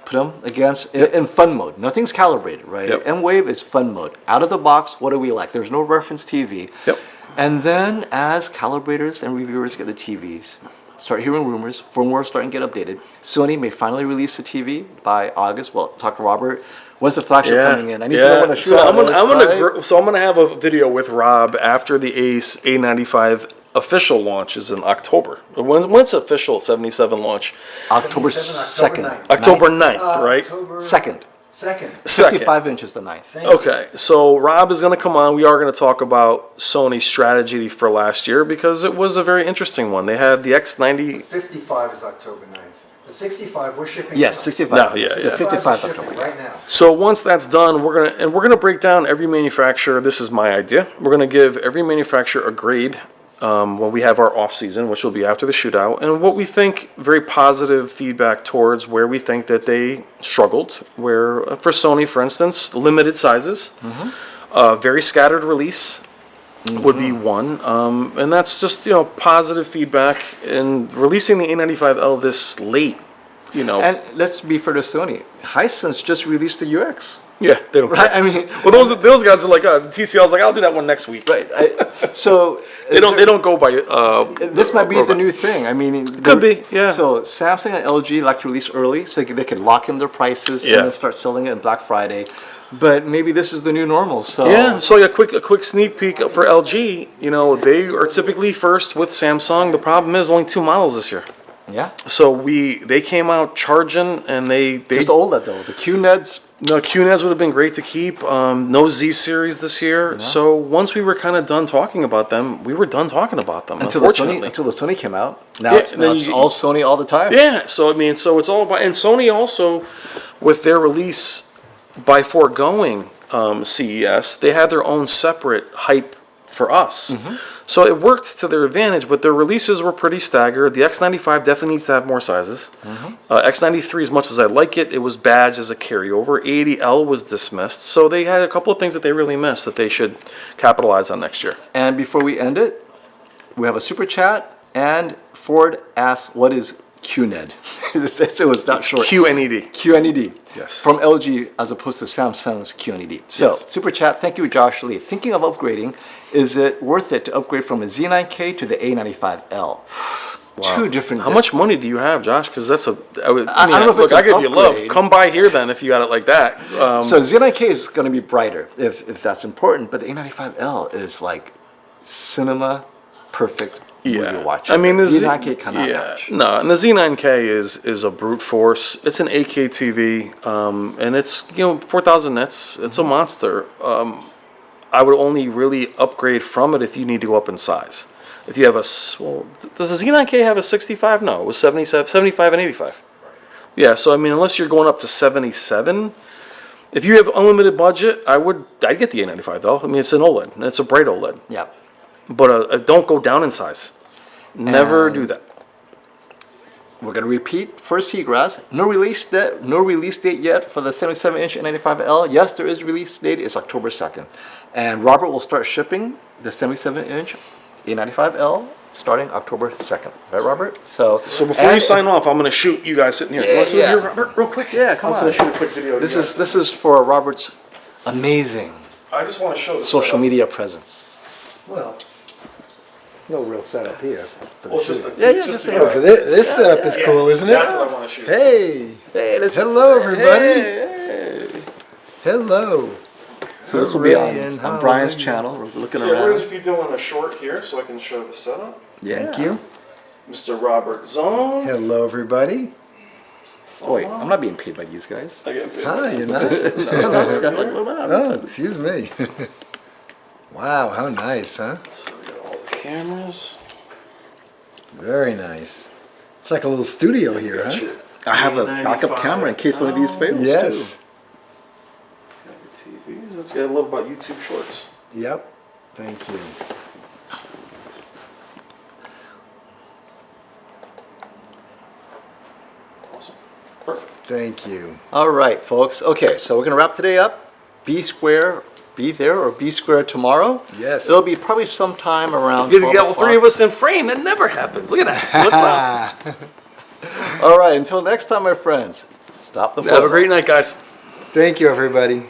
put them against in fun mode. Nothing's calibrated, right? Yep. M-Wave is fun mode. Out of the box, what do we like? There's no reference TV. Yep. And then as calibrators and reviewers get the TVs, start hearing rumors, firmware starting to get updated. Sony may finally release the TV by August. Well, talk to Robert. When's the flagship coming in? I need to know when the shootout So is, I'm gonna have a video with Rob after the A95 official launch is in October. When's official 77 launch? October 2nd. October 9th, right? 2nd. Second. 55 inches the 9th. Okay, so Rob is going to come on. We are going to talk about Sony's strategy for last year because it was a very interesting one. They had the X90. 55 is October 9th. The 65 we're shipping. Yes, 65. No, yeah, The yeah. 55 is shipping October. right now. So once that's done, we're gonna break down every manufacturer. This is my idea. We're gonna give every manufacturer a grade when we have our off season, which will be after the shootout, and what we think very positive feedback towards where we think that they struggled. Where for Sony, for instance, limited sizes, very scattered release. would be one, and that's just positive feedback. And releasing the A95L this late, And let's be fair to Sony. Hisense just released the UX. yeah, they don't. Right? I mean, Well, those guys are like TCL's like, I'll do that one next week. right. So They don't go by. This might be the robot. new thing. I mean, Could be, yeah. So Samsung and LG like to release early, so they can lock in their prices Yeah. and then start selling it on Black Friday. But maybe this is the new normal. So Yeah, so a quick sneak peek for LG. They are typically first with Samsung. The problem is only 2 models this year. yeah. So they came out charging, and they Just OLED though. The QNEDs. no QNEDs would have been great to keep. No Z series this year. So once we were kind of done talking about them, we were done talking about them. Until the Unfortunately. Sony came out. Now Yeah, it's, and then now it's you- all Sony all the time. Yeah, so so it's all about, and Sony also, with their release by foregoing CES, they had their own separate hype for us. So it worked to their advantage, but their releases were pretty staggered. The X95 definitely needs to have more sizes. X93, as much as I like it, it was badged as a carryover. A80L was dismissed, so they had a couple of things that they really missed that they should capitalize on next year. And before we end it, we have a super chat, and Ford asks, "What is QNED?" It was that short. QNED. QNED. Yes. From LG as opposed to Samsung's QNED. So, Yes. super chat, thank you, Josh Lee. Thinking of upgrading, is it worth it to upgrade from a Z9K to the A95L? Two different. How much money do you have, Josh? Because that's a. I don't know if look, it's I an give you love. upgrade. Come by here then if you got it like that. So Z9K is going to be brighter if that's important, but the A95L is like cinema perfect movie watching. I mean, the Z9K cannot match. No, and the Z9K is a brute force. It's an 8K TV, and it's 4,000 nits. It's a monster. I would only really upgrade from it if you need to go up in size. If you have does the Z9K have a 65? No, it was 77, 75 and 85. Yeah, so I mean, unless you're going up to 77, if you have unlimited budget, I'd get the A95 though. I mean, it's an OLED, and it's a bright OLED. Yeah. But don't go down in size. Never do that. We're going to repeat first Seagrass. No release date yet for the 77-inch A95L. Yes, there is release date. It's October 2nd. And Robert will start shipping the 77-inch A95L starting October 2nd. Right, Robert? So Before you sign off, I'm going to shoot you guys sitting here. You want to Yeah. shoot here, Robert, real quick? Yeah, come I'm on. just going to shoot a quick video. of you guys. This is for Robert's amazing I just want to show the social setup. media presence. Well, no real setup here. Well, it's just the Yeah, yeah, just just the- say Oh, but this setup is cool, isn't it? That's what I want to shoot. Hey, Hey, let's hello everybody. Hey. Hello. So this will be Hooray and on Brian's hallelujah. channel. We're looking So we're around. going to be doing a short here so I can show the setup. Thank you. Mr. Robert Zone. Hello everybody. Oh wait, I'm not being paid by these guys. I get paid. Hi, you're not. Oh, excuse me. Wow, how nice, huh? So we got all the cameras. Very nice. It's like a little studio here, Got huh? your I have a backup camera in case one of these fails. Yes. Got your TVs. That's what I love about YouTube Shorts. Yep. Thank you. Awesome. Perfect. Thank you. Too. All right, folks. Okay, so we're gonna wrap today up. Be square, be there, or be square tomorrow. Yes. It'll be probably sometime around. You 12 get all o'clock. three of us in frame. That never happens. Look at that. What's up? All right. Until next time, my friends. Stop the. Have a great night, guys. Thank you, everybody.